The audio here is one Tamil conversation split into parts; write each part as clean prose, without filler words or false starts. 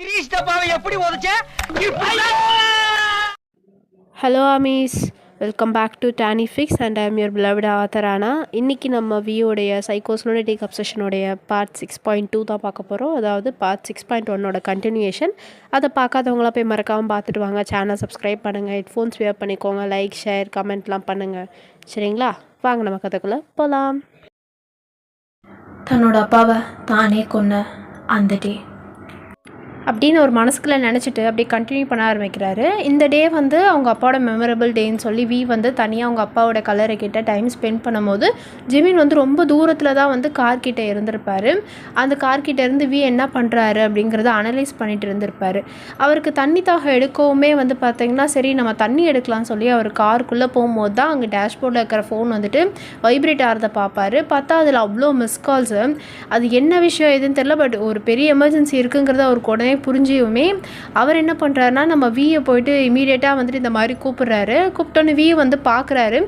கிரீஷ் டப்பாவை எப்படி உடைச்ச? ஹலோ அமீஸ், welcome back to Danny fix and I am your beloved author ஆனா. இன்றைக்கி நம்ம வியோடைய சைக்கோஸ்லோனடிக் அப்சஷனுடைய பார்ட் 6.2 தான் பார்க்க போகிறோம். அதாவது பார்ட் 6.1ஓட கண்டினியூஷன். அதை பார்க்காதவங்களாம் போய் மறக்காமல் பார்த்துட்டு வாங்க. சேனல் சப்ஸ்கிரைப் பண்ணுங்கள், ஹெட்ஃபோன்ஸ் வேர் பண்ணிக்கோங்க, லைக் ஷேர் கமெண்ட்லாம் பண்ணுங்கள். சரிங்களா? வாங்க நம்ம கதைக்குள்ளே போகலாம். தன்னோட அப்பாவை தானே கொன்ன அந்த டே அப்படின்னு ஒரு மனசுக்குள்ளே நினச்சிட்டு அப்படியே கண்டினியூ பண்ண ஆரம்பிக்கிறாரு. இந்த டே வந்து அவங்க அப்பாவோட மெமரபிள் டேன்னு சொல்லி வி வந்து தனியாக அவங்க அப்பாவோட கல்லறை கிட்ட டைம் ஸ்பெண்ட் பண்ணும்போது ஜிமின் வந்து ரொம்ப தூரத்தில் தான் வந்து கார்கிட்ட இருந்திருப்பார். அந்த கார்கிட்ட இருந்து வி என்ன பண்ணுறாரு அப்படிங்கிறத அனலைஸ் பண்ணிட்டு இருந்திருப்பார். அவருக்கு தண்ணி தாகம் எடுக்கவுமே வந்து பார்த்திங்கன்னா சரி நம்ம தண்ணி எடுக்கலாம்னு சொல்லி அவர் காருக்குள்ளே போகும்போது தான் அங்கே டேஷ்போர்டில் இருக்கிற ஃபோன் வந்துட்டு வைப்ரேட் ஆகிறத பார்ப்பார். பார்த்தா அதில் அவ்வளோ மிஸ் கால்ஸு. அது என்ன விஷயம் எதுன்னு தெரியல, பட் ஒரு பெரிய எமர்ஜென்சி இருக்குங்கிறத அவருக்கு உடனே புரிஞ்சியுமே அவர் என்ன பண்ணுறாருனா நம்ம வியை போயிட்டு இமீடியட்டாக வந்துட்டு இந்த மாதிரி கூப்பிட்டோன்னு வி வந்து பார்க்குறாரு.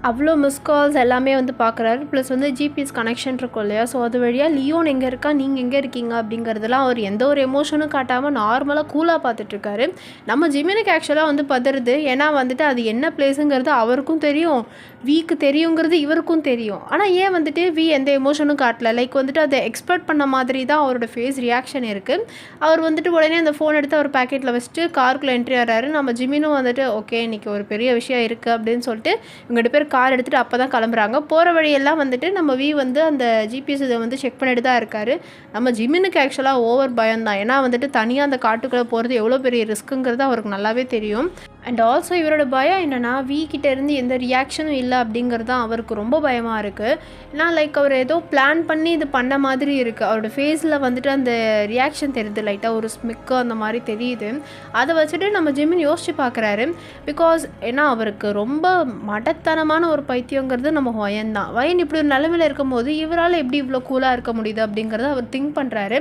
அவ்வளோ மிஸ் கால்ஸ் எல்லாமே வந்து பார்க்குறாரு. ப்ளஸ் வந்து ஜிபிஎஸ் கனெக்ஷன் இருக்கும் இல்லையா, ஸோ அது வழியாக லியோன் எங்கே இருக்கா, நீங்கள் எங்கே இருக்கீங்க அப்படிங்கிறதுலாம் அவர் எந்த ஒரு எமோஷனும் காட்டாமல் நார்மலாக கூலாக பார்த்துட்ருக்காரு. நம்ம ஜிமினுக்கு ஆக்சுவலாக வந்து பதறுது. ஏன்னா வந்துட்டு அது என்ன பிளேஸுங்கிறது அவருக்கும் தெரியும், விக்கு தெரியுங்கிறது இவருக்கும் தெரியும். ஆனால் ஏன் வந்துட்டு வி எந்த எமோஷனும் காட்டல, லைக் வந்துட்டு அதை எக்ஸ்பெக்ட் பண்ண மாதிரி தான் அவரோட ஃபேஸ் ரியாக்ஷன் இருக்குது. அவர் வந்துட்டு உடனே அந்த ஃபோன் எடுத்து அவர் பேக்கெட்டில் வச்சுட்டு காருக்குள்ளே என்ட்ரி ஆகிறாரு. நம்ம ஜிமினும் வந்துட்டு ஓகே இன்றைக்கி ஒரு பெரிய விஷயம் இருக்குது அப்படின்னு சொல்லிட்டு இவங்க 2 பேர் கார் எடுத்துகிட்டு அப்போ தான் கிளம்புறாங்க. போகிற வழியெல்லாம் வந்துட்டு நம்ம வி வந்து அந்த ஜிபிஎஸ் இதை வந்து செக் பண்ணிட்டு தான் இருக்கார். நம்ம ஜிமினுக்கு ஆக்சுவலாக ஓவர் பயம் தான். ஏன்னா வந்துட்டு தனியாக அந்த காட்டுக்குள்ளே போகிறது எவ்வளோ பெரிய ரிஸ்க்குங்கிறது அவருக்கு நல்லாவே தெரியும். அண்ட் ஆல்சோ இவரோட பயம் என்னென்னா வி கிட்டேருந்து எந்த ரியாக்ஷனும் இல்லை அப்படிங்கிறது தான் அவருக்கு ரொம்ப பயமாக இருக்குது. ஏன்னா லைக் அவர் ஏதோ பிளான் பண்ணி இது பண்ண மாதிரி இருக்குது. அவரோட ஃபேஸில் வந்துட்டு அந்த ரியாக்ஷன் தெரியுது, லைட்டாக ஒரு ஸ்மிக்கு அந்த மாதிரி தெரியுது. அதை வச்சுட்டு நம்ம ஜிமின் யோசித்து பார்க்குறாரு. பிகாஸ் ஏன்னா அவருக்கு ரொம்ப மடத்தனமான ஒரு பைத்தியங்கிறது நம்ம வயன் தான். வயன் இப்படி ஒரு நிலைமையில் இருக்கும்போது இவரால் எப்படி இவ்வளோ கூலாக இருக்க முடியுது அப்படிங்கிறத அவர் திங்க் பண்ணுறாரு.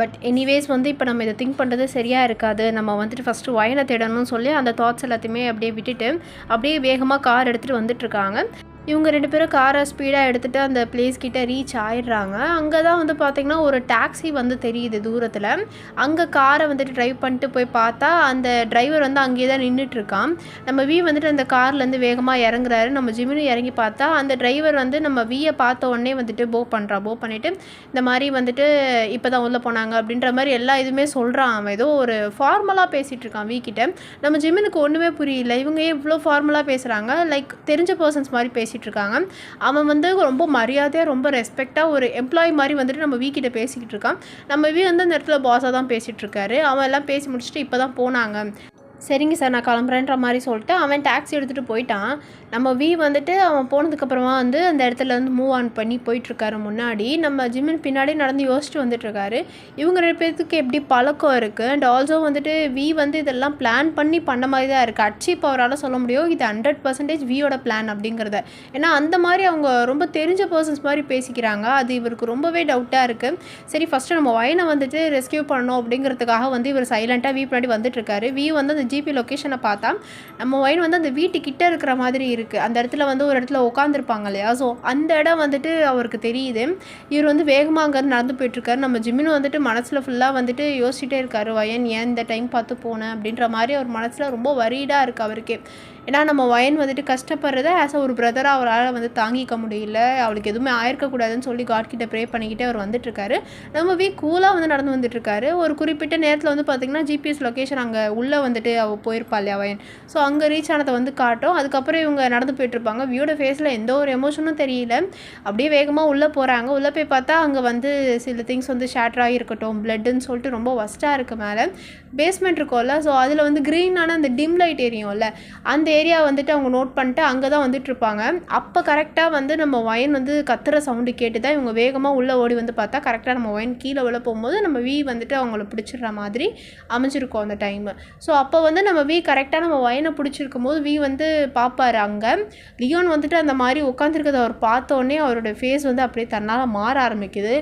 பட் எனிவேஸ் வந்து இப்போ நம்ம இதை திங்க் பண்ணுறது சரியாக இருக்காது, நம்ம வந்துட்டு ஃபஸ்ட்டு வயனை தேடணும்னு சொல்லி அந்த தாட்ஸ் எல்லாத்தையுமே அப்படியே விட்டுட்டு அப்படியே வேகமாக கார் எடுத்துகிட்டு வந்துட்டுருக்காங்க. இவங்க 2 பேரும் காரை ஸ்பீடாக எடுத்துகிட்டு அந்த பிளேஸ் கிட்டே ரீச் ஆகிடுறாங்க. அங்கே தான் வந்து பார்த்திங்கன்னா ஒரு டாக்ஸி வந்து தெரியுது தூரத்தில். அங்கே காரை வந்துட்டு ட்ரைவ் பண்ணிட்டு போய் பார்த்தா அந்த டிரைவர் வந்து அங்கேயே தான் நின்றுட்டுருக்கான். நம்ம வி வந்துட்டு அந்த கார்லேருந்து வேகமாக இறங்குறாரு. நம்ம ஜிமினு இறங்கி பார்த்தா அந்த டிரைவர் வந்து நம்ம வியை பார்த்த உடனே வந்துட்டு போ பண்ணிவிட்டு இந்த மாதிரி வந்துட்டு இப்போ தான் உள்ளே போனாங்க அப்படின்ற மாதிரி எல்லா இதுவுமே சொல்கிறான். அவன் ஏதோ ஒரு ஃபார்மலாக பேசிகிட்டு இருக்கான் வி கிட்ட. நம்ம ஜிமினுக்கு ஒன்றுமே புரியல, இவங்க ஏன் இவ்வளோ ஃபார்மலாக பேசுகிறாங்க, லைக் தெரிஞ்ச பர்சன்ஸ் மாதிரி பேசிகிட்டு இருக்காங்க. அவன் வந்து ரொம்ப மரியாதையாக ரொம்ப ரெஸ்பெக்டாக ஒரு எம்ப்ளாயி மாதிரி வந்துட்டு நம்ம வீ கிட்ட பேசிக்கிட்டு இருக்கான். நம்ம வீ வந்து அந்த இடத்துல பாஸாக தான் பேசிகிட்டு இருக்காரு. அவன் எல்லாம் பேசி முடிச்சுட்டு இப்போ தான் போனாங்க. சரிங்க சார் நான் கிளம்புறேன்ற மாதிரி சொல்லிட்டு அவன் டாக்ஸி எடுத்துகிட்டு போயிட்டான். நம்ம வி வந்துட்டு அவன் போனதுக்கப்புறமா வந்து அந்த இடத்துல வந்து மூவ் ஆன் பண்ணி போயிட்டுருக்காரு. முன்னாடி நம்ம ஜிமின் பின்னாடி நடந்து யோசிச்சுட்டு வந்துட்டுருக்காரு. இவங்க 2 பேர்த்துக்கு எப்படி பழக்கம் இருக்குது. அண்ட் ஆல்சோ வந்துட்டு வி வந்து இதெல்லாம் பிளான் பண்ணி பண்ண மாதிரி தான் இருக்குது. அச்சு இப்போ அவரால் சொல்ல முடியும் இது 100% வியோட பிளான் அப்படிங்கிறத. ஏன்னா அந்த மாதிரி அவங்க ரொம்ப தெரிஞ்ச பர்சன்ஸ் மாதிரி பேசிக்கிறாங்க. அது இவருக்கு ரொம்பவே டவுட்டாக இருக்குது. சரி ஃபஸ்ட்டு நம்ம வயனை வந்துட்டு ரெஸ்கியூ பண்ணணும் அப்படிங்கிறதுக்காக வந்து இவர் சைலண்ட்டாக வி பின்னாடி வந்துட்டுருக்காரு. வி வந்து அந்த ஜிபி லொக்கேஷனை பார்த்தா நம்ம வயன் வந்து அந்த வீட்டுக்கிட்ட இருக்கிற மாதிரி இருக்குது. அந்த இடத்துல வந்து ஒரு இடத்துல உட்காந்துருப்பாங்க இல்லையா, ஸோ அந்த இடம் வந்துட்டு அவருக்கு தெரியுது. இவர் வந்து வேகமாக அங்கேருந்து நடந்து போயிட்டுருக்காரு. நம்ம ஜிமினும் வந்துட்டு மனசில் ஃபுல்லாக வந்துட்டு யோசிச்சுட்டே இருக்காரு, வயன் ஏன் இந்த டைம் பார்த்து போனேன் அப்படின்ற மாதிரி அவர் மனசில் ரொம்ப வரிடாக இருக்குது அவருக்கே. ஏன்னா நம்ம வயன் வந்துட்டு கஷ்டப்படுறத ஆஸ் ஒரு பிரதராக அவரால் வந்து தாங்கிக்க முடியல, அவளுக்கு எதுவுமே ஆயிருக்கக்கூடாதுன்னு சொல்லி காட்கிட்ட ப்ரே பண்ணிக்கிட்டே அவர் வந்துட்டுருக்காரு. நம்ம கூலாக வந்து நடந்து வந்துட்டுருக்காரு. ஒரு குறிப்பிட்ட நேரத்தில் வந்து பார்த்திங்கன்னா ஜிபிஎஸ் லொக்கேஷன் அங்கே உள்ளே வந்துட்டு அவள் போயிருப்பா இல்லையா வயன், ஸோ அங்கே ரீச் ஆனதை வந்து காட்டும். அதுக்கப்புறம் இவங்க நடந்து போயிட்டுருப்பாங்க. வியோட ஃபேஸில் எந்த ஒரு எமோஷனும் தெரியல. அப்படியே வேகமாக உள்ளே போகிறாங்க. உள்ளே போய் பார்த்தா அங்கே வந்து சில திங்ஸ் வந்து ஷேட்டராகி இருக்கட்டும், பிளட்டுன்னு சொல்லிட்டு ரொம்ப ஒஸ்ட்டாக இருக்குது. மேலே பேஸ்மெண்ட் இருக்கும்ல, ஸோ அதில் வந்து க்ரீனான அந்த டிம் லைட் எரியும்ல, அந்த ஏரியா வந்துட்டு அவங்க நோட் பண்ணிட்டு அங்கே தான் வந்துட்டுருப்பாங்க. அப்போ கரெக்டாக வந்து நம்ம வயன் வந்து கத்துற சவுண்டு கேட்டு தான் இவங்க வேகமாக உள்ளே ஓடி வந்து பார்த்தா கரெக்டாக நம்ம வயன் கீழே விழ போகும்போது நம்ம வி வந்துட்டு அவங்கள பிடிச்சிடுற மாதிரி அமைஞ்சிருக்கும் அந்த டைமு. ஸோ அப்போ வந்து நம்ம வி கரெக்டாக நம்ம வயனை பிடிச்சிருக்கும் போது வி வந்து பார்ப்பார். அங்கே லியோன் வந்துட்டு அந்த மாதிரி உட்காந்துருக்கிறத அவர் பார்த்தோன்னே அவரோட ஃபேஸ் வந்து அப்படியே தன்னால் மாற ஆரம்பிக்குது.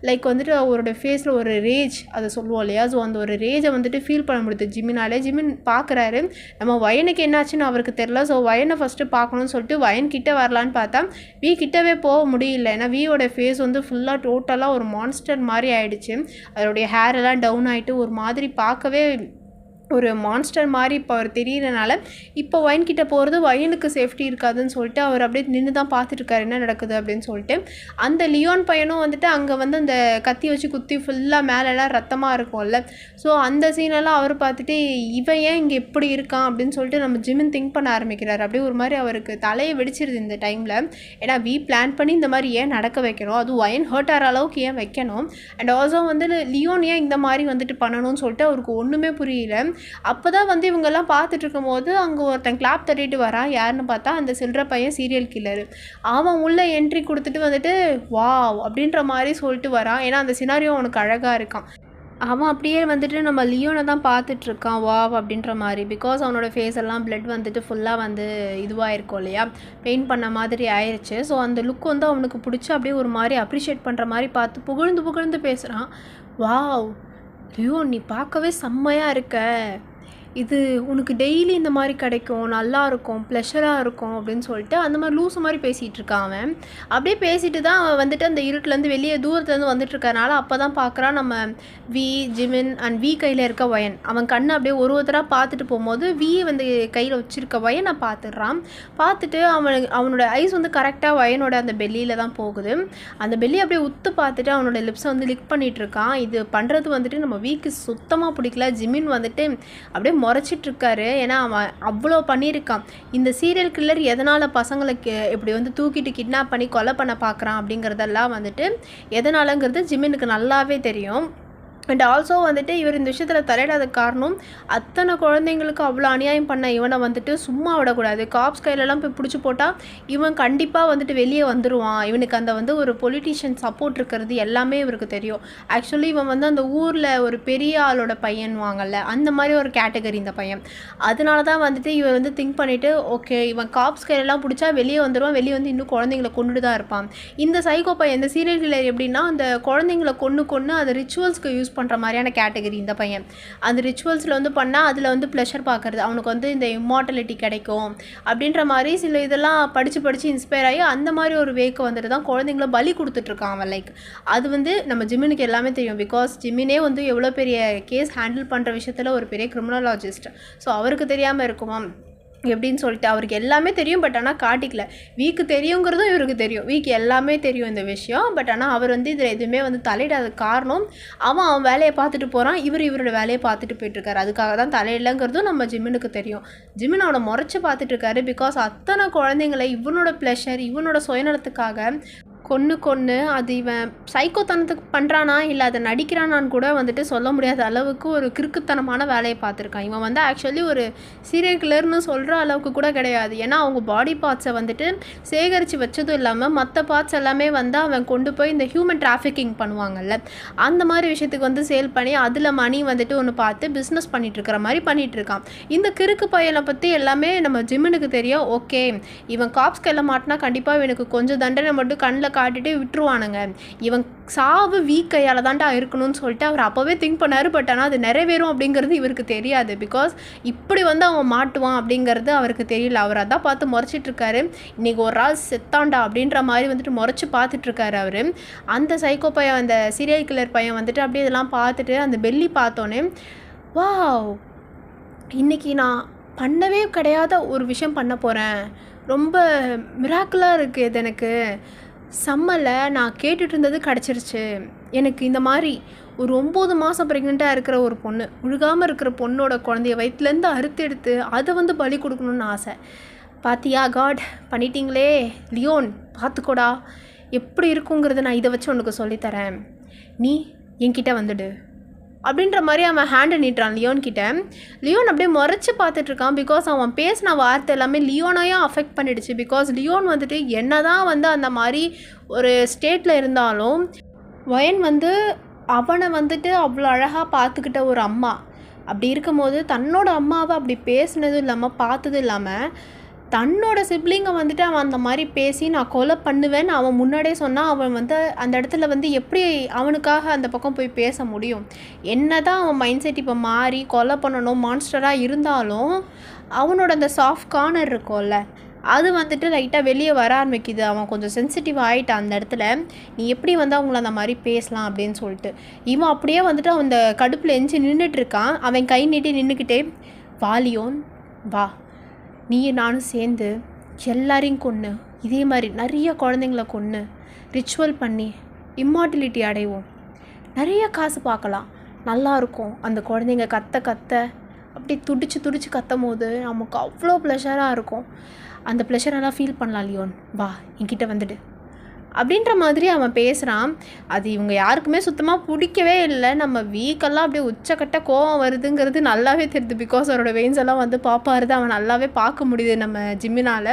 லைக் வந்துட்டு அவரோட ஃபேஸில் ஒரு ரேஜ் அதை சொல்லுவோம் இல்லையா, ஸோ அந்த ஒரு ரேஜை வந்துட்டு ஃபீல் பண்ண முடியுது ஜிமினாலே. ஜிமின் பார்க்குறாரு நம்ம வயனுக்கு என்னாச்சுன்னு அவருக்கு அவருக்கு தெரில. ஸோ வயனை ஃபஸ்ட்டு பார்க்கணும்னு சொல்லிட்டு வயன் கிட்ட வரலான்னு பார்த்தா வி கிட்டவே போக முடியல. ஏன்னா வியோட ஃபேஸ் வந்து ஃபுல்லாக டோட்டலாக ஒரு மான்ஸ்டர் மாதிரி ஆயிடுச்சு. அதோடைய ஹேர் எல்லாம் டவுன் ஆகிட்டு ஒரு மாதிரி பார்க்கவே ஒரு மான்ஸ்டர் மாதிரி இப்போ அவர் தெரியறனால இப்போ வயன்கிட்ட போகிறது வயனுக்கு சேஃப்டி இருக்காதுன்னு சொல்லிட்டு அவர் அப்படியே நின்று தான் பார்த்துட்ருக்காரு என்ன நடக்குது அப்படின்னு சொல்லிட்டு. அந்த லியோன் பையனும் வந்துட்டு அங்கே வந்து அந்த கத்தி வச்சு குத்தி ஃபுல்லாக மேலெல்லாம் ரத்தமாக இருக்கும்ல. ஸோ அந்த சீனெல்லாம் அவர் பார்த்துட்டு இவன் ஏன் இங்கே எப்படி இருக்கான் அப்படின்னு சொல்லிட்டு நம்ம ஜிமின் திங்க் பண்ண ஆரம்பிக்கிறார். அப்படியே ஒரு மாதிரி அவருக்கு தலையை வெடிச்சிருது இந்த டைமில். ஏன்னா வி பிளான் பண்ணி இந்த மாதிரி ஏன் நடக்க வைக்கணும், அதுவும் வயன் ஹர்ட் ஆகிற அளவுக்கு ஏன் வைக்கணும், அண்ட் ஆல்சோ வந்து லியோன் ஏன் இந்த மாதிரி வந்துட்டு பண்ணணும்னு சொல்லிட்டு அவருக்கு ஒன்றுமே புரியல. அப்போ தான் வந்து இவங்கெல்லாம் பார்த்துட்டு இருக்கும்போது அங்கே ஒருத்தன் கிளாப் தட்டிட்டு வரான். யாருன்னு பார்த்தா அந்த சில்ற பையன் சீரியல் கில்லரு. அவன் உள்ளே என்ட்ரி கொடுத்துட்டு வந்துட்டு வாவ் அப்படின்ற மாதிரி சொல்லிட்டு வரான். ஏன்னா அந்த சினாரியோ அவனுக்கு அழகாக இருக்கான். அவன் அப்படியே வந்துட்டு நம்ம லியோனை தான் பார்த்துட்ருக்கான் வாவ் அப்படின்ற மாதிரி. பிகாஸ் அவனோட ஃபேஸ் எல்லாம் பிளட் வந்துட்டு ஃபுல்லாக வந்து இதுவாக இருக்கும் இல்லையா, பெயிண்ட் பண்ண மாதிரி ஆயிடுச்சு. ஸோ அந்த லுக் வந்து அவனுக்கு பிடிச்சி அப்படியே ஒரு மாதிரி அப்ரிஷியேட் பண்ணுற மாதிரி பார்த்து புகழ்ந்து பேசுகிறான். வாவ் லியோன், நீ பார்க்கவே செம்மையாக இருக்க, இது உனக்கு டெய்லி இந்த மாதிரி கிடைக்கும், நல்லா இருக்கும், ப்ளஷராக இருக்கும் அப்படின்னு சொல்லிட்டு அந்த மாதிரி லூஸ் மாதிரி பேசிகிட்டு இருக்கான் அவன். அப்படியே பேசிட்டு தான் அவன் வந்துட்டு அந்த இருட்டிலேருந்து வெளியே தூரத்துலேருந்து வந்துட்டுருக்கனால அப்போ தான் பார்க்குறான் நம்ம வி, ஜிமின் அண்ட் வி கையில் இருக்க வயன். அவன் கண்ணை அப்படியே ஒருத்தராக பார்த்துட்டு போகும்போது வி வந்து கையில் வச்சுருக்க வயனை பார்த்துடுறான். பார்த்துட்டு அவனோட ஐஸ் வந்து கரெக்டாக வயனோட அந்த பெல்லியில் தான் போகுது. அந்த பெல்லி அப்படியே உத்து பார்த்துட்டு அவனோட லிப்ஸை வந்து லிக் பண்ணிகிட்ருக்கான். இது பண்ணுறது வந்துட்டு நம்ம வீக்கு சுத்தமாக பிடிக்கல. ஜிமின் வந்துட்டு அப்படியே முறைச்சிட்ருக்காரு. ஏன்னா அவன் அவ்வளோ பண்ணியிருக்கான். இந்த சீரியல் கில்லர் எதனால் பசங்களுக்கு இப்படி வந்து தூக்கிட்டு கிட்னாப் பண்ணி கொலை பண்ண பார்க்குறான் அப்படிங்கிறதெல்லாம் வந்துட்டு எதனாலங்கிறது ஜிமினுக்கு நல்லாவே தெரியும். அண்ட் ஆல்சோ வந்துட்டு இவர் இந்த விஷயத்தில் தலையிடாத காரணம் அத்தனை குழந்தைங்களுக்கு அவ்வளோ அநியாயம் பண்ண இவனை வந்துட்டு சும்மா விடக்கூடாது. காப்ஸ் கையிலலாம் போய் பிடிச்சி போட்டால் இவன் கண்டிப்பாக வந்துட்டு வெளியே வந்துடுவான். இவனுக்கு அந்த வந்து ஒரு பொலிட்டீஷியன் சப்போர்ட் இருக்கிறது எல்லாமே இவருக்கு தெரியும். ஆக்சுவலி இவன் வந்து அந்த ஊரில் ஒரு பெரிய ஆளோட பையன் வாங்கல, அந்த மாதிரி ஒரு கேட்டகரி இந்த பையன். அதனால தான் வந்துட்டு இவர் வந்து திங்க் பண்ணிவிட்டு ஓகே இவன் காப்ஸ் கையிலலாம் பிடிச்சா வெளியே வந்துடுவான், வெளியே வந்து இன்னும் குழந்தைங்களை கொண்டுட்டு தான் இருப்பான். இந்த சைக்கோ பையன், இந்த சீரியல் கில்லர் எப்படின்னா அந்த குழந்தைங்களை கொன்று அந்த ரிச்சுவல்ஸ்க்கு யூஸ் பண்ணுற மாதிரியான கேட்டகரி இந்த பையன். அந்த ரிச்சுவல்ஸில் வந்து பண்ணால் அதில் வந்து ப்ளஷர் பார்க்குறது, அவனுக்கு வந்து இந்த இம்மார்டலிட்டி கிடைக்கும் அப்படின்ற மாதிரி சில இதெல்லாம் படித்து இன்ஸ்பயர் ஆகி அந்த மாதிரி ஒரு வேக்கு வந்துட்டு தான் குழந்தைங்கள பலி கொடுத்துட்ருக்கான் அவன். லைக் அது வந்து நம்ம ஜிமினுக்கு எல்லாமே தெரியும். பிகாஸ் ஜிமினே வந்து எவ்வளோ பெரிய கேஸ் ஹேண்டில் பண்ணுற விஷயத்தில் ஒரு பெரிய கிரிமினாலஜிஸ்ட். ஸோ அவருக்கு தெரியாமல் இருக்குமா எப்படின்னு சொல்லிட்டு அவருக்கு எல்லாமே தெரியும். பட் ஆனால் காட்டிக்கல. வீக்கு தெரியுங்கிறதும் இவருக்கு தெரியும். வீக்கு எல்லாமே தெரியும் இந்த விஷயம். பட் ஆனால் அவர் வந்து இதில் எதுவுமே வந்து தலையிடாத காரணம் அவன் வேலையை பார்த்துட்டு போகிறான், இவரோட வேலையை பார்த்துட்டு போயிட்டுருக்காரு. அதுக்காக தான் தலையிடலைங்கிறதும் நம்ம ஜிமினுக்கு தெரியும். ஜிமின் அவனை முறைச்சி பார்த்துட்ருக்காரு. பிகாஸ் அத்தனை குழந்தைங்களை இவனோட ப்ளஷர், இவனோட சுயநலத்துக்காக கொன்று அது இவன் சைக்கோத்தனத்துக்கு பண்ணுறானா இல்லை அதை நடிக்கிறானான்னு கூட வந்துட்டு சொல்ல முடியாத அளவுக்கு ஒரு கிறுக்குத்தனமான வேலையை பார்த்துருக்கான். இவன் வந்து ஆக்சுவலி ஒரு சீரியல் கில்லர்னு சொல்கிற அளவுக்கு கூட கிடையாது. ஏன்னா அவங்க பாடி பார்ட்ஸை வந்துட்டு சேகரித்து வச்சதும் இல்லாமல் மற்ற பார்ட்ஸ் எல்லாமே வந்து அவன் கொண்டு போய் இந்த ஹியூமன் டிராஃபிக்கிங் பண்ணுவாங்கல்ல, அந்த மாதிரி விஷயத்துக்கு வந்து சேல் பண்ணி அதில் மணி வந்துட்டு ஒன்று பார்த்து பிஸ்னஸ் பண்ணிகிட்ருக்கிற மாதிரி பண்ணிகிட்ருக்கான். இந்த கிறுக்கு பையனை பற்றி எல்லாமே நம்ம ஜிமினுக்கு தெரியும். ஓகே இவன் காப்ஸ் கையில் மாட்டினா கண்டிப்பாக இவனுக்கு கொஞ்சம் தண்டனை மட்டும் கண்ணில் காட்டிட்டு விட்டுருவானுங்க, இவன் சாவு வீக் கையால் தான்டா இருக்கணும்னு சொல்லிட்டு அவர் அப்போவே திங்க் பண்ணார். பட் ஆனால் அது நிறைவேறும் அப்படிங்கிறது இவருக்கு தெரியாது. பிகாஸ் இப்படி வந்து அவன் மாட்டுவான் அப்படிங்கிறது அவருக்கு தெரியல. அவர் அதான் பார்த்து முறைச்சிட்ருக்காரு. இன்றைக்கி ஒரு ஆள் செத்தாண்டா அப்படின்ற மாதிரி வந்துட்டு முறைச்சி பார்த்துட்ருக்காரு அவர். அந்த சைக்கோ பையன், அந்த சீரியல் கில்லர் பையன் வந்துட்டு அப்படியே இதெல்லாம் பார்த்துட்டு அந்த பெல்லி பார்த்தோன்னே வாவ் இன்றைக்கி நான் பண்ணவே கிடையாத ஒரு விஷயம் பண்ண போகிறேன், ரொம்ப மிராக்கிளாக இருக்குது, இது எனக்கு செம்மல, நான் கேட்டுட்டு இருந்தது கிடச்சிருச்சு. எனக்கு இந்த மாதிரி ஒரு 9 மாதம் ப்ரெக்னெண்ட்டாக இருக்கிற ஒரு பொண்ணு, முழுகாமல் இருக்கிற பொண்ணோட குழந்தைய வயிற்றுலேருந்து அறுத்து அதை வந்து பலி கொடுக்கணுன்னு ஆசை. பாத்தியா காட் பண்ணிட்டீங்களே லியோன், பார்த்துக்கோடா எப்படி இருக்குங்கிறத நான் இதை வச்சு உனக்கு சொல்லித்தரேன், நீ என்கிட்ட வந்துடு அப்படின்ற மாதிரி அவன் ஹேண்டை நீட்டுறான் லியோன்கிட்ட. லியோன் அப்படியே முறைச்சி பார்த்துட்ருக்கான். பிகாஸ் அவன் பேசின வார்த்தை எல்லாமே லியோனையும் அஃபெக்ட் பண்ணிடுச்சு. பிகாஸ் லியோன் வந்துட்டு என்ன தான் வந்து அந்த மாதிரி ஒரு ஸ்டேட்டில் இருந்தாலும் வயன் வந்து அவனை வந்துட்டு அவ்வளோ அழகாக பார்த்துக்கிட்ட ஒரு அம்மா. அப்படி இருக்கும்போது தன்னோட அம்மாவை அப்படி பேசினதும் இல்லாமல் பார்த்ததும் இல்லாமல் தன்னோட சிப்ளிங்கை வந்துட்டு அவன் அந்த மாதிரி பேசி நான் கொலை பண்ணுவேன்னு அவன் முன்னாடியே சொன்னால் அவன் வந்து அந்த இடத்துல வந்து எப்படி அவனுக்காக அந்த பக்கம் போய் பேச முடியும்? என்ன தான் அவன் மைண்ட் செட் இப்போ மாறி கொலை பண்ணணும் மான்ஸ்டராக இருந்தாலும் அவனோட அந்த சாஃப்ட் கார்னர் இருக்கும்ல அது வந்துட்டு லைட்டாக வெளியே வர ஆரம்பிக்குது. அவன் கொஞ்சம் சென்சிட்டிவ் ஆகிட்டான் அந்த இடத்துல. நீ எப்படி வந்து அவங்கள அந்த மாதிரி பேசலாம் அப்படின்னு சொல்லிட்டு இவன் அப்படியே வந்துட்டு அவன் அந்த கடுப்பில் எஞ்சி நின்றுட்டுருக்கான். அவன் கை நீட்டி நின்றுக்கிட்டே, வா லியோன் வா, நீ நானும் சேர்ந்து எல்லாரையும் கொன்று இதே மாதிரி நிறைய குழந்தைங்கள கொன்று ரிச்சுவல் பண்ணி இம்மார்டிலிட்டி அடைவோம், நிறைய காசு பார்க்கலாம், நல்லாயிருக்கும். அந்த குழந்தைங்க கத்த அப்படி துடிச்சு கத்தும் போது நமக்கு அவ்வளோ ப்ளஷராக இருக்கும். அந்த ப்ளஷரெல்லாம் ஃபீல் பண்ணலாம் லியோன், வா என்கிட்ட வந்துடு அப்படின்ற மாதிரி அவன் பேசுகிறான். அது இவங்க யாருக்குமே சுத்தமாக பிடிக்கவே இல்லை. நம்ம வீக்கெல்லாம் அப்படியே உச்சக்கட்ட கோவம் வருதுங்கிறது நல்லாவே தெரியுது. பிகாஸ் அவரோட வெயின்ஸ் எல்லாம் வந்து பாப்பாருது, அவன் நல்லாவே பார்க்க முடியுது நம்ம ஜிம்மினால்.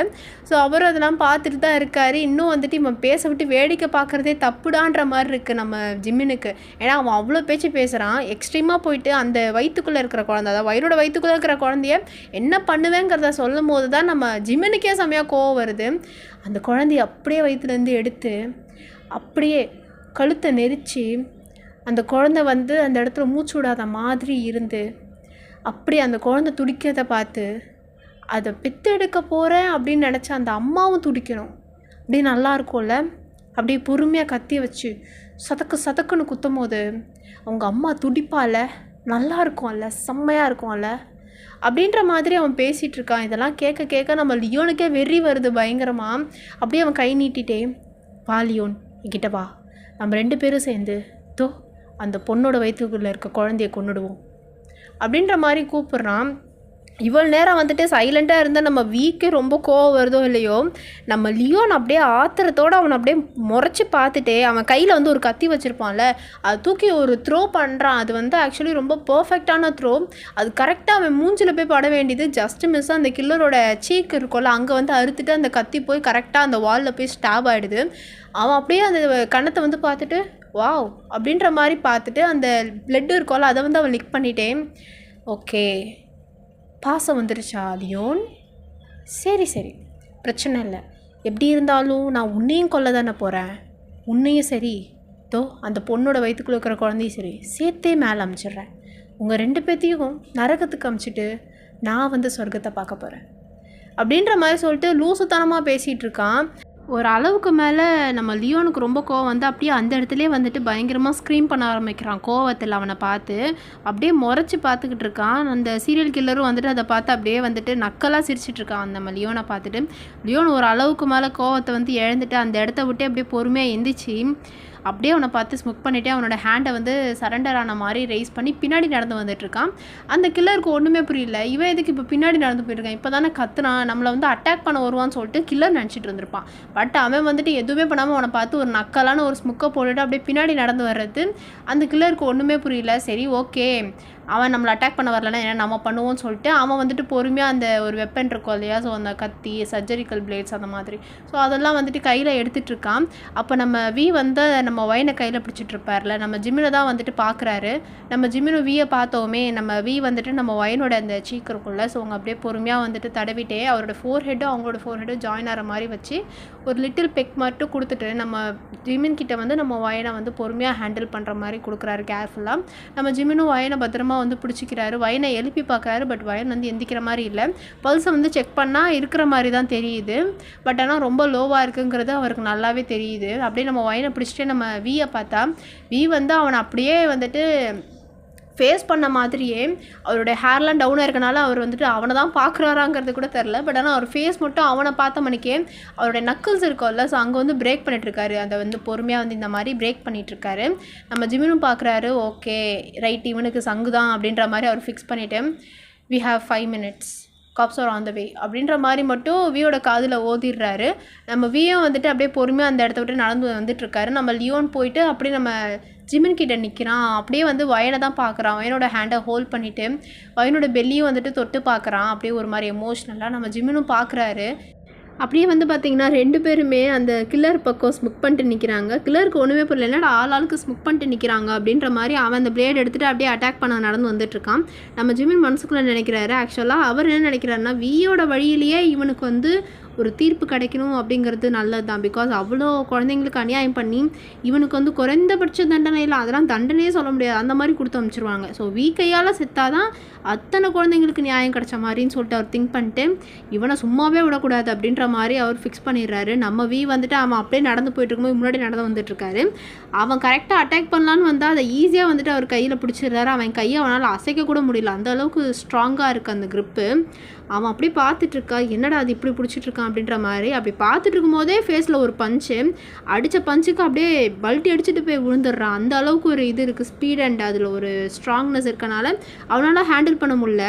ஸோ அவரும் அதெல்லாம் பார்த்துட்டு தான் இருக்கார். இன்னும் வந்துட்டு இவன் பேச விட்டு வேடிக்கை பார்க்குறதே தப்புடான்ற மாதிரி இருக்குது நம்ம ஜிம்மினுக்கு. ஏன்னா அவன் அவ்வளோ பேச்சு பேசுகிறான். எக்ஸ்ட்ரீமாக போயிட்டு அந்த வயிற்றுக்குள்ளே இருக்கிற குழந்தை, அதாவது வயிறோட வயிற்றுக்குள்ளே இருக்கிற குழந்தைய என்ன பண்ணுவேங்கிறத சொல்லும் போது தான் நம்ம ஜிம்மினுக்கே செம்மையாக கோவம் வருது. அந்த குழந்தைய அப்படியே வயிற்றுலேருந்து எடுத்து அப்படியே கழுத்தை நெரிச்சு அந்த குழந்தை வந்து அந்த இடத்துல மூச்சு விடாத மாதிரி இருந்து அப்படியே அந்த குழந்தை துடிக்கிறத பார்த்து அதை பெற்றெடுக்க போகிறேன் அப்படின்னு நினச்ச அந்த அம்மாவும் துடிக்கணும். அப்படியே நல்லா இருக்கும்ல, அப்படியே பொறுமையாக கத்தி வச்சு சதக்குன்னு குத்தும் போது அவங்க அம்மா துடிப்பால, நல்லா இருக்கும்ல, செம்மையாக இருக்கும்ல அப்படின்ற மாதிரி அவன் பேசிகிட்டு இருக்கான். இதெல்லாம் கேட்க நம்ம லியோனுக்கே வெறி வருது பயங்கரமாக. அப்படியே அவன் கை நீட்டிட்டே, வா லியோன் என்கிட்ட வா, நம்ம 2 பேரும் சேர்ந்து அந்த பொண்ணோட வயிற்றுக்குள்ளே இருக்க குழந்தைய கொன்னுடுவோம் அப்படின்ற மாதிரி கூப்பிட்றான். இவ்வளோ நேரம் வந்துட்டு சைலண்ட்டாக இருந்தால் நம்ம வீக்கே ரொம்ப கோவம் வருதோ இல்லையோ, நம்ம லியோன் அப்படியே ஆத்திரத்தோடு அவனை அப்படியே முறைச்சி பார்த்துட்டே அவன் கையில் வந்து ஒரு கத்தி வச்சுருப்பான்ல, அது தூக்கி ஒரு த்ரோ பண்ணுறான். அது வந்து ஆக்சுவலி ரொம்ப பர்ஃபெக்டான த்ரோ. அது கரெக்டாக அவன் மூஞ்சில் போய் பட வேண்டியது ஜஸ்ட் மிஸ். அந்த கில்லரோட சீக் இருக்கும்ல அங்கே வந்து அறுத்துட்டு அந்த கத்தி போய் கரெக்டாக அந்த வாலில் போய் ஸ்டாப் ஆகிடுது. அவன் அப்படியே அந்த கணத்தை வந்து பார்த்துட்டு வாவ் அப்படின்ற மாதிரி பார்த்துட்டு அந்த பிளட் இருக்கும்ல அதை வந்து அவன் லிக் பண்ணிட்டேன். ஓகே, பாசம் வந்துருச்சா லியோன்? சரி பிரச்சனை இல்லை. எப்படி இருந்தாலும் நான் உன்னையும் கொல்ல தானே போகிறேன். உன்னையும் சரி அந்த பொண்ணோட வயிற்றுக்குள்ள இருக்கிற குழந்தையும் சரி சேர்த்தே மேலே அமுச்சிட்றேன். உங்கள் 2 பேர்த்தையும் நரகத்துக்கு அமுச்சிட்டு நான் வந்து சொர்க்கத்தை பார்க்க போகிறேன் அப்படின்ற மாதிரி சொல்லிட்டு லூசுத்தனமாக பேசிகிட்டு இருக்கான். ஒரு அளவுக்கு மேலே நம்ம லியோனுக்கு ரொம்ப கோவம் வந்து அப்படியே அந்த இடத்துலேயே வந்துட்டு பயங்கரமாக ஸ்க்ரீம் பண்ண ஆரம்பிக்கிறான் கோவத்தில். அவனை பார்த்து அப்படியே முறைச்சி பார்த்துக்கிட்டு இருக்கான். அந்த சீரியல் கில்லரும் வந்துட்டு அதை பார்த்து அப்படியே வந்துட்டு நக்கலாக சிரிச்சிட்டு இருக்கான் நம்ம லியோனை பார்த்துட்டு. லியோன் ஒரு அளவுக்கு மேலே கோவத்தை வந்து இழந்துட்டு அந்த இடத்த விட்டு அப்படியே பொறுமையாக எந்திரிச்சு அப்படியே அவனை பார்த்து ஸ்முக் பண்ணிவிட்டு அவனோட ஹேண்டை வந்து சரண்டர் ஆன மாதிரி ரைஸ் பண்ணி பின்னாடி நடந்து வந்துட்டுருக்கான். அந்த கில்லருக்கு ஒன்றுமே புரியல, இவன் எதுக்கு இப்போ பின்னாடி நடந்து போயிட்டுருக்கான், இப்போ தானே கத்துனான், நம்மளை வந்து அட்டாக் பண்ண வருவான்னு சொல்லிட்டு கில்லர் நினச்சிட்டு இருந்திருப்பான். பட் அவன் வந்துட்டு எதுவுமே பண்ணாமல் அவனை பார்த்து ஒரு நக்கலான ஒரு ஸ்முக்கை போட்டுட்டு அப்படியே பின்னாடி நடந்து வர்றது அந்த கில்லருக்கு ஒன்றுமே புரியல. சரி ஓகே, அவன் நம்மளை அட்டாக் பண்ண வரலன்னா ஏன்னா நம்ம பண்ணுவோம்னு சொல்லிட்டு அவன் வந்துட்டு பொறுமையாக அந்த ஒரு வெப்பன் இருக்கும் இல்லையா, ஸோ அந்த கத்தி சர்ஜரிக்கல் பிளேட்ஸ் அந்த மாதிரி, ஸோ அதெல்லாம் வந்துட்டு கையில் எடுத்துகிட்டு இருக்கான். அப்போ நம்ம வி வந்து நம்ம வயனை கையில் பிடிச்சிட்டு இருப்பார்ல, நம்ம ஜிம்மினை தான் வந்துட்டு பார்க்குறாரு. நம்ம ஜிம்மினு வியை பார்த்தோமே, நம்ம வி வந்துட்டு நம்ம வயனோட அந்த சீக் இருக்கும்ல, ஸோ அவங்க அப்படியே பொறுமையாக வந்துட்டு தடவிட்டே அவரோட ஃபோர்ஹெட்டும் அவங்களோட ஃபோர்ஹெட்டும் ஜாயின் ஆகிற மாதிரி வச்சு ஒரு லிட்டில் பெக் மட்டும் கொடுத்துட்டு நம்ம ஜிமின் கிட்ட வந்து நம்ம வயனை வந்து பொறுமையாக ஹேண்டில் பண்ணுற மாதிரி கொடுக்குறாரு கேர்ஃபுல்லாக. நம்ம ஜிமினும் வயனை பத்திரமா வந்து பிடிச்சிக்கிறாரு. வயனை எழுப்பி பார்க்குறாரு, பட் வயன் வந்து எந்திக்கிற மாதிரி இல்லை. பல்ஸை வந்து செக் பண்ணால் இருக்கிற மாதிரி தான் தெரியுது, பட் ஆனால் ரொம்ப லோவாக இருக்குங்கிறது அவருக்கு நல்லாவே தெரியுது. அப்படியே நம்ம வயனை பிடிச்சிட்டு நம்ம வியை பார்த்தா வி வந்து அவனை அப்படியே வந்துட்டு ஃபேஸ் பண்ண மாதிரியே அவருடைய ஹேர்லாம் டவுனாக இருக்கனால அவர் வந்துட்டு அவனை தான் பார்க்குறாராங்கிறது கூட தெரில, பட் ஆனால் அவர் ஃபேஸ் மட்டும் அவனை பார்த்த மணிக்கே அவருடைய நக்கிள்ஸ் இருக்கும்ல, ஸோ அங்கே வந்து பிரேக் பண்ணிட்டுருக்காரு. அதை வந்து பொறுமையாக வந்து இந்த மாதிரி பிரேக் பண்ணிகிட்ருக்காரு. நம்ம ஜிமினும் பார்க்குறாரு, ஓகே ரைட் இவனுக்கு சங்கு தான் அப்படின்ற மாதிரி அவர் ஃபிக்ஸ் பண்ணிவிட்டு we have 5 minutes, cops are on the way அப்படின்ற மாதிரி மட்டும் வியோட காதில் ஓதிடுறாரு. நம்ம வியும் வந்துட்டு அப்படியே பொறுமையாக அந்த இடத்த விட்டு நடந்து வந்துட்டுருக்காரு. நம்ம லியோன் போயிட்டு அப்படியே நம்ம ஜிமின் கிட்ட நிற்கிறான். அப்படியே வந்து வயனை தான் பார்க்குறான். வயனோட ஹேண்டை ஹோல்ட் பண்ணிவிட்டு வயனோட பெல்லியும் வந்துட்டு தொட்டு பார்க்குறான். அப்படியே ஒரு மாதிரி எமோஷ்னலாக நம்ம ஜிமினும் பார்க்குறாரு. அப்படியே வந்து பார்த்திங்கன்னா 2 பேருமே அந்த கில்லர் பக்கம் ஸ்முக் பண்ணிட்டு நிற்கிறாங்க. கில்லருக்கு ஒன்றுமே புரியல, என்னடா ஆளுக்கு ஸ்முக் பண்ணிட்டு நிற்கிறாங்க அப்படின்ற மாதிரி அவன் அந்த பிளேட் எடுத்துகிட்டு அப்படியே அட்டாக் பண்ண நடந்து வந்துட்டுருக்கான். நம்ம ஜிமின் மனசுக்குள்ளே நினைக்கிறாரு, ஆக்சுவலாக அவர் என்ன நினைக்கிறாருன்னா வியோட வழியிலேயே இவனுக்கு வந்து ஒரு தீர்ப்பு கிடைக்கணும் அப்படிங்கிறது நல்லது தான். பிகாஸ் அவ்வளோ குழந்தைங்களுக்கு அநியாயம் பண்ணி இவனுக்கு வந்து குறைந்தபட்ச தண்டனையில் அதெல்லாம் தண்டனையே சொல்ல முடியாது, அந்த மாதிரி கொடுத்து அனுப்பிச்சிருவாங்க. ஸோ கையால் செத்தாதான் அத்தனை குழந்தைங்களுக்கு நியாயம் கிடைச்ச மாதிரின்னு சொல்லிட்டு அவர் திங்க் பண்ணிட்டு இவனை சும்மாவே விடக்கூடாது அப்படின்ற மாதிரி அவர் ஃபிக்ஸ் பண்ணிடுறாரு. நம்ம வந்துட்டு அவன் அப்படியே நடந்து போயிட்டு இருக்கும்போது முன்னாடி நடந்து வந்துட்டுருக்காரு. அவன் கரெக்டாக அட்டாக் பண்ணலான்னு வந்தால் அதை ஈஸியாக வந்துட்டு அவர் கையில் பிடிச்சிடுறாரு. அவன் கையை அவனால் அசைக்க கூட முடியல, அந்த அளவுக்கு ஸ்ட்ராங்காக இருக்குது அந்த க்ரிப்பு. அவன் அப்படியே பார்த்துட்ருக்கா, என்னடா அது இப்படி பிடிச்சிட்ருக்கான் அப்படின்ற மாதிரி. அப்படி பார்த்துட்டு இருக்கும்போதே ஃபேஸில் ஒரு பஞ்சு, அடித்த பஞ்சுக்கு அப்படியே பல்ட்டி அடிச்சுட்டு போய் விழுந்துடுறான். அந்த அளவுக்கு ஒரு இது இருக்குது, ஸ்பீட் அண்ட் அதில் ஒரு ஸ்ட்ராங்னஸ் இருக்கனால அவனால் ஹேண்டில் பண்ண முடியல.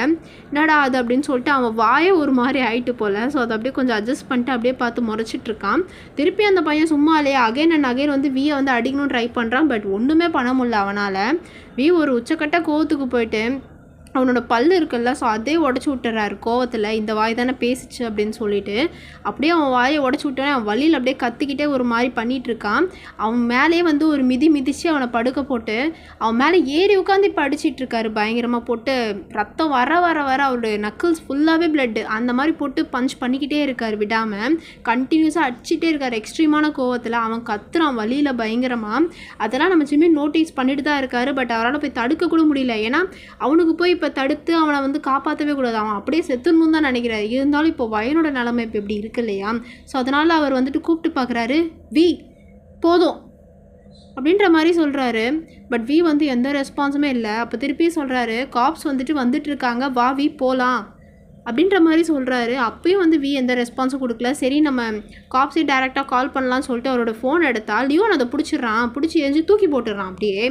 என்னடா அது அப்படின்னு சொல்லிட்டு அவன் வாயே ஒரு மாதிரி ஆயிட்டு போல். ஸோ அதை அப்படியே கொஞ்சம் அட்ஜஸ்ட் பண்ணிட்டு அப்படியே பார்த்து முறைச்சிட்ருக்கான். திருப்பி அந்த பையன் சும்மா இல்லையே அகைன் அண்ட் அகைன் வந்து வியை வந்து அடிக்கணும்னு ட்ரை பண்ணுறான். பட் ஒன்றுமே பண்ண முடியல அவனால். ஒரு உச்சக்கட்ட கோவத்துக்கு போயிட்டு அவனோட பல் இருக்குல்ல, ஸோ அதே உடச்சி விட்டுறாரு கோவத்தில். இந்த வாய் தானே பேசிச்சு அப்படின்னு சொல்லிட்டு அப்படியே அவன் வாயை உடச்சி விட்டோன்னே அவன் வழியில் அப்படியே கத்திக்கிட்டே ஒரு மாதிரி பண்ணிகிட்ருக்கான். அவன் மேலேயே வந்து ஒரு மிதித்து அவனை படுக்க போட்டு அவன் மேலே ஏறி உட்காந்து இப்போ அடிச்சிட்ருக்காரு பயங்கரமாக போட்டு. ரத்தம் வர வர வர அவருடைய நக்கிள்ஸ் ஃபுல்லாகவே பிளட்டு அந்த மாதிரி போட்டு பஞ்ச் பண்ணிக்கிட்டே இருக்கார் விடாமல். கண்டினியூஸாக அடிச்சிட்டே இருக்கார் எக்ஸ்ட்ரீமான கோவத்தில். அவன் கத்துறான் வழியில் பயங்கரமாக. அதெல்லாம் நம்ம ஜிம்மி நோட்டீஸ் பண்ணிட்டு தான் இருக்காரு. பட் அவரால் போய் தடுக்க கூட முடியல. ஏன்னா அவனுக்கு போய் இப்போ தடுத்து அவனை வந்து காப்பாற்றவே கூடாது, அவன் அப்படியே செத்துணுன்னு தான் நினைக்கிறாரு. இருந்தாலும் இப்போ வயனோட நிலைமை இப்போ இப்படி இருக்கு இல்லையா. ஸோ அதனால் அவர் வந்துட்டு கூப்பிட்டு பார்க்குறாரு, போதும் அப்படின்ற மாதிரி சொல்கிறாரு. பட் வந்து எந்த ரெஸ்பான்ஸுமே இல்லை. அப்போ திருப்பி சொல்கிறாரு, காப்ஸ் வந்துட்டு இருக்காங்க, வா போகலாம் அப்படின்ற மாதிரி சொல்கிறாரு. அப்பயும் வந்து எந்த ரெஸ்பான்ஸும் கொடுக்கல. சரி நம்ம காப்ஸே டேரெக்டாக கால் பண்ணலான்னு சொல்லிட்டு அவரோட ஃபோன் எடுத்தால் லியோன் அதை பிடிச்சி எரிஞ்சு தூக்கி போட்டுடுறான். அப்படியே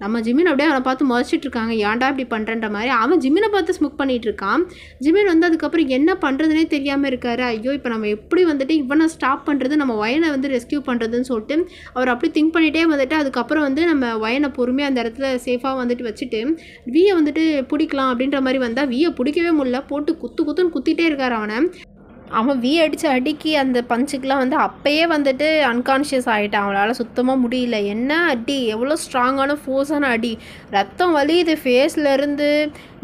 நம்ம ஜிமின் அப்படியே அவனை பார்த்து முறைச்சிட்டு இருக்காங்க, ஏன்டா இப்படி பண்ணுறன்ற மாதிரி. அவன் ஜிமினை பார்த்து ஸ்முக் பண்ணிகிட்டு இருக்கான். ஜிமின் வந்து அதுக்கப்புறம் என்ன பண்ணுறதுனே தெரியாமல் இருக்காரு. ஐயோ இப்போ நம்ம எப்படி வந்துட்டு இவனை ஸ்டாப் பண்ணுறது, நம்ம வயனை வந்து ரெஸ்கியூ பண்ணுறதுன்னு சொல்லிட்டு அவர் அப்படி திங்க் பண்ணிகிட்டே வந்துட்டு அதுக்கப்புறம் வந்து நம்ம வயனை பொறுமையாக அந்த இடத்துல சேஃபாக வந்துட்டு வச்சுட்டு வந்துட்டு பிடிக்கலாம் அப்படின்ற மாதிரி வந்தால் பிடிக்கவே முடியல. போட்டு குத்துன்னு குத்திட்டே இருக்கார் அவனை. அவன் அடித்து அடிக்கி அந்த பஞ்சுக்கெலாம் வந்து அப்போயே வந்துட்டு அன்கான்ஷியஸ் ஆகிட்டான். அவனால் சுத்தமாக முடியல. என்ன அடி, எவ்வளோ ஸ்ட்ராங்கான ஃபோர்ஸான அடி, ரத்தம் வலியுது ஃபேஸ்லேருந்து,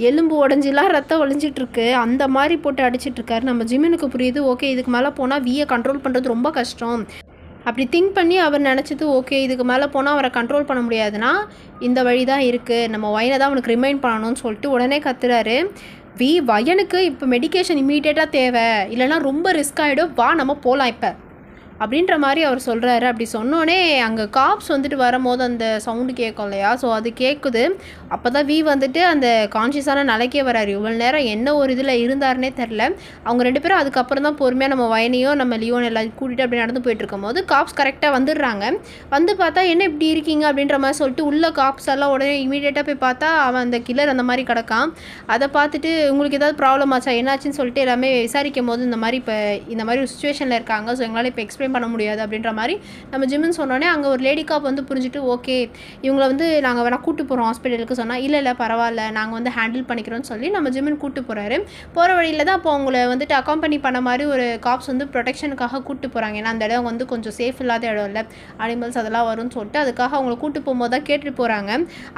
எலும்பு உடஞ்சிலாம் ரத்தம் வலிஞ்சிட்ருக்கு. அந்த மாதிரி போட்டு அடிச்சிட்ருக்காரு. நம்ம ஜிமினுக்கு புரியுது, ஓகே இதுக்கு மேலே போனால் கண்ட்ரோல் பண்ணுறது ரொம்ப கஷ்டம். அப்படி திங்க் பண்ணி அவர் நினச்சது, ஓகே இதுக்கு மேலே போனால் அவரை கண்ட்ரோல் பண்ண முடியாதுன்னா இந்த வழி தான் இருக்குது, நம்ம வயனை தான் அவனுக்கு ரிமைண்ட் பண்ணணும்னு சொல்லிட்டு உடனே கத்துறாரு. வயனுக்கு இப்போ மெடிக்கேஷன் இம்மீடியட்டாக தேவை, இல்லைனா ரொம்ப ரிஸ்க் ஆகிடும், வா நம்ம போகலாம் இப்போ அப்படின்ற மாதிரி அவர் சொல்கிறாரு. அப்படி சொன்னோடனே அங்கே காப்ஸ் வந்துட்டு வரும்போது அந்த சவுண்டு கேட்கும் இல்லையா, ஸோ அது கேட்குது. அப்போ தான் வந்துட்டு அந்த கான்ஷியஸான நிலைக்கே வராரு. இவ்வளோ நேரம் என்ன ஒரு இதில் இருந்தாருன்னே தெரில. அவங்க ரெண்டு பேரும் அதுக்கப்புறம் தான் பொறுமையாக நம்ம வயனையும் நம்ம லியோன் எல்லாம் கூட்டிகிட்டு அப்படி நடந்து போயிட்டு இருக்கும்போது காப்ஸ் கரெக்டாக வந்துடுறாங்க. வந்து பார்த்தா என்ன இப்படி இருக்கீங்க அப்படின்ற மாதிரி சொல்லிட்டு உள்ள காப்ஸ் எல்லாம் உடனே இமீடியட்டாக போய் பார்த்தா அவன் அந்த கில்லர் அந்த மாதிரி கிடக்கான். அதை பார்த்துட்டு உங்களுக்கு ஏதாவது ப்ராப்ளம் ஆச்சா என்னாச்சுன்னு சொல்லிட்டு எல்லாமே விசாரிக்கும் போது இந்த மாதிரி ஒரு சுச்சுவேஷனில் இருக்காங்க, ஸோ எங்களால் இப்போ எக்ஸ்பிளைன் பண்ண முடியாது அப்படின்ற மாதிரி நம்ம ஜிம்னு சொன்னோன்னே அங்கே ஒரு லேடி காப் வந்து புரிஞ்சுட்டு, ஓகே இவங்களை வந்து நாங்கள் வேணால் கூட்டு போகிறோம் ஹாஸ்பிட்டலுக்கு சொன்னால், இல்லை பரவாயில்ல நாங்கள் வந்து ஹேண்டில் பண்ணிக்கிறோன்னு சொல்லி நம்ம ஜிம்னு கூட்டு போகிறாரு. போகிற வழியில் தான் அப்போ அவங்கள வந்துட்டு அக்காம்பனி பண்ண மாதிரி ஒரு காப்ஸ் வந்து ப்ரொடெக்ஷனுக்காக கூட்டு போகிறாங்க. ஏன்னா அந்த இடம் வந்து கொஞ்சம் சேஃப் இல்லாத இடம் இல்லை, அனிமல்ஸ் அதெல்லாம் வரும்னு சொல்லிட்டு அதுக்காக அவங்கள கூட்டு போகும்போது தான் கேட்டுட்டு போகிறாங்க.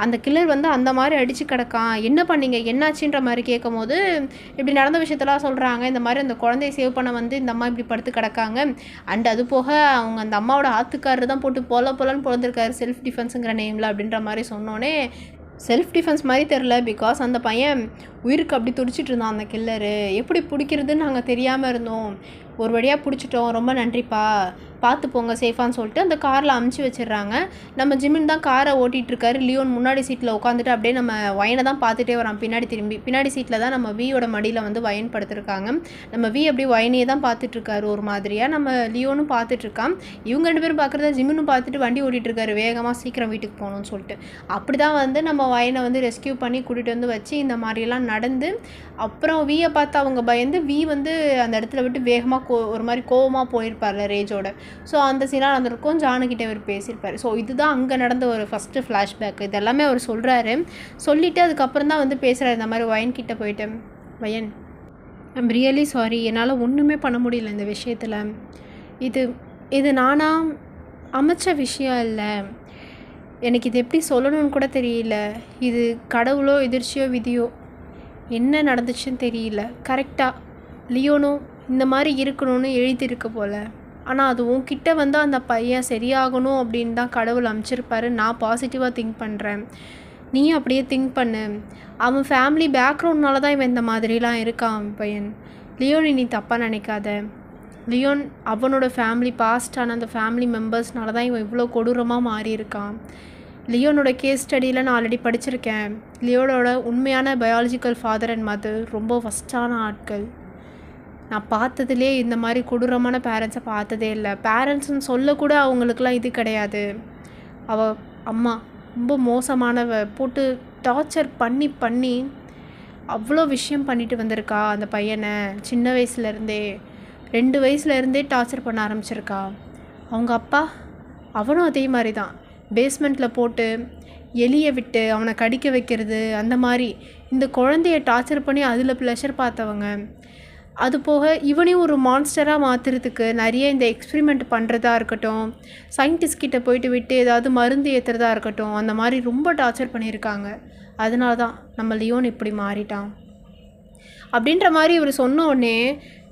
அந்த கில்லர் வந்து அந்த மாதிரி அடித்து கிடக்கான், என்ன பண்ணீங்க என்னாச்சுன்ற மாதிரி கேட்கும் போது இப்படி நடந்த விஷயத்தெல்லாம் சொல்கிறாங்க. இந்த மாதிரி அந்த குழந்தைய சேவ் பண்ண வந்து இந்த அம்மா இப்படி படுத்து கிடக்காங்க. அண்ட் அது போக அவங்க அந்த அம்மாவோட ஆத்துக்காரர் தான் போட்டு போலன்னு பிறந்திருக்காரு செல்ஃப் டிஃபென்ஸுங்கிற நேமில் அப்படின்ற மாதிரி சொன்னோன்னே செல்ஃப் டிஃபென்ஸ் மாதிரி தெரில. பிகாஸ் அந்த பையன் உயிருக்கு அப்படி துடிச்சிட்டு இருந்தான். அந்த கில்லரு எப்படி பிடிக்கிறதுன்னு நாங்கள் தெரியாமல் இருந்தோம், ஒரு வழியாக பிடிச்சிட்டோம், ரொம்ப நன்றிப்பா, பார்த்து போங்க சேஃபான்னு சொல்லிட்டு அந்த காரில் அமுச்சு வச்சிடுறாங்க. நம்ம ஜிமின் தான் காரை ஓட்டிகிட்ருக்காரு. லியோன் முன்னாடி சீட்டில் உட்காந்துட்டு அப்படியே நம்ம வயனை தான் பார்த்துட்டே வரான். பின்னாடி சீட்டில் தான் நம்ம வியோட மடியில் வந்து வயன் படுத்துருக்காங்க. நம்ம அப்படியே வயனையே தான் பார்த்துட்ருக்காரு ஒரு மாதிரியாக. நம்ம லியோனும் பார்த்துட்ருக்கான். இவங்க ரெண்டு பேரும் பார்க்குறத ஜிமினும் பார்த்துட்டு வண்டி ஓட்டிகிட்ருக்காரு, வேகமாக சீக்கிரம் வீட்டுக்கு போகணும்னு சொல்லிட்டு. அப்படி தான் வந்து நம்ம வயனை வந்து ரெஸ்கியூ பண்ணி கூட்டிகிட்டு வந்து வச்சு இந்த மாதிரியெல்லாம் நடந்து அப்புறம் பார்த்து அவங்க பயந்து வந்து அந்த இடத்துல விட்டு வேகமாக ஒரு மாதிரி கோவமாக போயிருப்பார்ல ரேஜோட. ஸோ அந்த சீனாக நடந்திருக்கும். ஜானுக்கிட்டே அவர் பேசியிருப்பார். ஸோ இதுதான் அங்கே நடந்த ஒரு ஃபஸ்ட்டு ஃப்ளாஷ்பேக். இதெல்லாமே அவர் சொல்கிறாரு. சொல்லிவிட்டு அதுக்கப்புறம் தான் வந்து பேசுகிறார். இந்த மாதிரி வயன்கிட்ட போயிட்டு, வயன் ஐம் ரியலி சாரி, என்னால் ஒன்றுமே பண்ண முடியல இந்த விஷயத்தில். இது நானாக அமைச்ச விஷயம் இல்லை, எனக்கு இது எப்படி சொல்லணும்னு கூட தெரியல. இது கடவுளோ எதிர்ச்சியோ விதியோ என்ன நடந்துச்சுன்னு தெரியல. கரெக்டாக லியோனும் இந்த மாதிரி இருக்கணும்னு எழுதியிருக்கு போல். ஆனால் அது உன்கிட்ட வந்து அந்த பையன் சரியாகணும் அப்படின்னு தான் கடவுள் அமைச்சிருப்பாரு. நான் பாசிட்டிவாக திங்க் பண்ணுறேன். நீயும் அப்படியே திங்க் பண்ணு. அவன் ஃபேமிலி பேக்ரவுண்ட்னால தான் இவன் இந்த மாதிரிலாம் இருக்கான் அவன் பையன். லியோன் நீ தப்பாக நினைக்காத. லியோன் அவனோட ஃபேமிலி பாஸ்டான அந்த ஃபேமிலி மெம்பர்ஸ்னால தான் இவன் இவ்வளோ கொடூரமாக மாறியிருக்கான். லியோனோட கேஸ் ஸ்டடியில் நான் ஆல்ரெடி படிச்சிருக்கேன். லியோனோட உண்மையான பயாலஜிக்கல் ஃபாதர் அண்ட் மதர் ரொம்ப ஃபஸ்ட்டான ஆட்கள். நான் பார்த்ததுலே இந்த மாதிரி கொடூரமான பேரண்ட்ஸை பார்த்ததே இல்லை. பேரண்ட்ஸ்ன்னு சொல்லக்கூட அவங்களுக்குலாம் இது கிடையாது. அவள் அம்மா ரொம்ப மோசமானவ, போட்டு டார்ச்சர் பண்ணி அவ்வளோ விஷயம் பண்ணிட்டு வந்திருக்கா அந்த பையனை. சின்ன வயசுலேருந்தே 2 வயசுலேருந்தே டார்ச்சர் பண்ண ஆரம்பிச்சிருக்கா. அவங்க அப்பா அவனும் அதே மாதிரி தான். பேஸ்மெண்ட்டில் போட்டு எலியை விட்டு அவனை கடிக்க வைக்கிறது, அந்த மாதிரி இந்த குழந்தைய டார்ச்சர் பண்ணி அதில் ப்ளஷர் பார்த்தவங்க. அது போக இவனையும் ஒரு மான்ஸ்டராக மாற்றுறதுக்கு நிறைய இந்த எக்ஸ்பிரிமெண்ட் பண்ணுறதா இருக்கட்டும், சயின்டிஸ்ட் கிட்ட போயிட்டு விட்டு ஏதாவது மருந்து ஏற்றுறதா இருக்கட்டும், அந்த மாதிரி ரொம்ப டார்ச்சர் பண்ணியிருக்காங்க. அதனால தான் நம்ம லியோன் இப்படி மாறிட்டான் அப்படின்ற மாதிரி இவர் சொன்ன உடனே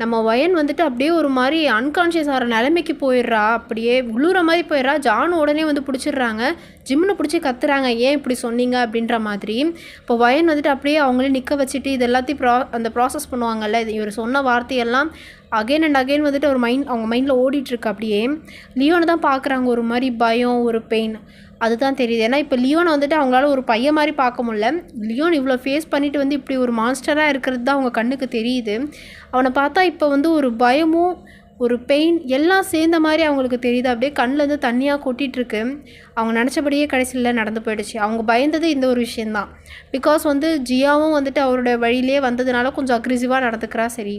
நம்ம வயன் வந்துட்டு அப்படியே ஒரு மாதிரி அன்கான்ஷியஸ் ஆகிற நிலைமைக்கு போயிடுறா. அப்படியே உள்ளுற மாதிரி போயிடுறா. ஜான் உடனே வந்து பிடிச்சிடுறாங்க. ஜிம்னை பிடிச்சி கத்துறாங்க, ஏன் இப்படி சொன்னீங்க அப்படின்ற மாதிரி. இப்போ வயன் வந்துட்டு அப்படியே அவங்களே நிற்க வச்சுட்டு இது எல்லாத்தையும் அந்த ப்ராசஸ் பண்ணுவாங்கல்ல, இது இவர் சொன்ன வார்த்தையெல்லாம் அகெயின் அண்ட் அகெயின் வந்துட்டு அவங்க மைண்டில் ஓடிட்டுருக்கு. அப்படியே லியோனை தான் பார்க்குறாங்க. ஒரு மாதிரி பயம், ஒரு பெயின், அதுதான் தெரியுது. ஏன்னா இப்போ லியோனை வந்துட்டு அவங்களால ஒரு பையன் மாதிரி பார்க்க முடியல. லியோன் இவ்வளோ ஃபேஸ் பண்ணிவிட்டு வந்து இப்படி ஒரு மான்ஸ்டராக இருக்கிறது தான் அவங்க கண்ணுக்கு தெரியுது. அவனை பார்த்தா இப்போ வந்து ஒரு பயமும் ஒரு பெயின் எல்லாம் சேர்ந்த மாதிரி அவங்களுக்கு தெரியுது. அப்படியே கண்ணிலேருந்து தண்ணியாக கொட்டிகிட்ருக்கு. அவங்க நினச்சபடியே கடைசியில் நடந்து போயிடுச்சு. அவங்க பயந்தது இந்த ஒரு விஷயந்தான். பிகாஸ் வந்து ஜியாவும் வந்துட்டு அவரோட வழியிலே வந்ததுனால கொஞ்சம் அக்ரெசிவாக நடந்துக்கிறா. சரி,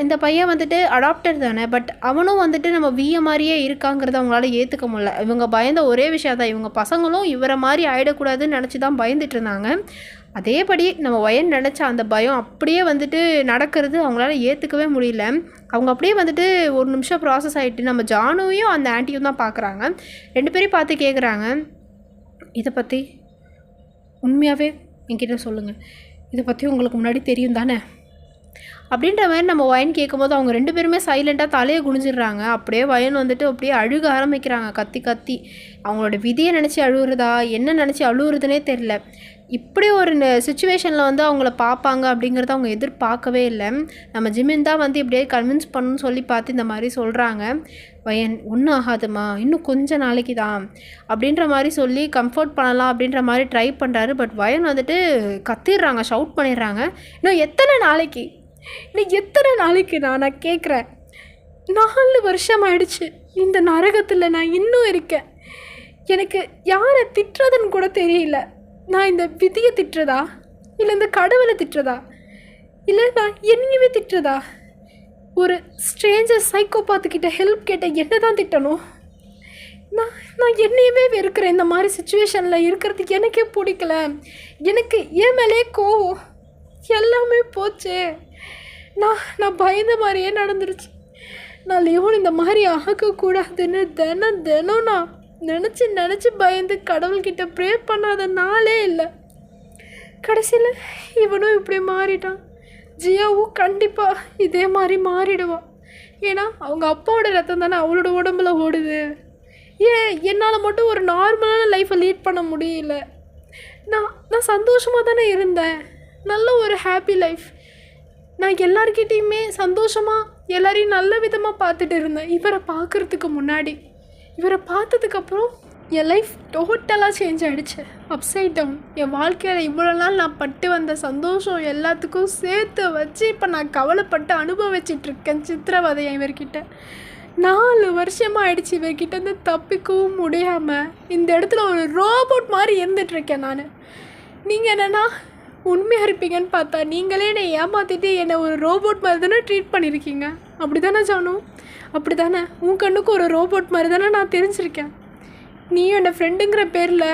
இந்த பையன் வந்துட்டு அடாப்டர் தானே, பட் அவனும் வந்துட்டு நம்ம விய மாதிரியே இருக்காங்கிறத அவங்களால ஏற்றுக்க முடியல. இவங்க பயந்த ஒரே விஷயம் தான், இவங்க பசங்களும் இவரை மாதிரி ஆகிடக்கூடாதுன்னு நினச்சி தான் பயந்துட்டு இருந்தாங்க. அதேபடி நம்ம வயன் நினச்ச அந்த பயம் அப்படியே வந்துட்டு நடக்கிறது அவங்களால ஏற்றுக்கவே முடியல. அவங்க அப்படியே வந்துட்டு ஒரு நிமிஷம் ப்ராசஸ் ஆகிட்டு நம்ம ஜானுவையும் அந்த ஆண்டியும் தான் பார்க்குறாங்க. 2 பேரையும் பார்த்து கேட்குறாங்க, இதை பற்றி உண்மையாகவே என்கிட்ட சொல்லுங்கள், இதை பற்றி உங்களுக்கு முன்னாடி தெரியும் தானே அப்படின்ற மாதிரி நம்ம வயன் கேட்கும்போது அவங்க 2 பேருமே சைலண்ட்டாக தலையை குனிஞ்சிடுறாங்க. அப்படியே வயன் வந்துட்டு அப்படியே அழுக ஆரம்பிக்கிறாங்க. கத்தி அவங்களோட விதியை நினச்சி அழுகுறதா என்ன நினச்சி அழுகுறதுனே தெரில. இப்படி ஒரு சுச்சுவேஷனில் வந்து அவங்கள பார்ப்பாங்க அப்படிங்கிறத அவங்க எதிர்பார்க்கவே இல்லை. நம்ம ஜிமின் தான் வந்து இப்படியே கன்வின்ஸ் பண்ணணும்னு சொல்லி பார்த்து இந்த மாதிரி சொல்கிறாங்க. வயன் ஒன்றும் ஆகாதுமா, இன்னும் கொஞ்சம் நாளைக்கு தான் அப்படின்ற மாதிரி சொல்லி கம்ஃபர்ட் பண்ணலாம் அப்படின்ற மாதிரி ட்ரை பண்ணுறாரு. பட் வயன் வந்துட்டு கத்திடுறாங்க, ஷவுட் பண்ணிடுறாங்க, இன்னும் எத்தனை நாளைக்கு நான் கேட்குறேன். 4 வருஷம் ஆயிடுச்சு இந்த நரகத்தில் நான் இன்னும் இருக்கேன். எனக்கு யாரை திட்டுறதுன்னு கூட தெரியல. நான் இந்த விதியை திட்டுறதா, இல்லை இந்த கடவுளை திட்டுறதா, இல்லை நான் என்னையவே திட்டுறதா? ஒரு ஸ்ட்ரேஞ்சர் சைக்கோபாத்துக்கிட்ட ஹெல்ப் கேட்ட என்ன தான் திட்டணும்? நான் என்னையவே வெறுக்கிறேன். இந்த மாதிரி சுச்சுவேஷனில் இருக்கிறதுக்கு எனக்கே பிடிக்கல. எனக்கு ஏன் மேலே கோவம் எல்லாமே போச்சு. நான் பயந்த மாதிரியே நடந்துருச்சு. நான் லியோன் இந்த மாதிரி ஆகக்கூடாதுன்னு தினம் நான் நினச்சி பயந்து கடவுள்கிட்ட ப்ரே பண்ணாத நாளே இல்லை. கடைசியில் இவனும் இப்படி மாறிட்டான். ஜியாவும் கண்டிப்பாக இதே மாதிரி மாறிடுவான். ஏன்னா அவங்க அப்பாவோட ரத்தம் தானே அவளோட உடம்புல ஓடுது. ஏன் என்னால் மட்டும் ஒரு நார்மலான லைஃப்பை லீட் பண்ண முடியல? நான் சந்தோஷமாக தானே இருந்தேன். நல்ல ஒரு ஹாப்பி லைஃப். நான் எல்லார்கிட்டையுமே சந்தோஷமாக எல்லாரையும் நல்ல விதமாக பார்த்துட்டு இருந்தேன். இவரை பார்க்குறதுக்கு முன்னாடி, இவரை பார்த்ததுக்கப்புறம் என் லைஃப் டோட்டலாக சேஞ்ச் ஆகிடுச்சு. Upside down. என் வாழ்க்கையில் இவ்வளோ நாள் நான் பட்டு வந்த சந்தோஷம் எல்லாத்துக்கும் சேர்த்து வச்சு இப்போ நான் கவலைப்பட்டு அனுபவிச்சிட்ருக்கேன் சித்திரவதையை இவர்கிட்ட. 4 வருஷமாக ஆயிடுச்சு இவர்கிட்டேருந்து தப்பிக்கவும் முடியாமல் இந்த இடத்துல ஒரு ரோபோட் மாதிரி இருந்துகிட்ருக்கேன் நான். நீங்கள் என்னென்னா உண்மையாக இருப்பீங்கன்னு பார்த்தா நீங்களே என்னை ஏமாற்றிட்டு என்னை ஒரு ரோபோட் மாதிரி தானே ட்ரீட் பண்ணியிருக்கீங்க. அப்படி தானே ஜானு? அப்படி தானே? உன் கண்ணுக்கு ஒரு ரோபோட் மாதிரி தானே நான் தெரிஞ்சிருக்கேன். நீயும் என்னை ஃப்ரெண்டுங்கிற பேரில்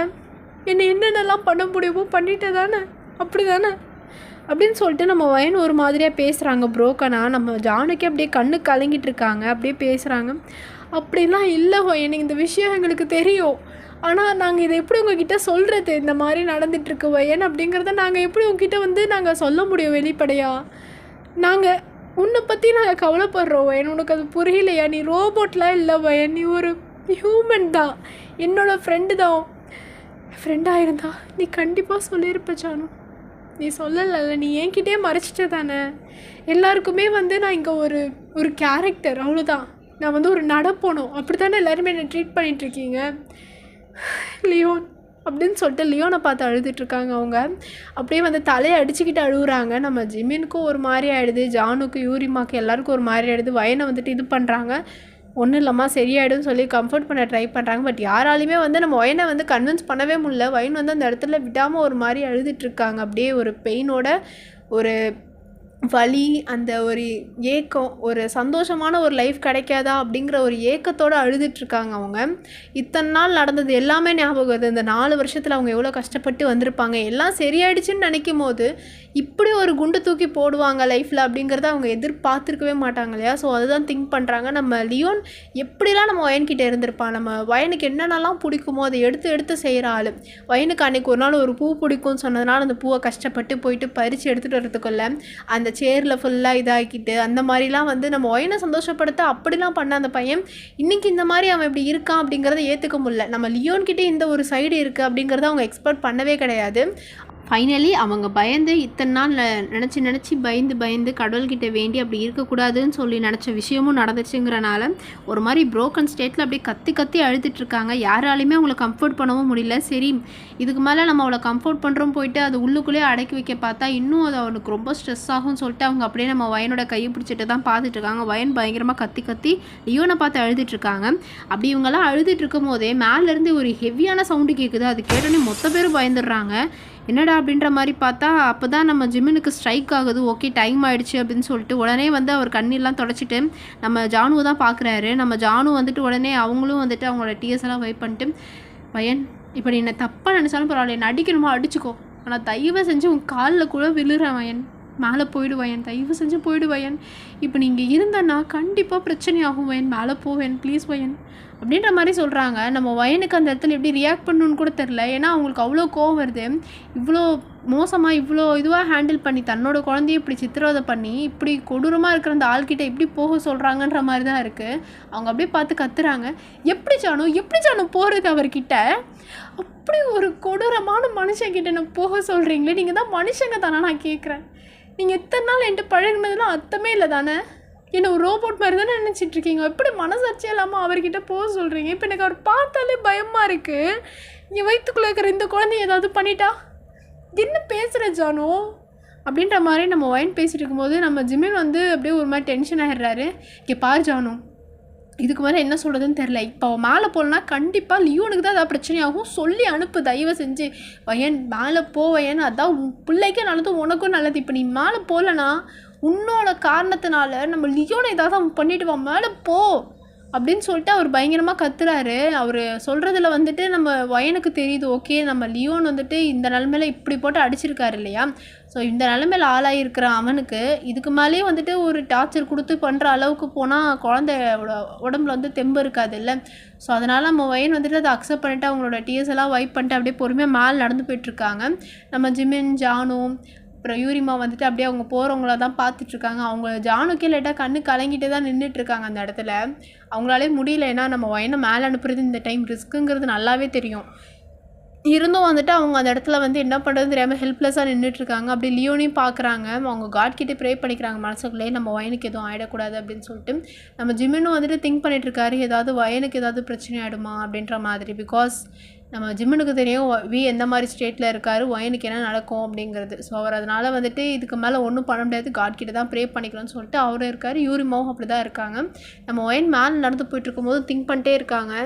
என்னை என்னென்னலாம் பண்ண முடியுமோ பண்ணிட்டே தானே? அப்படி தானே அப்படின்னு சொல்லிட்டு நம்ம வயன் ஒரு மாதிரியாக பேசுகிறாங்க ப்ரோக்கனா. நம்ம ஜானுக்கே அப்படியே கண்ணு கலங்கிட்டு இருக்காங்க. அப்படியே பேசுகிறாங்க. அப்படிலாம் இல்லை வயன், இந்த விஷயம் எங்களுக்கு தெரியும். ஆனால் நாங்கள் இதை எப்படி உங்ககிட்ட சொல்கிறது? இந்த மாதிரி நடந்துகிட்ருக்கு வயன் அப்படிங்கிறத நாங்கள் எப்படி உங்ககிட்ட வந்து நாங்கள் சொல்ல முடியும் வெளிப்படையாக? உன்னை பற்றி நாங்கள் கவலைப்படுறோம் வயன், உனக்கு அது புரியலையா? நீ ரோபோட்லாம் இல்லை வயன், நீ ஒரு ஹியூமன் தான், என்னோடய ஃப்ரெண்டு தான். ஃப்ரெண்டாக இருந்தா நீ கண்டிப்பாக சொல்லியிருப்ப ஜானு. நீ சொல்லலைல்ல, நீ என்கிட்டே மறைச்சிட்ட தானே. எல்லாருக்குமே நான் இங்கே ஒரு கேரக்டர், அவ்வளோதான். நான் ஒரு நடப்போனோம், அப்படி தானே எல்லாருமே என்னை ட்ரீட் பண்ணிகிட்ருக்கீங்க. லியோன் அப்படின்னு சொல்லிட்டு லியோனை பார்த்து அழுதுட்ருக்காங்க அவங்க. அப்படியே தலையை அடிச்சுக்கிட்டு அழுகுறாங்க. நம்ம ஜிமினுக்கும் ஒரு மாதிரி ஆகிடுது, ஜானுக்கு யூரிமாக்கு எல்லாருக்கும் ஒரு மாதிரி ஆகிடுது. வயனை இது பண்ணுறாங்க. ஒன்றும் இல்லைம்மா சரியாயிடும்னு சொல்லி கம்ஃபர்ட் பண்ண ட்ரை பண்ணுறாங்க. பட் யாராலையுமே நம்ம வயனை கன்வின்ஸ் பண்ணவே முடியல. வயன் அந்த இடத்துல விடாமல் ஒரு மாதிரி அழுதுட்ருக்காங்க. அப்படியே ஒரு பெயினோட, ஒரு வலி, அந்த ஒரு ஏக்கம், ஒரு சந்தோஷமான ஒரு லைஃப் கிடைக்காதா அப்படிங்கிற ஒரு ஏக்கத்தோடு அழுதுட்ருக்காங்க அவங்க. இத்தனை நாள் நடந்தது எல்லாமே ஞாபகம் வருது. இந்த 4 வருஷத்தில் அவங்க எவ்வளோ கஷ்டப்பட்டு வந்திருப்பாங்க. எல்லாம் சரியாயிடுச்சுன்னு நினைக்கும் போது இப்படி ஒரு குண்டு தூக்கி போடுவாங்க லைஃப்பில் அப்படிங்கிறத அவங்க எதிர்பார்த்துருக்கவே மாட்டாங்க இல்லையா? ஸோ அதுதான் திங்க் பண்ணுறாங்க. நம்ம லியோன் எப்படிலாம் நம்ம வயன்கிட்ட இருந்திருப்பான், நம்ம வயனுக்கு என்னென்னலாம் பிடிக்குமோ அதை எடுத்து எடுத்து செய்கிற ஆள். வயனுக்கு அன்றைக்கி ஒரு நாள் ஒரு பூ பிடிக்கும்னு சொன்னதுனால அந்த பூவை கஷ்டப்பட்டு போயிட்டு பறித்து எடுத்துகிட்டு வரதுக்குள்ள அந்த சேரில் ஃபுல்லாக இதாகிக்கிட்டு அந்த மாதிரிலாம் நம்ம வயனை சந்தோஷப்படுத்த அப்படிலாம் பண்ண அந்த பையன் இன்றைக்கி இந்த மாதிரி அவன் இப்படி இருக்கான் அப்படிங்கிறத ஏற்றுக்க முடியல. நம்ம லியோன்கிட்டே இந்த ஒரு சைடு இருக்குது அப்படிங்கிறத அவங்க எக்ஸ்பெக்ட் பண்ணவே கிடையாது. ஃபைனலி அவங்க பயந்து இத்தனை நாள் நினச்சி பயந்து கடவுள்கிட்ட வேண்டி அப்படி இருக்கக்கூடாதுன்னு சொல்லி நினச்ச விஷயமும் நடந்துச்சுங்கிறனால ஒரு மாதிரி ப்ரோக்கன் ஸ்டேட்டில் அப்படியே கத்தி அழுதுட்ருக்காங்க. யாராலையுமே அவங்கள கம்ஃபர்ட் பண்ணவும் முடியல. சரி இதுக்கு மேலே நம்ம அவளை கம்ஃபர்ட் பண்ணுறோம் போயிட்டு அது உள்ளுக்குள்ளேயே அடக்கி வைக்க பார்த்தா இன்னும் அது அவனுக்கு ரொம்ப ஸ்ட்ரெஸ் ஆகும்னு சொல்லிட்டு அவங்க அப்படியே நம்ம வயனோட கையை பிடிச்சிட்டு தான் பார்த்துட்ருக்காங்க. வயன் பயங்கரமாக கத்தி லியோனை பார்த்து அழுதுட்ருக்காங்க. அப்படி இவங்கெல்லாம் அழுதுட்ருக்கும் போதே மேலேருந்து ஒரு ஹெவியான சவுண்டு கேட்குது. அது கேட்டோன்னே மொத்த பேரும் பயந்துடுறாங்க. என்னடா அப்படின்ற மாதிரி பார்த்தா அப்போ தான் நம்ம ஜிமினுக்கு ஸ்ட்ரைக் ஆகுது. ஓகே டைம் ஆகிடுச்சு அப்படின்னு சொல்லிட்டு உடனே அவர் கண்ணீர்லாம் தொடச்சிட்டு நம்ம ஜானுவை தான் பார்க்குறாரு. நம்ம ஜானு உடனே அவங்களும் அவங்களோட டிஎஸ் எல்லாம் வைப் பண்ணிட்டு, வயன் இப்போ நீ என்ன தப்பாக நினச்சாலும் பரவாயில்ல, என்ன அடிக்கணுமா அடிச்சுக்கோ, ஆனால் தயவு செஞ்சு உன் காலில் கூட விழுறேன் வயன், மேலே போயிடுவயன், தயவு செஞ்சு போயிடுவயன். இப்போ நீங்கள் இருந்தேன்னா கண்டிப்பாக பிரச்சனையாகும் வயன், மேலே போவேன் ப்ளீஸ் வயன் அப்படின்ற மாதிரி சொல்கிறாங்க. நம்ம வயனுக்கு அந்த இடத்துல எப்படி ரியாக்ட் பண்ணணுன்னு கூட தெரில. ஏன்னா அவங்களுக்கு அவ்வளோ கோவம் வருது. இவ்வளோ மோசமாக இவ்வளோ இதுவாக ஹேண்டில் பண்ணி தன்னோட குழந்தைய இப்படி சித்திரவதை பண்ணி இப்படி கொடூரமாக இருக்கிற அந்த ஆள்கிட்ட எப்படி போக சொல்கிறாங்கன்ற மாதிரி தான் இருக்குது. அவங்க அப்படியே பார்த்து கத்துறாங்க. எப்படி ஜானு போகிறது அவர்கிட்ட? அப்படி ஒரு கொடூரமான மனுஷங்கிட்ட நான் போக சொல்கிறீங்களே, நீங்கள் தான் மனுஷங்க தானே? நான் கேட்குறேன், நீங்கள் எத்தனை நாள் என்கிட்ட பழகினதுலாம் அர்த்தமே இல்லை தானே? என்ன ஒரு ரோபோட் மாதிரி தானே நினச்சிட்ருக்கீங்க? எப்படி மனசாட்சியே இல்லாமல் அவர்கிட்ட போக சொல்கிறீங்க? இப்போ எனக்கு அவர் பார்த்தாலே பயமாக இருக்குது. என் வயிற்றுக்குள்ளே இருக்கிற இந்த குழந்தைய ஏதாவது பண்ணிட்டா என்ன பேசுகிற ஜானு அப்படின்ற மாதிரி நம்ம வயன் பேசிகிட்டு இருக்கும்போது நம்ம ஜிமின் அப்படியே ஒரு மாதிரி டென்ஷன் ஆகிடுறாரு. இங்கே பாரு ஜானு, இதுக்கு மேலே என்ன சொல்கிறதுன்னு தெரில. இப்போ அவன் மேலே போகலன்னா கண்டிப்பாக லியோனுக்கு தான் ஏதாவது பிரச்சனையாகும். சொல்லி அனுப்பு தயவு செஞ்சு. வயன் மேலே போவயன், அதான் உன் பிள்ளைக்கே நல்லது உனக்கும் நல்லது. இப்போ நீ மேலே போகலன்னா உன்னோட காரணத்தினால நம்ம லியோனை ஏதாவது அவன் பண்ணிவிட்டு வா, மேலே போ அப்படின்னு சொல்லிட்டு அவர் பயங்கரமாக கத்துறாரு. அவர் சொல்கிறதுல நம்ம வயனுக்கு தெரியுது, ஓகே நம்ம லியோன் இந்த நிலமையில இப்படி போட்டு அடிச்சிருக்காரு இல்லையா? ஸோ இந்த நிலமையில ஆளாகிருக்கிற அவனுக்கு இதுக்கு மேலேயே ஒரு டார்ச்சர் கொடுத்து பண்ணுற அளவுக்கு போனால் குழந்தையோட உடம்புல தெம்பு இருக்காது இல்லை? ஸோ அதனால் நம்ம வயன் அதை அக்செப்ட் பண்ணிவிட்டு அவங்களோட டிஎஸ் எல்லாம் வைப் பண்ணிட்டு அப்படியே பொறுமையாக மேலே நடந்து போயிட்டுருக்காங்க. நம்ம ஜிமின், ஜானு, அப்புறம் யூரிமா அப்படியே அவங்க போகிறவங்கள தான் பார்த்துட்ருக்காங்க. அவங்க ஜானுக்கே லேட்டாக கண்ணு கலங்கிட்டு தான் நின்றுட்டுருக்காங்க அந்த இடத்துல. அவங்களாலே முடியல, ஏன்னா நம்ம வயனை மேலே அனுப்புறது இந்த டைம் ரிஸ்க்குங்கிறது நல்லாவே தெரியும். இருந்தும் அவங்க அந்த இடத்துல என்ன பண்ணுறது தெரியாமல் ஹெல்ப்லெஸ்ஸாக நின்றுட்டுருக்காங்க. அப்படி லியோனையும் பார்க்குறாங்க. அவங்க காட்கிட்டே ப்ரே பண்ணிக்கிறாங்க மனசுக்குள்ளே, நம்ம வயனுக்கு எதுவும் ஆகிடக்கூடாது அப்படின்னு சொல்லிட்டு. நம்ம ஜிமினும் திங்க் பண்ணிகிட்ருக்காரு, ஏதாவது வயனுக்கு ஏதாவது பிரச்சனை ஆகிடுமா அப்படின்ற மாதிரி. பிகாஸ் நம்ம ஜிம்முனுக்கு தெரியும் எந்த மாதிரி ஸ்டேட்டில் இருக்கார், வயனுக்கு என்ன நடக்கும் அப்படிங்கிறது. ஸோ அவர் அதனால் இதுக்கு மேலே ஒன்றும் பண்ண முடியாது, காட்கிட்ட தான் ப்ரே பண்ணிக்கலாம்னு சொல்லிட்டு அவரும் இருக்கார். யூரிமாவும் அப்படி தான் இருக்காங்க. நம்ம வயன் மேலே நடந்து போயிட்டுருக்கும்போது திங்க் பண்ணிட்டே இருக்காங்க,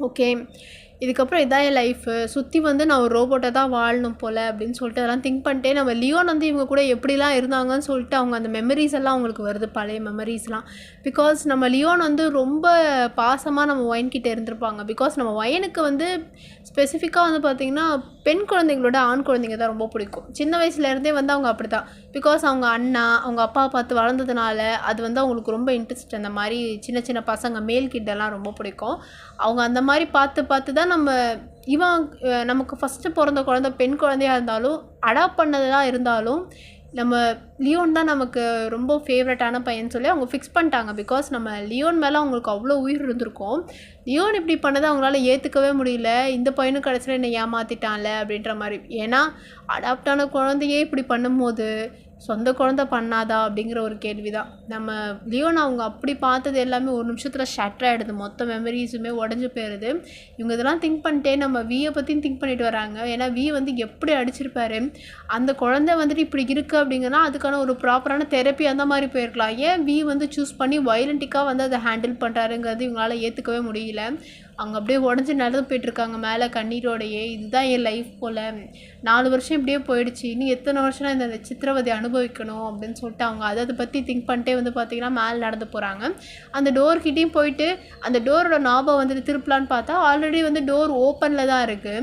ஓகே இதுக்கப்புறம் இதான் என் லைஃபு, சுற்றி நான் ஒரு ரோபோட்டை தான் வாழணும் போல் அப்படின்னு சொல்லிட்டு அதெல்லாம் திங்க் பண்ணிட்டே நம்ம லியோன் இவங்க கூட எப்படிலாம் இருந்தாங்கன்னு சொல்லிட்டு அவங்க அந்த மெமரிஸ் எல்லாம் அவங்களுக்கு வருது, பழைய மெமரிஸ்லாம். பிகாஸ் நம்ம லியோன் ரொம்ப பாசமாக நம்ம வயன்கிட்ட இருந்திருப்பாங்க. பிகாஸ் நம்ம வயனுக்கு ஸ்பெசிஃபிக்காக பார்த்திங்கன்னா பெண் குழந்தைங்களோட ஆண் குழந்தைங்க தான் ரொம்ப பிடிக்கும். சின்ன வயசுலேருந்தே அவங்க அப்படி தான். பிகாஸ் அவங்க அண்ணா அவங்க அப்பா பார்த்து வளர்ந்ததுனால அது அவங்களுக்கு ரொம்ப இன்ட்ரெஸ்ட். அந்த மாதிரி சின்ன சின்ன பசங்க மேல் கிட்டெல்லாம் ரொம்ப பிடிக்கும். அவங்க அந்த மாதிரி பார்த்து தான் நம்ம நமக்கு ஃபஸ்ட்டு பிறந்த குழந்தை பெண் குழந்தையாக இருந்தாலும் அடாப்ட் பண்ணதெல்லாம் இருந்தாலும் நம்ம லியோன் தான் நமக்கு ரொம்ப ஃபேவரட்டான பையன் சொல்லி அவங்க ஃபிக்ஸ் பண்ணிட்டாங்க. பிகாஸ் நம்ம லியோன் மேலே அவங்களுக்கு அவ்வளோ உயிர் இருந்திருக்கும். லியோன் இப்படி பண்ணதை அவங்களால ஏற்றுக்கவே முடியல. இந்த பையனும் கடைசியில் என்னை ஏமாற்றிட்டான்ல அப்படின்ற மாதிரி. ஏன்னா அடாப்டான குழந்தையே இப்படி பண்ணும்போது சொந்த குழந்தை பண்ணாதா அப்படிங்கிற ஒரு கேள்வி தான். நம்ம லியோன் அவங்க அப்படி பார்த்தது எல்லாமே ஒரு நிமிஷத்தில் ஷட்டர் ஆகிடுது. மொத்த மெமரிஸுமே உடஞ்சி போயிடுது. இவங்க இதெல்லாம் திங்க் பண்ணிட்டே நம்ம வியை பற்றியும் திங்க் பண்ணிட்டு வராங்க. ஏன்னா வி வந்து எப்படி அடிச்சிருப்பாரு, அந்த குழந்தை வந்துட்டு இப்படி இருக்குது அப்படிங்கன்னா அதுக்கான ஒரு ப்ராப்பரான தெரப்பி அந்த மாதிரி போயிருக்கலாம். ஏன் வி வந்து சூஸ் பண்ணி வயலண்டிக்காக வந்து அதை ஹேண்டில் பண்ணுறாருங்கிறது இவங்களால ஏற்றுக்கவே முடியல. அவங்க அப்படியே உடஞ்சி நடந்து போயிட்டுருக்காங்க மேலே கண்ணீரோடையே. இதுதான் என் லைஃப் போல், 4 வருஷம் இப்படியே போயிடுச்சு, இன்னும் எத்தனை வருஷம் நான் இந்த சித்திரவதை அனுபவிக்கணும் அப்படின்னு சொல்லிட்டு அவங்க அதை பற்றி திங்க் பண்ணிட்டே வந்து பார்த்திங்கன்னா மேலே நடந்து போகிறாங்க. அந்த டோர்கிட்டையும் போயிட்டு அந்த டோரோட நாபை வந்துட்டு திருப்பலான்னு பார்த்தா ஆல்ரெடி வந்து டோர் ஓப்பனில் தான் இருக்குது.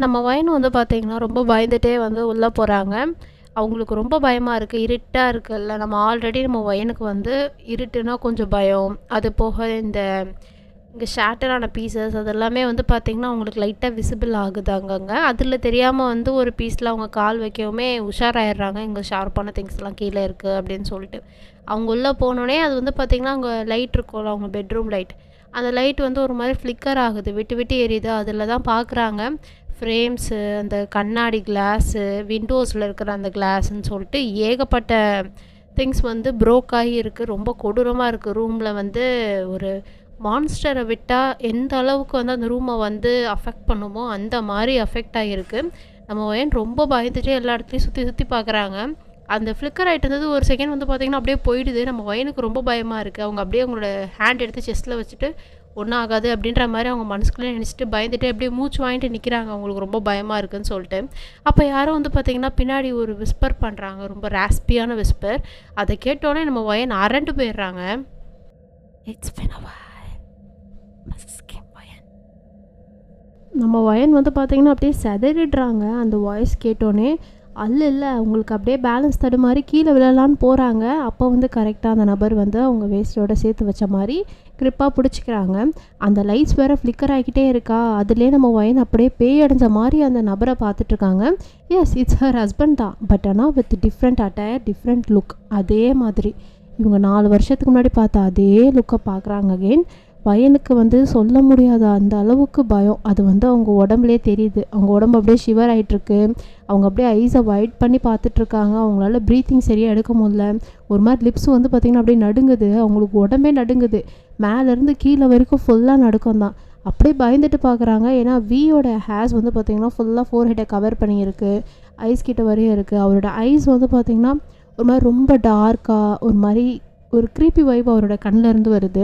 நம்ம வயனும் வந்து பார்த்திங்கன்னா ரொம்ப பயந்துகிட்டே வந்து உள்ளே போகிறாங்க. அவங்களுக்கு ரொம்ப பயமாக இருக்குது, இருட்டாக இருக்குல்ல. நம்ம ஆல்ரெடி நம்ம வயனுக்கு வந்து இருட்டுனா கொஞ்சம் பயம். அது போக இந்த இங்கே ஷேட்டரான பீசஸ் அதெல்லாமே வந்து பார்த்திங்கன்னா அவங்களுக்கு லைட்டாக விசிபிள் ஆகுது அங்கங்கே. அதில் தெரியாமல் வந்து ஒரு பீஸில் அவங்க கால் வைக்கவுமே உஷாராயிடுறாங்க, இங்கே ஷார்ப்பான திங்ஸ்லாம் கீழே இருக்குது அப்படின்னு சொல்லிட்டு. அவங்க உள்ளே போனோடனே அது வந்து பார்த்திங்கன்னா அங்கே லைட் இருக்கும்ல, அவங்க பெட்ரூம் லைட், அந்த லைட் வந்து ஒரு மாதிரி ஃப்ளிக்கர் ஆகுது, விட்டு விட்டு எரியுது. அதில் தான் பார்க்குறாங்க ஃப்ரேம்ஸு, அந்த கண்ணாடி கிளாஸு, விண்டோஸில் இருக்கிற அந்த கிளாஸுன்னு சொல்லிட்டு ஏகப்பட்ட திங்ஸ் வந்து ப்ரோக் ஆகி இருக்குது. ரொம்ப கொடூரமாக இருக்குது. ரூமில் வந்து ஒரு மான்ஸ்டரை விட்டால் எந்த அளவுக்கு வந்து அந்த ரூமை வந்து அஃபெக்ட் பண்ணுமோ அந்த மாதிரி அஃபெக்ட் ஆகிருக்கு. நம்ம வயன் ரொம்ப பயந்துட்டே எல்லா இடத்துலையும் சுற்றி சுற்றி பார்க்குறாங்க. அந்த ஃப்ளிக்கர் ஆகிட்டு இருந்தது ஒரு செகண்ட் வந்து பார்த்திங்கன்னா அப்படியே போயிடுது. நம்ம வயனுக்கு ரொம்ப பயமாக இருக்குது. அவங்க அப்படியே அவங்களோட ஹேண்ட் எடுத்து செஸ்ட்டில் வச்சுட்டு ஒன்றும் ஆகாது அப்படின்ற மாதிரி அவங்க மனசுக்குள்ளே நினச்சிட்டு பயந்துட்டு அப்படியே மூச்சு வாங்கிட்டு நிற்கிறாங்க, அவங்களுக்கு ரொம்ப பயமாக இருக்குதுன்னு சொல்லிட்டு. அப்போ யாரும் வந்து பார்த்திங்கன்னா பின்னாடி ஒரு விஸ்பர் பண்ணுறாங்க, ரொம்ப ராஸ்பியான விஸ்பர். அதை கேட்டோன்னே நம்ம வயன் அரண்டு போயிடுறாங்க. It's been a while. நம்ம வயன் வந்து பார்த்திங்கன்னா அப்படியே செதறிடுறாங்க அந்த வாய்ஸ் கேட்டோன்னே. இல்லை அவங்களுக்கு அப்படியே பேலன்ஸ் தடுமாறி கீழே விழலான்னு போகிறாங்க. அப்போ வந்து கரெக்டாக அந்த நபர் வந்து அவங்க வேஸ்ட்டோட சேர்த்து வச்ச மாதிரி க்ரிப்பாக பிடிச்சிக்கிறாங்க. அந்த லைட்ஸ் வேறு ஃப்ளிக்கர் ஆகிக்கிட்டே இருக்கா. அதுலேயே நம்ம வயன் அப்படியே பேய் அடைஞ்ச மாதிரி அந்த நபரை பார்த்துட்ருக்காங்க. எஸ், இட்ஸ் ஹர் ஹஸ்பண்ட் தான், பட் ஆனால் with different attire, different look. அதே மாதிரி இவங்க 4 வருஷத்துக்கு முன்னாடி பார்த்த அதே லுக்கை பார்க்குறாங்க அகெயின். பையனுக்கு வந்து சொல்ல முடியாத அந்த அளவுக்கு பயம். அது வந்து அவங்க உடம்புலே தெரியுது. அவங்க உடம்பு அப்படியே ஷிவர் ஆகிட்டுருக்கு. அவங்க அப்படியே ஐஸை வைட் பண்ணி பார்த்துட்ருக்காங்க. அவங்களால ப்ரீத்திங் சரியாக எடுக்க முடியல. ஒரு மாதிரி லிப்ஸ் வந்து பார்த்திங்கன்னா அப்படியே நடுங்குது. அவங்களுக்கு உடம்பே நடுங்குது. மேலேருந்து கீழே வரைக்கும் ஃபுல்லாக நடுக்கம் தான். அப்படியே பயந்துட்டு பார்க்குறாங்க. ஏன்னா வியோட ஹேர்ஸ் வந்து பார்த்திங்கன்னா ஃபுல்லாக ஃபோர்ஹெட்டை கவர் பண்ணியிருக்கு, ஐஸ் கிட்ட வரையும் இருக்குது. அவரோட ஐஸ் வந்து பார்த்திங்கன்னா ஒரு மாதிரி ரொம்ப டார்க்காக ஒரு மாதிரி ஒரு க்ரீப்பி வைப் அவரோட கண்ணிலேருந்து வருது.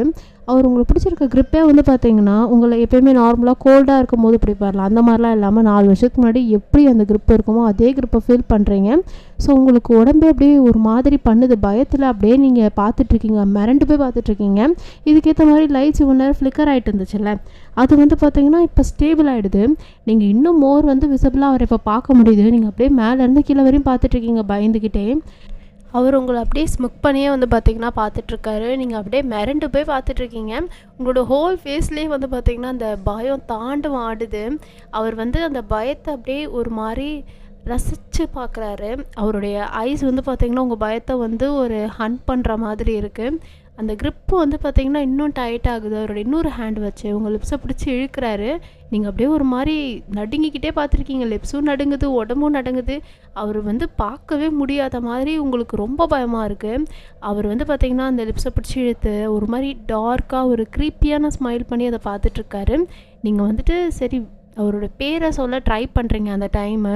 அவர் உங்களுக்கு பிடிச்சிருக்க க்ரிப்பே வந்து பார்த்திங்கன்னா உங்களை எப்போயுமே நார்மலாக கோல்டாக இருக்கும் போது இப்படி பாரலாம், அந்த மாதிரிலாம் இல்லாமல் 4 வருஷத்துக்கு முன்னாடி எப்படி அந்த க்ரிப் இருக்குமோ அதே க்ரிப்பை ஃபீல் பண்ணுறீங்க. ஸோ உங்களுக்கு உடம்பே அப்படியே ஒரு மாதிரி பண்ணுது. பயத்தில் அப்படியே நீங்கள் பார்த்துட்ருக்கீங்க, மிரண்டு போய் பார்த்துட்ருக்கீங்க. இதுக்கேற்ற மாதிரி லைட்ஸ் இவ்வளோ நேரம் ஃப்ளிக்கர் ஆகிட்டு இருந்துச்சுல்ல, அது வந்து பார்த்திங்கன்னா இப்போ ஸ்டேபிள் ஆகிடுது. நீங்கள் இன்னும் மோர் வந்து விசிபிளாக அவரை இப்போ பார்க்க முடியுது. நீங்கள் அப்படியே மேலேருந்து கீழே வரையும் பார்த்துட்ருக்கீங்க பயந்துக்கிட்டே. அவர் உங்களை அப்படியே ஸ்முக் பண்ணியே வந்து பார்த்திங்கன்னா பார்த்துட்ருக்காரு. நீங்கள் அப்படியே மிரண்டு போய் பார்த்துட்ருக்கீங்க. உங்களோட ஹோல் ஃபேஸ்லேயே வந்து பார்த்திங்கன்னா அந்த பயம் தாண்டும் ஆடுது. அவர் வந்து அந்த பயத்தை அப்படியே ஒரு மாதிரி ரசித்து பார்க்குறாரு. அவருடைய ஐஸ் வந்து பார்த்திங்கன்னா உங்கள் பயத்தை வந்து ஒரு ஹண்ட் பண்ணுற மாதிரி இருக்குது. அந்த க்ரிப்பு வந்து பார்த்திங்கன்னா இன்னும் டைட் ஆகுது. அவரோட இன்னொரு ஹேண்ட் வச்சு உங்கள் லிப்ஸை பிடிச்சி இழுக்கிறாரு. நீங்கள் அப்படியே ஒரு மாதிரி நடுங்கிக்கிட்டே பார்த்துருக்கீங்க. லிப்ஸும் நடுங்குது, உடம்பும் நடுங்குது. அவர் வந்து பார்க்கவே முடியாத மாதிரி உங்களுக்கு ரொம்ப பயமாக இருக்குது. அவர் வந்து பார்த்திங்கன்னா அந்த லிப்ஸை பிடிச்சி இழுத்து ஒரு மாதிரி டார்க்காக ஒரு க்ரீப்பியான ஸ்மைல் பண்ணி அதை பார்த்துட்ருக்காரு. நீங்கள் வந்துட்டு சரி அவரோட பேரை சொல்ல ட்ரை பண்ணுறீங்க அந்த டைமு.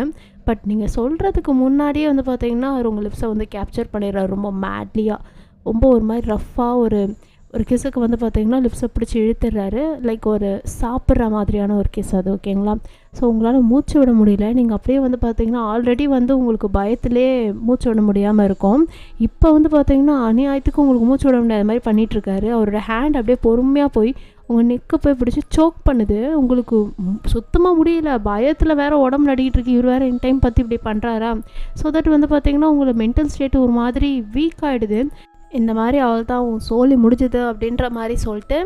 பட் நீங்கள் சொல்கிறதுக்கு முன்னாடியே வந்து பார்த்திங்கன்னா அவர் உங்கள் லிப்ஸை வந்து கேப்சர் பண்ணிடுறாரு ரொம்ப மேட்லியாக. ரொம்ப ஒரு மாதிரி ரஃப்பாக ஒரு கிஸ்ஸுக்கு வந்து பார்த்திங்கன்னா லிப்ஸை பிடிச்சி இழுத்துடுறாரு. லைக் ஒரு சாப்பிட்ற மாதிரியான ஒரு கிஸ் அது, ஓகேங்களா? ஸோ உங்களால் மூச்சு விட முடியல. நீங்கள் அப்படியே வந்து பார்த்திங்கன்னா ஆல்ரெடி வந்து உங்களுக்கு பயத்திலே மூச்சு விட முடியாமல் இருக்கும். இப்போ வந்து பார்த்திங்கன்னா அநியாயத்துக்கு உங்களுக்கு மூச்சு விட முடியாத மாதிரி பண்ணிகிட்ருக்காரு. அவரோட ஹேண்ட் அப்படியே பொறுமையாக போய் உங்கள் நெக்கை போய் பிடிச்சி சோக் பண்ணுது. உங்களுக்கு சுத்தமாக முடியல. பயத்தில் வேறு உடம்பு நடிக்கிட்டு இருக்கு. இவர் வேறு இன் டைம் பற்றி இப்படி பண்ணுறாரா? ஸோ தட் வந்து பார்த்திங்கன்னா உங்களை மென்டல் ஸ்டேட் ஒரு மாதிரி வீக் ஆகிடுது. இந்த மாதிரி அவள் தான் சோலி முடிஞ்சுது அப்படின்ற மாதிரி சொல்லிட்டு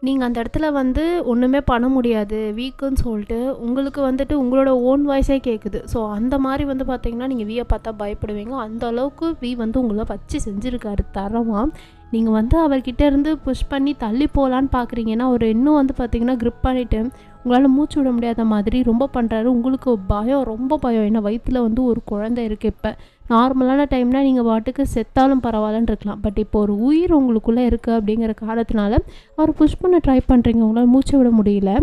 நீங்கள் அந்த இடத்துல வந்து ஒன்றுமே பண்ண முடியாது வீக்குன்னு சொல்லிட்டு உங்களுக்கு வந்துட்டு உங்களோட ஓன் வாய்ஸே கேட்குது. ஸோ அந்த மாதிரி வந்து பார்த்தீங்கன்னா நீங்கள் வீயை பார்த்தா பயப்படுவீங்க. அந்த அளவுக்கு வீ வந்து உங்களை வச்சு செஞ்சுருக்காரு தரமாக. நீங்கள் வந்து அவர்கிட்ட இருந்து புஷ் பண்ணி தள்ளி போகலான்னு பார்க்குறீங்கன்னா அவர் இன்னும் வந்து பார்த்தீங்கன்னா க்ரிப் பண்ணிவிட்டு உங்களால் மூச்சு விட முடியாத மாதிரி ரொம்ப பண்ணுறாரு. உங்களுக்கு பயம், ரொம்ப பயம். ஏன்னா வயிற்றில் வந்து ஒரு குழந்தை இருக்குது. இப்போ நார்மலான டைம்னால் நீங்கள் பாட்டுக்கு செத்தாலும் பரவாயில்லன்னு இருக்கலாம். பட் இப்போ ஒரு உயிர் உங்களுக்குள்ளே இருக்குது அப்படிங்கிற காரணத்தினால அவர் புஷ் பண்ண ட்ரை பண்ணுறீங்க. உங்களால் மூச்சு விட முடியல.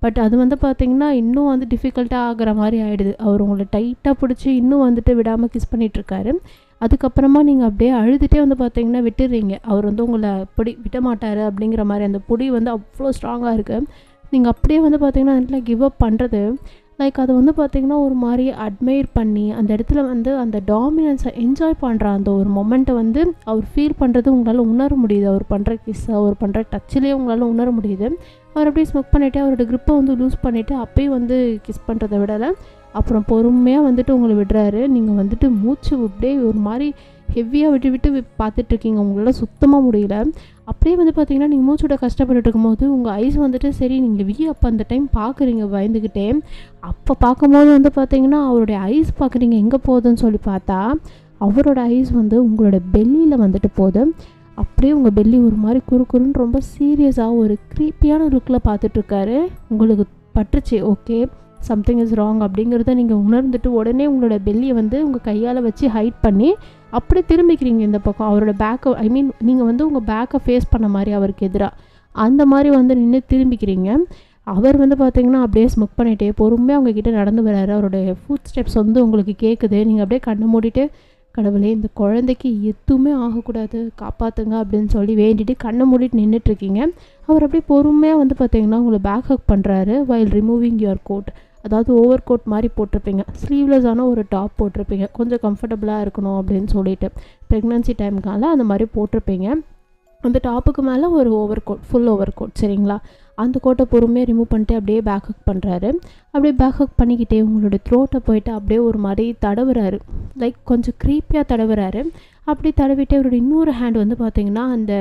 பட் அது வந்து பார்த்திங்கன்னா இன்னும் வந்து டிஃபிகல்ட்டாக ஆகிற மாதிரி ஆகிடுது. அவர் உங்களை டைட்டாக பிடிச்சி இன்னும் வந்துட்டு விடாமல் கிஸ் பண்ணிகிட்ருக்காரு. அதுக்கப்புறமா நீங்கள் அப்படியே அழுதுகிட்டே வந்து பார்த்தீங்கன்னா விட்டுடுறீங்க. அவர் வந்து உங்களை விட மாட்டார் அப்படிங்கிற மாதிரி அந்த பொடி வந்து அவ்வளோ ஸ்ட்ராங்காக இருக்குது. நீங்கள் அப்படியே வந்து பார்த்தீங்கன்னா அதில் கிவ் அப் பண்ணுறது லைக் அதை வந்து பார்த்திங்கன்னா ஒரு மாதிரி அட்மையர் பண்ணி அந்த இடத்துல வந்து அந்த டாமினன்ஸை என்ஜாய் பண்ணுற அந்த ஒரு மொமெண்ட்டை வந்து அவர் ஃபீல் பண்ணுறது உங்களால் உணர முடியுது. அவர் பண்ணுற கிஸ்ஸை, அவர் பண்ணுற டச்சிலே உங்களால் உணர முடியுது. அவர் அப்படியே ஸ்மோக் பண்ணிவிட்டு அவரோட க்ரிப்பை வந்து லூஸ் பண்ணிவிட்டு அப்பயும் வந்து கிஸ் பண்ணுறதை விடலை. அப்புறம் பொறுமையாக வந்துட்டு உங்களை விடுறாரு. நீங்கள் வந்துட்டு மூச்சு அப்படியே ஒரு மாதிரி ஹெவியாக விட்டு விட்டு பார்த்துட்ருக்கீங்க. உங்களால் சுத்தமாக முடியல. அப்படியே வந்து பார்த்திங்கன்னா நீங்கள் மூச்சோட கஷ்டப்பட்டு இருக்கும்போது உங்கள் ஐஸ் வந்துட்டு சரி நீங்கள் அப்போ அந்த டைம் பார்க்குறீங்க பயந்துக்கிட்டே. அப்போ பார்க்கும்போது வந்து பார்த்திங்கன்னா அவருடைய ஐஸ் பார்க்குறீங்க எங்கே போகுதுன்னு சொல்லி பார்த்தா அவரோட ஐஸ் வந்து உங்களோட பெல்லியில் வந்துட்டு போகுது. அப்படியே உங்கள் பெல்லி ஒரு மாதிரி குறுன்னு ரொம்ப சீரியஸாக ஒரு க்ரீப்பியான லுக்கில் பார்த்துட்ருக்காரு. உங்களுக்கு பட்டுருச்சு ஓகே சம்திங் இஸ் ராங் அப்படிங்கிறத நீங்கள் உணர்ந்துட்டு உடனே உங்களோட பெல்லியை வந்து உங்கள் கையால் வச்சு ஹைட் பண்ணி அப்படியே திரும்பிக்கிறீங்க இந்த பக்கம். அவரோட பேக்கை நீங்கள் வந்து உங்கள் பேக்கை ஃபேஸ் பண்ண மாதிரி அவருக்கு எதிராக அந்த மாதிரி வந்து நின்று திரும்பிக்கிறீங்க. அவர் வந்து பார்த்திங்கன்னா அப்படியே ஸ்மோக் பண்ணிகிட்டே பொறுமையாக அவங்கக்கிட்ட நடந்து வர்றாரு. அவருடைய ஃபுட் ஸ்டெப்ஸ் வந்து உங்களுக்கு கேட்குது. நீங்கள் அப்படியே கண்ணை மூடிட்டு கடவுளே இந்த குழந்தைக்கு எதுவுமே ஆகக்கூடாது காப்பாற்றுங்க அப்படின்னு சொல்லி வேண்டிட்டு கண்ணை மூடிட்டு நின்றுட்டுருக்கீங்க. அவர் அப்படியே பொறுமையாக வந்து பார்த்திங்கன்னா உங்களை பேக் ஹக் பண்ணுறாரு வைல் ரிமூவிங் யுவர் கோட். அதாவது ஓவர் கோட் மாதிரி போட்டிருப்பீங்க, ஸ்லீவ்லெஸ்ஸான ஒரு டாப் போட்டிருப்பீங்க, கொஞ்சம் கம்ஃபர்டபுளாக இருக்கணும் அப்படின்னு சொல்லிட்டு ப்ரெக்னன்சி டைமுக்கால அந்த மாதிரி போட்டிருப்பீங்க. அந்த டாப்புக்கு மேலே ஒரு over coat, full over coat சரிங்களா. அந்த கோட்டை பொறுமையாக ரிமூவ் பண்ணிட்டு அப்படியே பேக் ஹக் பண்ணுறாரு. அப்படியே பேக் ஹக் பண்ணிக்கிட்டே உங்களோட த்ரோட்டை போயிட்டு அப்படியே ஒரு மாதிரி தடவுறாரு. லைக் கொஞ்சம் க்ரீப்பியாக தடவுறாரு. அப்படி தடவிட்டு அவரோட இன்னொரு ஹேண்ட் வந்து பார்த்திங்கன்னா அந்த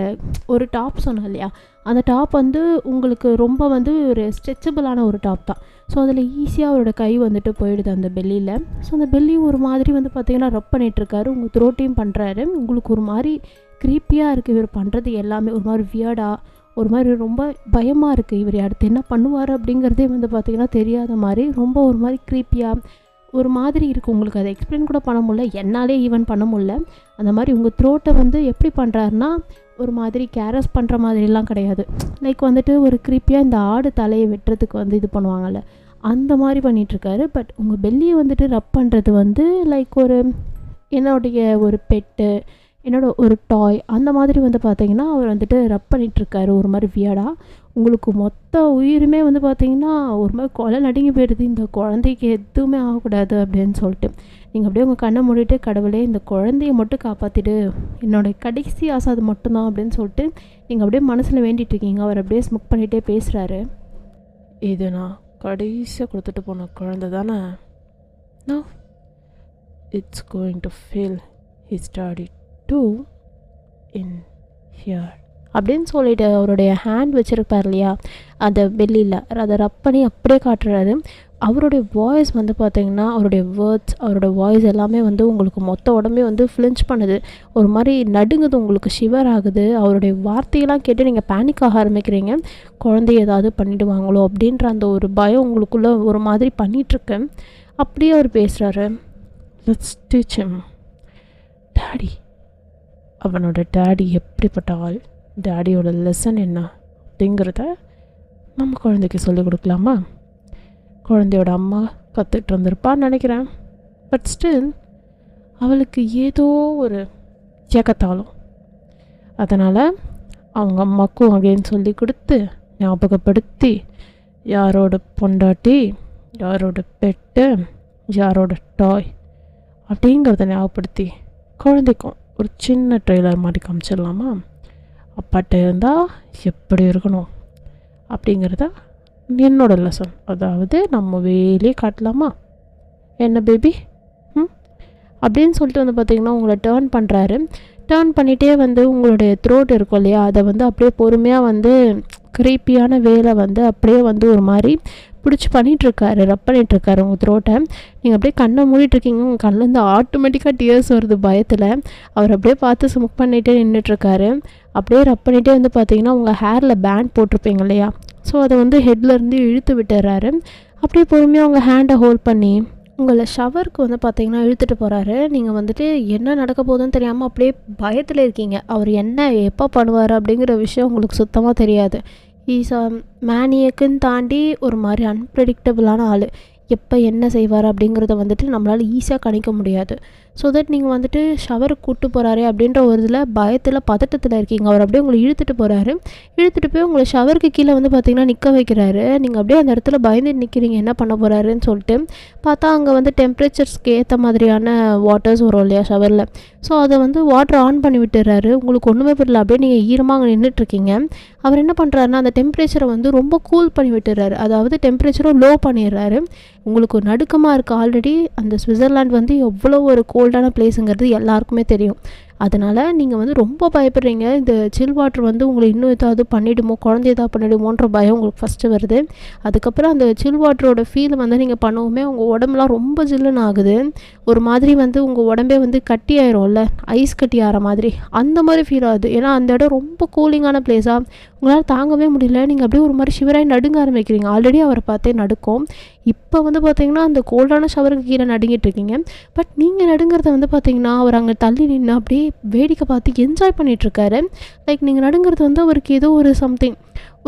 ஒரு டாப் சொன்னோம் இல்லையா, அந்த டாப் வந்து உங்களுக்கு ரொம்ப வந்து ஒரு ஸ்ட்ரெச்சபிளான ஒரு டாப் தான். ஸோ அதில் ஈஸியாக அவரோட கை வந்துட்டு போயிடுது அந்த பெல்லியில். ஸோ அந்த பெல்லியும் ஒரு மாதிரி வந்து பார்த்திங்கன்னா ரப் பண்ணிகிட்ருக்காரு. உங்கள் த்ரோட்டையும் பண்ணுறாரு. உங்களுக்கு ஒரு மாதிரி க்ரீப்பியாக இருக்குது இவர் பண்ணுறது எல்லாமே. ஒரு மாதிரி வியர்டாக ஒரு மாதிரி ரொம்ப பயமாக இருக்குது. இவர் அடுத்து என்ன பண்ணுவார் அப்படிங்கிறதே வந்து பார்த்திங்கன்னா தெரியாத மாதிரி ரொம்ப ஒரு மாதிரி க்ரீப்பியாக ஒரு மாதிரி இருக்குது. உங்களுக்கு அதை எக்ஸ்பிளைன் கூட பண்ண முடியல, என்னாலே ஈவன் பண்ண முடியல. அந்த மாதிரி உங்கள் த்ரோட்டை வந்து எப்படி பண்ணுறாருன்னா ஒரு மாதிரி கேரஸ் பண்ணுற மாதிரிலாம் கிடையாது. லைக் வந்துட்டு ஒரு க்ரீப்பியாக இந்த ஆடு தலையை வெட்டுறதுக்கு வந்து இது பண்ணுவாங்கள்ல அந்த மாதிரி பண்ணிகிட்ருக்காரு. பட் உங்கள் பெல்லியை வந்துட்டு ரப் பண்ணுறது வந்து லைக் ஒரு என்னுடைய ஒரு பெட்டு, என்னோட ஒரு டாய் அந்த மாதிரி வந்து பார்த்திங்கன்னா அவர் வந்துட்டு ரப் பண்ணிகிட்ருக்காரு ஒரு மாதிரி வியர்டாக. உங்களுக்கு மொத்த உயிருமே வந்து பார்த்திங்கன்னா ஒரு மாதிரி கொலை நடுங்கி போயிடுது. இந்த குழந்தைக்கு எதுவுமே ஆகக்கூடாது அப்படின்னு சொல்லிட்டு நீங்கள் அப்படியே உங்கள் கண்ணை மூடிட்டு கடவுளே இந்த குழந்தைய மட்டும் காப்பாற்றிட்டு என்னோடய கடைசி ஆசை அது மட்டும்தான் அப்படின்னு சொல்லிட்டு நீங்கள் அப்படியே மனசில் வேண்டிகிட்ருக்கீங்க. அவர் அப்படியே ஸ்மோக் பண்ணிகிட்டே பேசுகிறாரு. இது நான் கடைசியாக கொடுத்துட்டு போன குழந்தை தானே. No it's going to feel his daddy too in here அப்படின்னு சொல்லிட்டு அவருடைய ஹேண்ட் வச்சுருப்பார் இல்லையா அந்த பெல்லியில் அதை ரப் பண்ணி அப்படியே காட்டுறாரு. அவருடைய வாய்ஸ் வந்து பார்த்திங்கன்னா அவருடைய வேர்ட்ஸ், அவரோட வாய்ஸ் எல்லாமே வந்து உங்களுக்கு மொத்த உடம்பே வந்து ஃப்ளின்ச் பண்ணுது. ஒரு மாதிரி நடுங்குது, உங்களுக்கு ஷிவர் ஆகுது. அவருடைய வார்த்தையெல்லாம் கேட்டு நீங்கள் பேனிக் ஆக ஆரம்பிக்கிறீங்க. குழந்தைய ஏதாவது பண்ணிவிடுவாங்களோ அப்படின்ற அந்த ஒரு பயம் உங்களுக்குள்ளே ஒரு மாதிரி பண்ணிகிட்ருக்கு. அப்படியே அவர் பேசுகிறாரு. Let's teach him daddy. அவனோட டேடி எப்படிப்பட்ட ஆள், டேடியோட லெசன் என்ன அப்படிங்கிறத நம்ம குழந்தைக்கு சொல்லிக் கொடுக்கலாமா? குழந்தையோட அம்மா கற்றுக்கிட்டு இருந்திருப்பான்னு நினைக்கிறேன். பட் ஸ்டில் அவளுக்கு ஏதோ ஒரு ஏக்கத்தாலும், அதனால் அவங்க அம்மாக்கும் அகைன் சொல்லி கொடுத்து ஞாபகப்படுத்தி யாரோட பொண்டாட்டி, யாரோட பெட்டு, யாரோட டாய் அப்படிங்கிறத ஞாபகப்படுத்தி குழந்தைக்கும் ஒரு சின்ன ட்ரெய்லர் மாதிரி காமிச்சிடலாமா? அப்பாட்ட இருந்தால் எப்படி இருக்கணும் அப்படிங்கிறத என்னோட லெசன், அதாவது நம்ம வேலையே காட்டலாமா? என்ன பேபி அப்படின்னு சொல்லிட்டு வந்து பார்த்திங்கன்னா உங்களை டேர்ன் பண்ணுறாரு. டேர்ன் பண்ணிகிட்டே வந்து உங்களுடைய த்ரோட் இருக்கும் இல்லையா, அதை வந்து அப்படியே பொறுமையாக வந்து க்ரீப்பியான வேலை வந்து அப்படியே வந்து ஒரு மாதிரி பிடிச்சி பண்ணிகிட்ருக்காரு, ரப் பண்ணிகிட்ருக்காரு உங்கள் த்ரோட்டை. நீங்கள் அப்படியே கண்ணை மூடிட்டுருக்கீங்க, உங்கள் கண்ணிலேருந்து ஆட்டோமேட்டிக்காக டியர்ஸ் வருது பயத்தில். அவர் அப்படியே பார்த்து ஸ்முக் பண்ணிகிட்டே நின்றுட்டுருக்காரு. அப்படியே ரப் பண்ணிகிட்டே வந்து பார்த்தீங்கன்னா உங்கள் ஹேரில் பேண்ட் போட்டிருப்பீங்க இல்லையா, ஸோ அதை வந்து ஹெட்லேருந்து இழுத்து விட்டுறாரு. அப்படியே பொறுமையாக உங்கள் ஹேண்டை ஹோல்ட் பண்ணி உங்களை ஷவருக்கு வந்து பார்த்தீங்கன்னா இழுத்துட்டு போகிறாரு. நீங்கள் வந்துட்டு என்ன நடக்க போகுதுன்னு தெரியாமல் அப்படியே பயத்தில் இருக்கீங்க. அவர் என்ன எப்போ பண்ணுவார் அப்படிங்கிற விஷயம் உங்களுக்கு சுத்தமாக தெரியாது. ஈஸ் மேனியக்குன்னு தாண்டி ஒரு மாதிரி அன்பிரடிக்டபிளான ஆள். எப்போ என்ன செய்வார் அப்படிங்கிறத வந்துட்டு நம்மளால் ஈஸியாக கணிக்க முடியாது. ஸோ தட் நீங்கள் வந்துட்டு ஷவருக்கு கூப்பிட்டு போகிறாரே அப்படின்ற ஒரு இதில் பயத்தில் பதட்டத்தில் இருக்கீங்க. அவர் அப்படியே உங்களை இழுத்துட்டு போகிறாரு. இழுத்துட்டு போய் உங்களை ஷவருக்கு கீழே வந்து பார்த்திங்கன்னா நிற்க வைக்கிறாரு. நீங்கள் அப்படியே அந்த இடத்துல பயந்து நிற்கிறீங்க, என்ன பண்ண போகிறாருன்னு சொல்லிட்டு. பார்த்தா அங்கே வந்து டெம்பரேச்சர்ஸ்க்கு ஏற்ற மாதிரியான வாட்டர்ஸ் வரும் இல்லையா ஷவரில். ஸோ அதை வந்து வாட்டர் ஆன் பண்ணி விட்டுறாரு. உங்களுக்கு ஒன்றுமே புரியல, அப்படியே நீங்கள் ஈரமாக அங்கே நின்றுட்டுருக்கீங்க. அவர் என்ன பண்ணுறாருன்னா அந்த டெம்பரேச்சரை வந்து ரொம்ப கூல் பண்ணி விட்டுறாரு. அதாவது டெம்பரேச்சரும் லோ பண்ணிடுறாரு. உங்களுக்கு ஒரு நடுக்கமாக இருக்குது. ஆல்ரெடி அந்த சுவிட்சர்லாண்ட் வந்து எவ்வளோ ஒரு கோல்டான பிளேஸுங்கிறது எல்லாருக்குமே தெரியும். அதனால் நீங்கள் வந்து ரொம்ப பயப்படுறீங்க. இந்த சில் வாட்டர் வந்து உங்களை இன்னும் ஏதாவது பண்ணிவிடுமோ, குழந்தை ஏதாவது பண்ணிவிடுமோன்ற பயம் உங்களுக்கு ஃபஸ்ட்டு வருது. அதுக்கப்புறம் அந்த சில் வாட்டரோட ஃபீல் வந்து நீங்கள் பண்ணவுமே உங்கள் உடம்புலாம் ரொம்ப ஜில்லுன்னு ஆகுது. ஒரு மாதிரி வந்து உங்கள் உடம்பே வந்து கட்டி ஆயிரும்ல, ஐஸ் கட்டி ஆகிற மாதிரி அந்த மாதிரி ஃபீல் ஆகுது. ஏன்னா அந்த இடம் ரொம்ப கூலிங்கான பிளேஸாக உங்களால் தாங்கவே முடியல. நீங்கள் அப்படியே ஒரு மாதிரி ஷிவராகி நடுங்க ஆரம்பிக்கிறீங்க. ஆல்ரெடி அவரை பார்த்தே நடுக்கும். இப்போ வந்து பார்த்தீங்கன்னா அந்த கோல்டான ஷவருக்கு கீழே நடுங்கிட்டு இருக்கீங்க. பட் நீங்கள் நடுங்கிறத வந்து பார்த்தீங்கன்னா அவர் அங்கே தள்ளி நின்று அப்படியே வேடிக்கை பார்த்து என்ஜாய் பண்ணிகிட்ருக்காரு. லைக் நீங்கள் நடுங்கிறது வந்து அவருக்கு ஏதோ ஒரு சம்திங்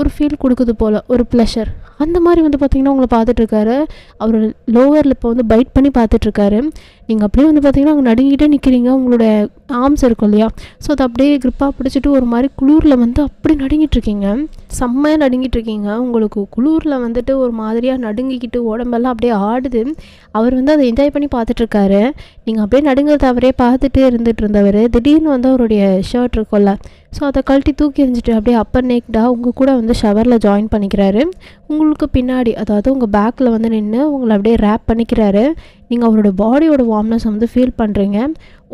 ஒரு ஃபீல் கொடுக்குது போல், ஒரு ப்ளஷர் அந்த மாதிரி வந்து பார்த்திங்கன்னா உங்களை பார்த்துட்ருக்காரு. அவர் லோவர் லிப்பை வந்து பைட் பண்ணி பார்த்துட்ருக்காரு. நீங்கள் அப்படியே வந்து பார்த்திங்கன்னா அங்கே நடுங்கிட்டே நிற்கிறீங்க. உங்களோட ஆர்ம்ஸ் இருக்கும் இல்லையா, ஸோ அதை அப்படியே க்ரிப்பாக பிடிச்சிட்டு ஒரு மாதிரி குளிரில் வந்து அப்படி நடுங்கிட்டுருக்கீங்க. செம்மையாக நடுங்கிட்டுருக்கீங்க. உங்களுக்கு குளிரில் வந்துட்டு ஒரு மாதிரியாக நடுங்கிக்கிட்டு உடம்பெல்லாம் அப்படியே ஆடுது. அவர் வந்து அதை என்ஜாய் பண்ணி பார்த்துட்ருக்காரு. நீங்கள் அப்படியே நடுங்கிறத அவரே பார்த்துட்டே இருந்துகிட்டு இருந்தவர் திடீர்னு வந்து அவருடைய ஷர்ட் இருக்கும்ல, ஸோ அதை கழட்டி தூக்கி எறிஞ்சிட்டு அப்படியே அப்பர் நேக்டாக உங்கள் கூட வந்து ஷவரில் ஜாயின் பண்ணிக்கிறாரு. உங்களுக்கு பின்னாடி, அதாவது உங்கள் பேக்கில் வந்து நின்று உங்களை அப்படியே ரேப் பண்ணிக்கிறாரு. நீங்கள் அவரோட பாடியோட வார்ம்னஸ் வந்து ஃபீல் பண்ணுறீங்க.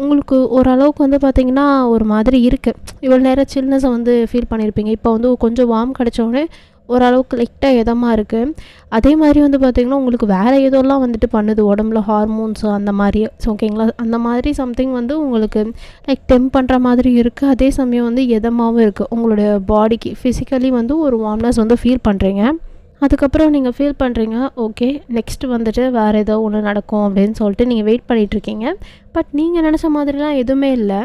உங்களுக்கு ஓரளவுக்கு வந்து பார்த்திங்கன்னா ஒரு மாதிரி இருக்குது. இவ்வளோ நேரம் சில்னஸை வந்து ஃபீல் பண்ணியிருப்பீங்க. இப்போ வந்து கொஞ்சம் வார்ம் கிடச்சோடனே ஓரளவுக்கு லைட்டாக இதமாக இருக்குது. அதே மாதிரி வந்து பார்த்திங்கன்னா உங்களுக்கு வேறு ஏதோலாம் வந்துட்டு பண்ணுது உடம்புல, ஹார்மோன்ஸு அந்த மாதிரி. ஸோ ஓகேங்களா, அந்த மாதிரி சம்திங் வந்து உங்களுக்கு லைக் டெம்ப் பண்ணுற மாதிரி இருக்குது. அதே சமயம் வந்து இதமாகவும் இருக்குது. உங்களுடைய பாடிக்கு ஃபிசிக்கலி வந்து ஒரு வார்ம்னஸ் வந்து ஃபீல் பண்ணுறீங்க. அதுக்கப்புறம் நீங்கள் ஃபீல் பண்ணுறீங்க, ஓகே நெக்ஸ்ட்டு வந்துட்டு வேறு ஏதோ ஒன்று நடக்கும் அப்படின்னு சொல்லிட்டு நீங்கள் வெயிட் பண்ணிகிட்ருக்கீங்க. பட் நீங்கள் நினச்ச மாதிரிலாம் எதுவுமே இல்லை.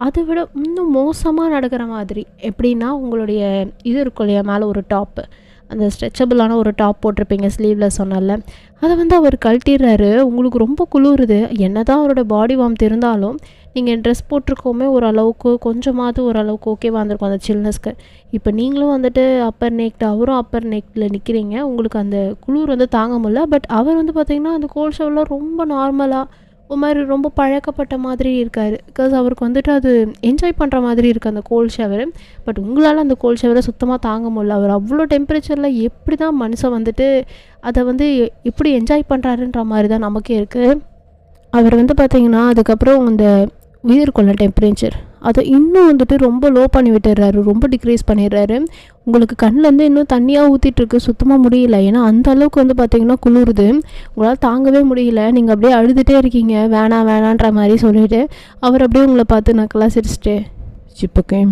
அதை விட இன்னும் மோசமாக நடக்கிற மாதிரி. எப்படின்னா உங்களுடைய இது இருக்கும் இல்லையா, மேலே ஒரு டாப்பு, அந்த ஸ்ட்ரெச்சபிளான ஒரு டாப் போட்டிருப்பீங்க, ஸ்லீவ்லெஸ் சொன்னால, அதை வந்து அவர் கழட்டிடுறாரு. உங்களுக்கு ரொம்ப குளிருது. என்ன தான் அவரோட பாடி வார்ம்த் இருந்தாலும் நீங்கள் ட்ரெஸ் போட்டிருக்கோமே ஓரளவுக்கு கொஞ்சமாவது ஓரளவுக்கு ஓகேவாக இருந்திருக்கும் அந்த சில்னஸ்க்கு. இப்போ நீங்களும் வந்துட்டு அப்பர் நெக்ட், அவரும் அப்பர் நெக்கில் நிற்கிறீங்க. உங்களுக்கு அந்த குளிர் வந்து தாங்க முடியல. பட் அவர் வந்து பார்த்திங்கன்னா அந்த கோல்ட் ஷவரில் ரொம்ப நார்மலாக ஒரு மாதிரி ரொம்ப பழக்கப்பட்ட மாதிரி இருக்கார். பிகாஸ் அவருக்கு வந்துட்டு அது என்ஜாய் பண்ணுற மாதிரி இருக்குது அந்த கோல்ட் ஷவர். பட் உங்களால் அந்த கோல்ட் ஷவரை சுத்தமாக தாங்க முடியல. அவர் அவ்வளோ டெம்பரேச்சரில் எப்படி தான் மனுஷன் வந்துட்டு அதை வந்து எப்படி என்ஜாய் பண்ணுறாருன்ற மாதிரி தான் நமக்கே இருக்குது. அவர் வந்து பார்த்திங்கன்னா அதுக்கப்புறம் இந்த உயிர் கொள்ள டெம்பரேச்சர் அதை இன்னும் வந்துட்டு ரொம்ப லோ பண்ணி விட்டுறாரு, ரொம்ப டிக்ரீஸ் பண்ணிடுறாரு. உங்களுக்கு கண்ணிலேருந்து இன்னும் தண்ணியாக ஊற்றிட்டுருக்கு, சுத்தமாக முடியல. ஏன்னா அந்த அளவுக்கு வந்து பார்த்திங்கன்னா குளிருது, உங்களால் தாங்கவே முடியல. நீங்கள் அப்படியே அழுதுகிட்டே இருக்கீங்க, வேணான்ற மாதிரி சொல்லிவிட்டு. அவர் அப்படியே உங்களை பார்த்து நக்கலாக சிரிச்சிட்டு, இப்போ game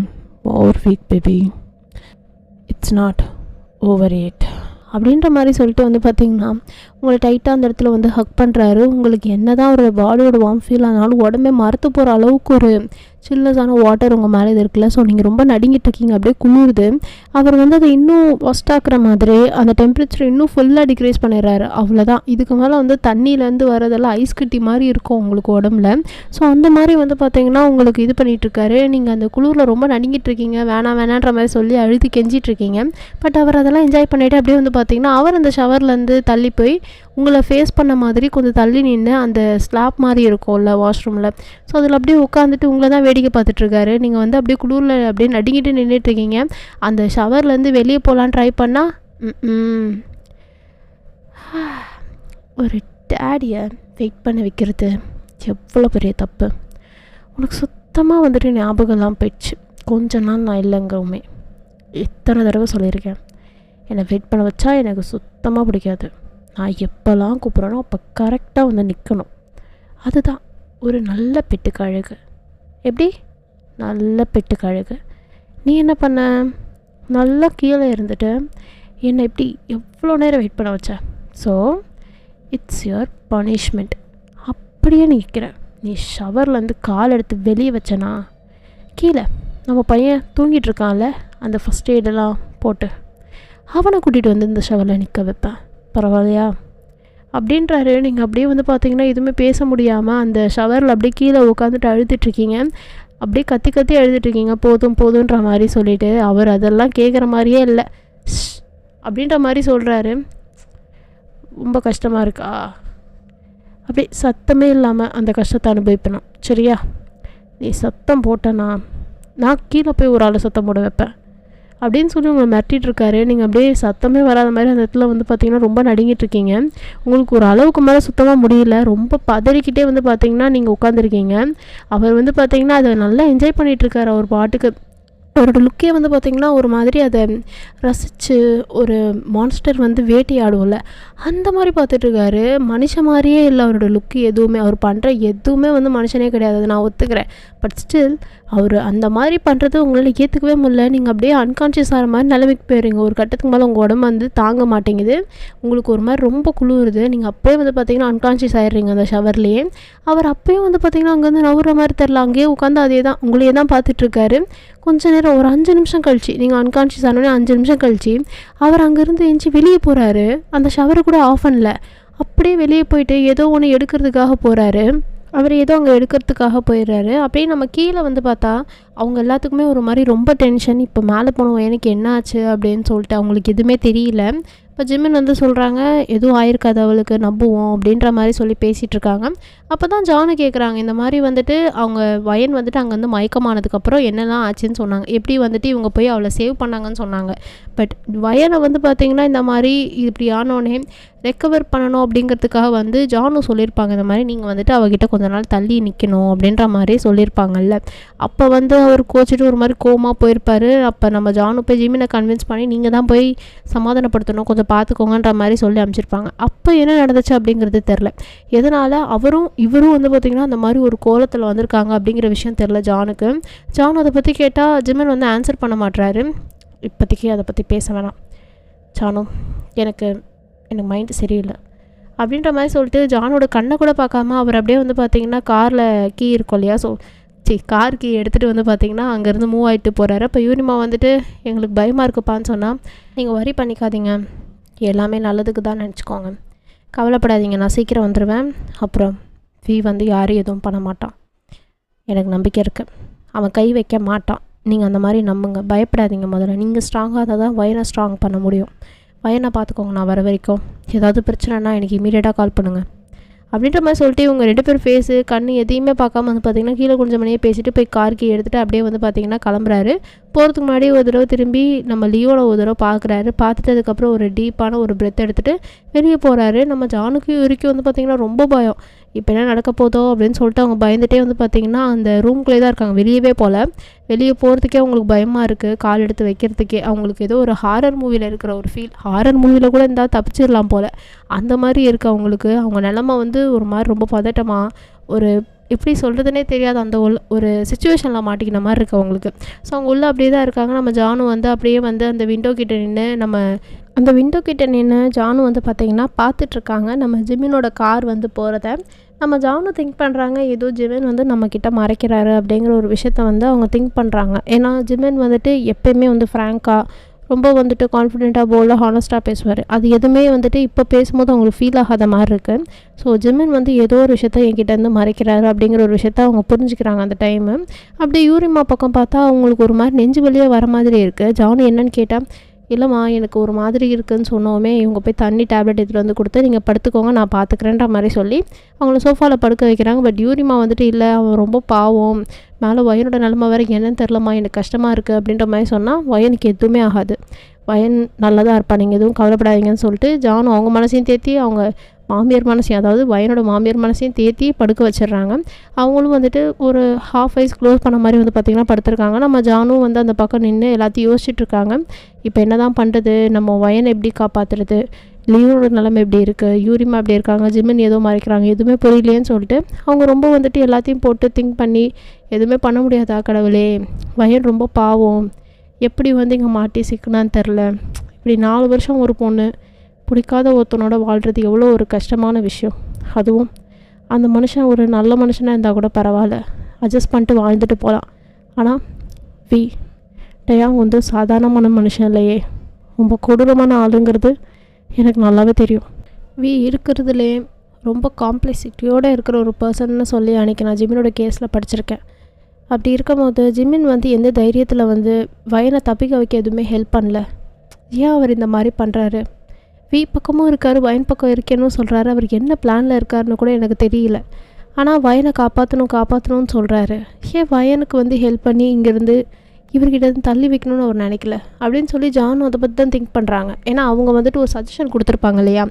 over weak baby, it's not over yet அப்படின்ற மாதிரி சொல்லிட்டு வந்து பார்த்திங்கன்னா உங்களை டைட்டாக அந்த இடத்துல வந்து ஹக் பண்ணுறாரு. உங்களுக்கு என்ன தான் ஒரு பாடியோட வார்ம் ஃபீல் ஆனாலும் உடம்பே மரத்து போகிற அளவுக்கு ஒரு சில்னஸான வாட்டர் உங்கள் மேலே இது இருக்குல்ல. ஸோ நீங்கள் ரொம்ப நடுங்கிட்டு இருக்கீங்க, அப்படியே குளிருது. அவர் வந்து அதை இன்னும் ஒஸ்டாக்குற மாதிரி அந்த டெம்பரேச்சர் இன்னும் ஃபுல்லாக டிக்ரீஸ் பண்ணிடுறாரு. அவ்வளோதான். இதுக்கு மேலே வந்து தண்ணியிலேருந்து வரதெல்லாம் ஐஸ் கட்டி மாதிரி இருக்கும் உங்களுக்கு உடம்புல. ஸோ அந்த மாதிரி வந்து பார்த்திங்கன்னா உங்களுக்கு இது பண்ணிகிட்ருக்காரு. நீங்கள் அந்த குளிரில் ரொம்ப நடுங்கிட்டு இருக்கீங்க, வேணான்ற மாதிரி சொல்லி அழுதி கெஞ்சிட்ருக்கீங்க. பட் அவர் அதெல்லாம் என்ஜாய் பண்ணிவிட்டு அப்படியே வந்து பார்த்திங்கன்னா அவர் அந்த ஷவர்லேருந்து தள்ளி போய் உங்களை ஃபேஸ் பண்ண மாதிரி கொஞ்சம் தள்ளி நின்று அந்த ஸ்லாப் மாதிரி இருக்கும்ல வாஷ்ரூமில், ஸோ அதில் அப்படியே உட்காந்துட்டு உங்களை தான் வேடிக்கை பார்த்துட்ருக்காரு. நீங்கள் வந்து அப்படியே குளிரில் அப்படியே நடுங்கிட்டு நின்றுட்டுருக்கீங்க. அந்த ஷவர்லேருந்து வெளியே போகலான்னு ட்ரை பண்ணால் ஒரு டேடியை வெயிட் பண்ண வைக்கிறது எவ்வளோ பெரிய தப்பு. உனக்கு சுத்தமாக வந்துட்டு ஞாபகம்லாம் போயிடுச்சு. கொஞ்ச நாள் நான் இல்லைங்கவுமே எத்தனை தடவை சொல்லியிருக்கேன். என்னை வெயிட் பண்ண வச்சா எனக்கு சுத்தமாக பிடிக்காது. நான் எப்போல்லாம் கூப்பிட்றேனோ அப்போ கரெக்டாக வந்து நிற்கணும். அதுதான் ஒரு நல்ல பெட்டுக்கு அழகு. எப்படி? நல்ல பெட்டுக்கு அழகு. நீ என்ன பண்ண? நல்லா கீழே இருந்துட்டு என்னை இப்படி எவ்வளோ நேரம் வெயிட் பண்ண வச்ச. So it's your punishment. அப்படியே நிற்கிறேன். நீ ஷவர்லேருந்து கால் எடுத்து வெளியே வச்சனா கீழே நம்ம பையன் தூங்கிட்டு இருக்கான்ல, அந்த ஃபஸ்ட் எய்டெல்லாம் போட்டு அவனை கூட்டிகிட்டு வந்து இந்த ஷவரில் நிற்க வைப்பேன். பரவாயில்லையா அப்படின்றாரு. நீங்கள் அப்படியே வந்து பார்த்தீங்கன்னா எதுவுமே பேச முடியாமல் அந்த ஷவரில் அப்படியே கீழே உட்காந்துட்டு அழுதுட்ருக்கீங்க. அப்படியே கத்தி கத்தி அழுதுட்ருக்கீங்க. போதும் போதுன்ற மாதிரி சொல்லிவிட்டு அவர் அதெல்லாம் கேட்குற மாதிரியே இல்லை அப்படின்ற மாதிரி சொல்கிறாரு. ரொம்ப கஷ்டமாக இருக்கா? அப்படி சத்தமே இல்லாமல் அந்த கஷ்டத்தை அனுபவிப்பணும். சரியா? நீ சத்தம் போட்டேன்னா நான் கீழே போய் ஒரு ஆளை சத்தம் போட வைப்பேன் அப்படின்னு சொல்லி உங்களை மிரட்டிகிட்டு இருக்காரு. நீங்கள் அப்படியே சத்தமே வராத மாதிரி அந்த இடத்துல வந்து பார்த்திங்கன்னா ரொம்ப நடுங்கிட்டுருக்கீங்க. உங்களுக்கு ஒரு அளவுக்கு மேலே சுத்தமாக முடியல. ரொம்ப பதறிக்கிட்டே வந்து பார்த்திங்கன்னா நீங்கள் உட்காந்துருக்கீங்க. அவர் வந்து பார்த்திங்கன்னா அதை நல்லா என்ஜாய் பண்ணிகிட்ருக்காரு. அவர் பாட்டுக்கு அவரோட லுக்கே வந்து பார்த்திங்கன்னா ஒரு மாதிரி அதை ரசித்து ஒரு மான்ஸ்டர் வந்து வேட்டையாடுவோம்ல அந்த மாதிரி பார்த்துட்ருக்காரு. மனுஷன் மாதிரியே இல்லை அவரோட லுக்கு எதுவுமே. அவர் பண்ணுற எதுவுமே வந்து மனுஷனே கிடையாது, அதை நான் ஒத்துக்கிறேன். பட் ஸ்டில் அவர் அந்த மாதிரி பண்ணுறது உங்களால் ஏற்றுக்கவே முடியல. நீங்கள் அப்படியே அன்கான்ஷியஸ் ஆகிற மாதிரி நிலைமைக்கு போயிடுறீங்க. ஒரு கட்டத்துக்கு மேலே உங்கள் உடம்பு வந்து தாங்க மாட்டேங்குது. உங்களுக்கு ஒரு மாதிரி ரொம்ப குளிருது. நீங்கள் அப்போயே வந்து பார்த்திங்கன்னா அன்கான்ஷியஸ் ஆகிடுறீங்க அந்த ஷவர்லேயே. அவர் அப்போயும் வந்து பார்த்திங்கன்னா அங்கேருந்து நவுற மாதிரி தெரில. அங்கேயே உட்காந்து அதே தான் உங்களையே தான் பார்த்துட்ருக்காரு. கொஞ்சம் நேரம் ஒரு 5 நிமிஷம் கழிச்சு, நீங்கள் அன்கான்ஷியஸ் ஆனோடனே 5 நிமிஷம் கழிச்சு அவர் அங்கேருந்து எஞ்சி வெளியே போகிறாரு. அந்த ஷவரை கூட ஆஃப் பண்ணல. அப்படியே வெளியே போயிட்டு ஏதோ ஒன்று எடுக்கிறதுக்காக போகிறாரு. அவர் ஏதோ அங்கே எடுக்கிறதுக்காக போயிடுறாரு. அப்படியே நம்ம கீழே வந்து பார்த்தா அவங்க எல்லாத்துக்குமே ஒரு மாதிரி ரொம்ப டென்ஷன். இப்போ மேலே போனோம் எனக்கு என்ன ஆச்சு அப்படின்னு சொல்லிட்டு அவங்களுக்கு எதுவுமே தெரியல. இப்போ ஜிமின் வந்து சொல்கிறாங்க எதுவும் ஆயிருக்காது அவளுக்கு, நம்புவோம் அப்படின்ற மாதிரி சொல்லி பேசிகிட்ருக்காங்க. அப்போ தான் ஜானு கேட்குறாங்க இந்த மாதிரி வந்துட்டு அவங்க வயன் வந்துட்டு அங்கேருந்து மயக்கமானதுக்கப்புறம் என்னெல்லாம் ஆச்சுன்னு சொன்னாங்க. எப்படி வந்துட்டு இவங்க போய் அவளை சேவ் பண்ணாங்கன்னு சொன்னாங்க. பட் வயனை வந்து பார்த்திங்கன்னா இந்த மாதிரி இப்படி ஆனோடனே ரெக்கவர் பண்ணணும் அப்படிங்கிறதுக்காக வந்து ஜானு சொல்லியிருப்பாங்க இந்த மாதிரி நீங்கள் வந்துட்டு அவகிட்ட கொஞ்ச நாள் தள்ளி நிற்கணும் அப்படின்ற மாதிரி சொல்லியிருப்பாங்கல்ல. அப்போ வந்து அவர் கோச்சிட்டு ஒரு மாதிரி கோவமாக போயிருப்பார். அப்போ நம்ம ஜானு போய் ஜிமினை கன்வின்ஸ் பண்ணி நீங்கள் தான் போய் சமாதானப்படுத்தணும், கொஞ்சம் பார்த்துக்கோங்கன்ற மாதிரி சொல்லி அனுப்பிச்சிருப்பாங்க. அப்போ என்ன நடந்துச்சு அப்படிங்கிறது தெரில. எதனால் இவரும் வந்து பார்த்திங்கன்னா அந்த மாதிரி ஒரு கோலத்தில் வந்திருக்காங்க அப்படிங்கிற விஷயம் தெரில ஜானுக்கு. ஜானு அதை பற்றி கேட்டால் ஜிமின் வந்து ஆன்சர் பண்ண மாட்டுறாரு. இப்போதைக்கு அதை பற்றி பேச வேணாம் ஜானு, எனக்கு மைண்டு சரியில்லை அப்படின்ற மாதிரி சொல்லிட்டு ஜானோட கண்ணை கூட பார்க்காம அவர் அப்படியே வந்து பார்த்திங்கன்னா காரில் கீ இருக்கும் இல்லையா, ஸோ கார் கீ எடுத்துகிட்டு வந்து பார்த்திங்கன்னா அங்கேருந்து மூவ் ஆகிட்டு போகிறாரு. அப்போ யூனிமா வந்துட்டு எங்களுக்கு பயமாக இருக்குப்பான்னு சொன்னால் நீங்கள் வரி பண்ணிக்காதீங்க, எல்லாமே நல்லதுக்கு தான் நினச்சிக்கோங்க, கவலைப்படாதீங்க, நான் சீக்கிரம் வந்துடுவேன். அப்புறம் வந்து யாரும் எதுவும் பண்ண மாட்டான், எனக்கு நம்பிக்கை இருக்குது, அவன் கை வைக்க மாட்டான், நீங்கள் அந்த மாதிரி நம்புங்க, பயப்படாதீங்க. முதல்ல நீங்கள் ஸ்ட்ராங்காக தான் வயனை ஸ்ட்ராங் பண்ண முடியும். வயனை பார்த்துக்கோங்க, நான் வர வரைக்கும் ஏதாவது பிரச்சனைனா எனக்கு இமீடியட்டாக கால் பண்ணுங்கள் அப்படின்ற மாதிரி சொல்லிட்டு இவங்க 2 பேர் ஃபேஸு கண் எதையுமே பார்க்காம வந்து பார்த்திங்கன்னா கீழே கொஞ்சம் மணியே பேசிட்டு போய் கார்க்கு எடுத்துகிட்டு அப்படியே வந்து பார்த்திங்கன்னா கிளம்புறாரு. போகிறதுக்கு முன்னாடி ஒரு தடவை திரும்பி நம்ம லியோட ஒரு தடவை பார்க்குறாரு. பார்த்துட்டு அதுக்கப்புறம் ஒரு டீப்பான ஒரு பிரெத் எடுத்துகிட்டு வெளியே போகிறாரு. நம்ம ஜானுக்கு வரைக்கும் வந்து பார்த்திங்கன்னா ரொம்ப பயம், இப்போ என்ன நடக்க போதோ அப்படின்னு சொல்லிட்டு அவங்க பயந்துகிட்டே வந்து பார்த்திங்கன்னா அந்த ரூம்குள்ளே தான் இருக்காங்க, வெளியவே போல். வெளியே போகிறதுக்கே அவங்களுக்கு பயமாக இருக்குது, கால் எடுத்து வைக்கிறதுக்கே. அவங்களுக்கு ஏதோ ஒரு ஹாரர் மூவியில் இருக்கிற ஒரு ஃபீல், ஹாரர் மூவியில் கூட இருந்தால் தப்பிச்சிடலாம் போல், அந்த மாதிரி இருக்குது அவங்களுக்கு. அவங்க நிலமை வந்து ஒரு மாதிரி ரொம்ப பதட்டமாக ஒரு எப்படி சொல்கிறதுனே தெரியாது அந்த ஒரு சுச்சுவேஷனில் மாட்டிக்கின மாதிரி இருக்குது அவங்களுக்கு. ஸோ அவங்க உள்ளே அப்படியே தான் இருக்காங்க. நம்ம ஜானு வந்து அப்படியே வந்து அந்த விண்டோ கிட்டே நின்று ஜானு வந்து பார்த்திங்கன்னா பார்த்துட்ருக்காங்க நம்ம ஜிமினோட கார் வந்து போகிறத. நம்ம ஜானு திங்க் பண்ணுறாங்க ஏதோ ஜிமின் வந்து நம்மக்கிட்ட மறைக்கிறாரு அப்படிங்கிற ஒரு விஷயத்த வந்து அவங்க திங்க் பண்ணுறாங்க. ஏன்னா ஜிமின் வந்துட்டு எப்போயுமே வந்து ஃப்ராங்காக ரொம்ப வந்துட்டு கான்ஃபிடென்ட்டாக போல்டாக ஹானஸ்ட்டாக பேசுவார். அது எதுவுமே வந்துட்டு இப்போ பேசும்போது அவங்களுக்கு ஃபீல் ஆகாத மாதிரி இருக்குது. ஸோ ஜிமின் வந்து ஏதோ ஒரு விஷயத்த என்கிட்டேருந்து மறைக்கிறாரு அப்படிங்கிற ஒரு விஷயத்த அவங்க புரிஞ்சுக்கிறாங்க அந்த டைமு. அப்படியே யூரிமா பக்கம் பார்த்தா அவங்களுக்கு ஒரு மாதிரி நெஞ்சு வலியாக வர மாதிரி இருக்குது. ஜானு என்னன்னு கேட்டால் இல்லைம்மா எனக்கு ஒரு மாதிரி இருக்குதுன்னு சொன்னோமே இவங்க போய் தண்ணி டேப்லெட் எடுத்துகிட்டு வந்து கொடுத்து நீங்கள் படுத்துக்கோங்க நான் பார்த்துக்கிறேன்ற மாதிரி சொல்லி அவங்கள சோஃபாவில் படுக்க வைக்கிறாங்க. பட் யூரிமா வந்துட்டு இல்லை அவன் ரொம்ப பாவம், மேலே வயனோட நிலமை வேறு என்னன்னு தெரிலம்மா எனக்கு கஷ்டமாக இருக்குது அப்படின்ற மாதிரி சொன்னால் வயனுக்கு எதுவுமே ஆகாது, வயன் நல்லா தான் இருப்பான், நீங்கள் எதுவும் கவலைப்படாதீங்கன்னு சொல்லிட்டு ஜானு அவங்க மனசையும் தேற்றி அவங்க மாமியார் மனசையும், அதாவது வயனோட மாமியார் மனசையும் தேத்தி படுக்க வச்சிடுறாங்க. அவங்களும் வந்துட்டு ஒரு ஹாஃப் ஐஸ் க்ளோஸ் பண்ண மாதிரி வந்து பார்த்திங்கன்னா படுத்துருக்காங்க. நம்ம ஜானும் வந்து அந்த பக்கம் நின்று எல்லாத்தையும் யோசிச்சுட்ருக்காங்க. இப்போ என்ன தான் பண்ணுறது, நம்ம வயனை எப்படி காப்பாற்றுறது, லியோட நிலைமை எப்படி இருக்குது, யூரிமா எப்படி இருக்காங்க, ஜிமின் ஏதோ மறைக்கிறாங்க, எதுவுமே புரியலையேன்னு சொல்லிட்டு அவங்க ரொம்ப வந்துட்டு எல்லாத்தையும் போட்டு திங்க் பண்ணி எதுவுமே பண்ண முடியாதா கடவுளே, வயன் ரொம்ப பாவம், எப்படி வந்து இங்கே மாட்டி சிக்கனான்னு தெரில, இப்படி 4 வருஷம் ஒரு பொண்ணு பிடிக்காத ஒருத்தனோட வாழ்கிறது எவ்வளோ ஒரு கஷ்டமான விஷயம். அதுவும் அந்த மனுஷன் ஒரு நல்ல மனுஷனாக இருந்தால் கூட பரவாயில்ல, அட்ஜஸ்ட் பண்ணிட்டு வாழ்ந்துட்டு போகலாம். ஆனால் டயாங் வந்து சாதாரணமான மனுஷன் இல்லையே, ரொம்ப கொடூரமான ஆளுங்கிறது எனக்கு நல்லாவே தெரியும். இருக்கிறதுலே ரொம்ப காம்ப்ளெக்சிட்டியோடு இருக்கிற ஒரு பர்சன்னு சொல்லி அன்றைக்கி நான் ஜிமினோட கேஸில் படிச்சிருக்கேன். அப்படி இருக்கும்போது ஜிமின் வந்து எந்த தைரியத்தில் வந்து வயனை தப்பிக்க வைக்க எதுவுமே ஹெல்ப் பண்ணல. ஏன் அவர் இந்த மாதிரி பண்ணுறாரு? பக்கமும் இருக்கார், வயன் பக்கம் இருக்கேன்னு சொல்கிறாரு. அவருக்கு என்ன பிளானில் இருக்காருன்னு கூட எனக்கு தெரியல. ஆனால் வயனை காப்பாற்றணும்னு சொல்கிறாரு. ஏன் வயனுக்கு வந்து ஹெல்ப் பண்ணி இங்கேருந்து இவர்கிட்ட தள்ளி வைக்கணும்னு அவர் நினைக்கல அப்படின்னு சொல்லி ஜானும் அதை பற்றி தான் திங்க் பண்ணுறாங்க. ஏன்னா அவங்க வந்துட்டு ஒரு சஜஷன் கொடுத்துருப்பாங்க இல்லையா,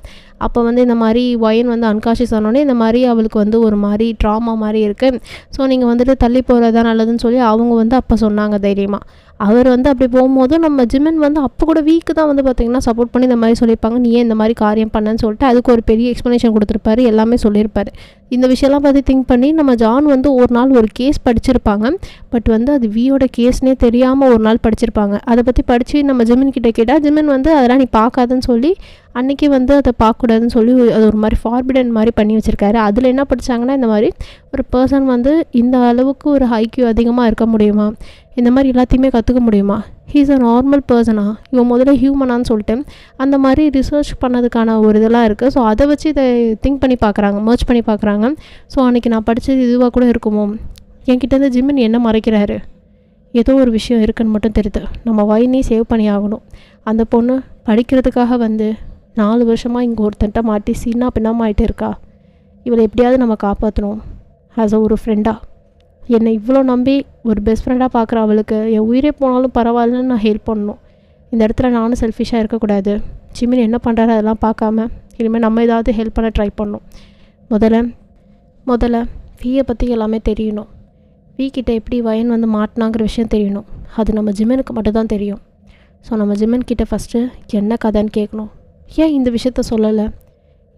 அப்போ வந்து இந்த மாதிரி வயன் வந்து அன்கான்ஷியஸ் ஆனோடனே இந்த மாதிரி அவளுக்கு வந்து ஒரு மாதிரி ட்ராமா மாதிரி இருக்குது, ஸோ நீங்கள் வந்துட்டு தள்ளி போகிறதா நல்லதுன்னு சொல்லி அவங்க வந்து அப்போ சொன்னாங்க தைரியமாக. அவர் வந்து அப்படி போகும்போது நம்ம ஜிமின் வந்து அப்போ கூட வீக்கு தான் வந்து பார்த்திங்கன்னா சப்போர்ட் பண்ணி இந்த மாதிரி சொல்லியிருப்பாங்க, நீ ஏன் இந்த மாதிரி காரியம் பண்ணன்னு சொல்லிட்டு அதுக்கு ஒரு பெரிய எக்ஸ்ப்ளனேஷன் கொடுத்துருப்பாரு, எல்லாமே சொல்லியிருப்பார். இந்த விஷயம்லாம் பற்றி திங்க் பண்ணி நம்ம ஜான் வந்து ஒரு நாள் ஒரு கேஸ் படிச்சிருப்பாங்க. பட் வந்து அது வியோட கேஸ்னே தெரியாமல் ஒரு நாள் படிச்சிருப்பாங்க. அதை பற்றி படித்து நம்ம ஜிமின் கிட்டே கேட்டால் ஜிமின் வந்து அதெல்லாம் நீ பார்க்காதுன்னு சொல்லி அன்றைக்கி வந்து அதை பார்க்கக்கூடாதுன்னு சொல்லி அது ஒரு மாதிரி ஃபார்பிடன் மாதிரி பண்ணி வச்சுருக்காரு. அதில் என்ன படித்தாங்கன்னா, இந்த மாதிரி ஒரு பர்சன் வந்து இந்த அளவுக்கு ஒரு ஹைக்யூ அதிகமாக இருக்க முடியுமா, இந்த மாதிரி எல்லாத்தையுமே கற்றுக்க முடியுமா, ஹீஸ் அ நார்மல் பர்சனா, இவன் முதல்ல ஹியூமனான்னு சொல்லிட்டு அந்த மாதிரி ரிசர்ச் பண்ணதுக்கான ஒரு இதெல்லாம் இருக்குது. ஸோ அதை வச்சு இதை திங்க் பண்ணி பார்க்குறாங்க, மர்ச் பண்ணி பார்க்குறாங்க. ஸோ அன்றைக்கி நான் படித்தது இதுவாக கூட இருக்குமோ, என்கிட்டேருந்து ஜிமின் என்ன மறைக்கிறாரு, ஏதோ ஒரு விஷயம் இருக்குன்னு மட்டும் தெரியுது. நம்ம வயனே சேவ் பண்ணி ஆகணும். அந்த பொண்ணு படிக்கிறதுக்காக வந்து 4 வருஷமாக இங்கே ஒருத்தன்ட்ட மாட்டி சீனா பின்னாமல் ஆகிட்டு இருக்கா. இவளை எப்படியாவது நம்ம காப்பாற்றணும். ஆஸ் அ ஒரு ஃப்ரெண்டாக என்னை இவ்வளோ நம்பி ஒரு பெஸ்ட் ஃப்ரெண்டாக பார்க்குற அவளுக்கு என் உயிரே போனாலும் பரவாயில்லன்னு நான் ஹெல்ப் பண்ணணும். இந்த இடத்துல நானும் செல்ஃபிஷாக இருக்கக்கூடாது. ஜிமின் என்ன பண்ணுறாரு அதெல்லாம் பார்க்காம இனிமேல் நம்ம ஏதாவது ஹெல்ப் பண்ண ட்ரை பண்ணணும். முதல்ல வீயை பற்றி எல்லாமே தெரியணும். வீக்கிட்ட எப்படி வயன் வந்து மாட்டினாங்கிற விஷயம் தெரியணும். அது நம்ம ஜிமினுக்கு மட்டும்தான் தெரியும். ஸோ நம்ம ஜிமின் கிட்டே ஃபஸ்ட்டு என்ன கதைன்னு கேட்கணும். ஏன் இந்த விஷயத்த சொல்லலை,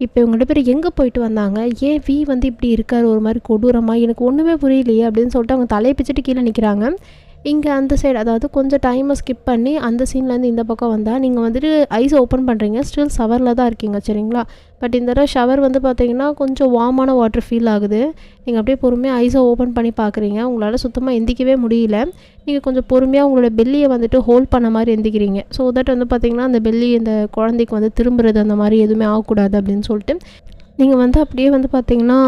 இப்போ இவங்க 2 பேர் எங்கே போயிட்டு வந்தாங்க, ஏன் வந்து இப்படி இருக்கார் ஒரு மாதிரி கொடூரமாக, எனக்கு ஒன்றுமே புரியலையே அப்படின்னு சொல்லிட்டு அவங்க தலையை பிச்சுட்டு கீழே நிற்கிறாங்க. இங்கே அந்த சைடு, அதாவது கொஞ்சம் டைமை ஸ்கிப் பண்ணி அந்த சீன்லேருந்து இந்த பக்கம் வந்தால் நீங்கள் வந்துட்டு ஐஸை ஓப்பன் பண்ணுறீங்க, ஸ்டில் ஷவரில் தான் இருக்கீங்க சரிங்களா. பட் இந்த தடவை ஷவர் வந்து பார்த்திங்கன்னா கொஞ்சம் வார்மான வாட்டர் ஃபீல் ஆகுது. நீங்கள் அப்படியே பொறுமையாக ஐஸை ஓப்பன் பண்ணி பார்க்குறீங்க. உங்களால் சுத்தமாக எந்திக்கவே முடியல. நீங்கள் கொஞ்சம் பொறுமையாக உங்களோட பெல்லியை வந்துட்டு ஹோல்ட் பண்ண மாதிரி எந்திக்கிறீங்க. ஸோ தட் வந்து பார்த்திங்கன்னா அந்த பெல்லி இந்த குழந்தைக்கு வந்து திரும்புறது அந்த மாதிரி எதுவுமே ஆகக்கூடாது அப்படின்னு சொல்லிட்டு நீங்கள் வந்து அப்படியே வந்து பார்த்திங்கன்னா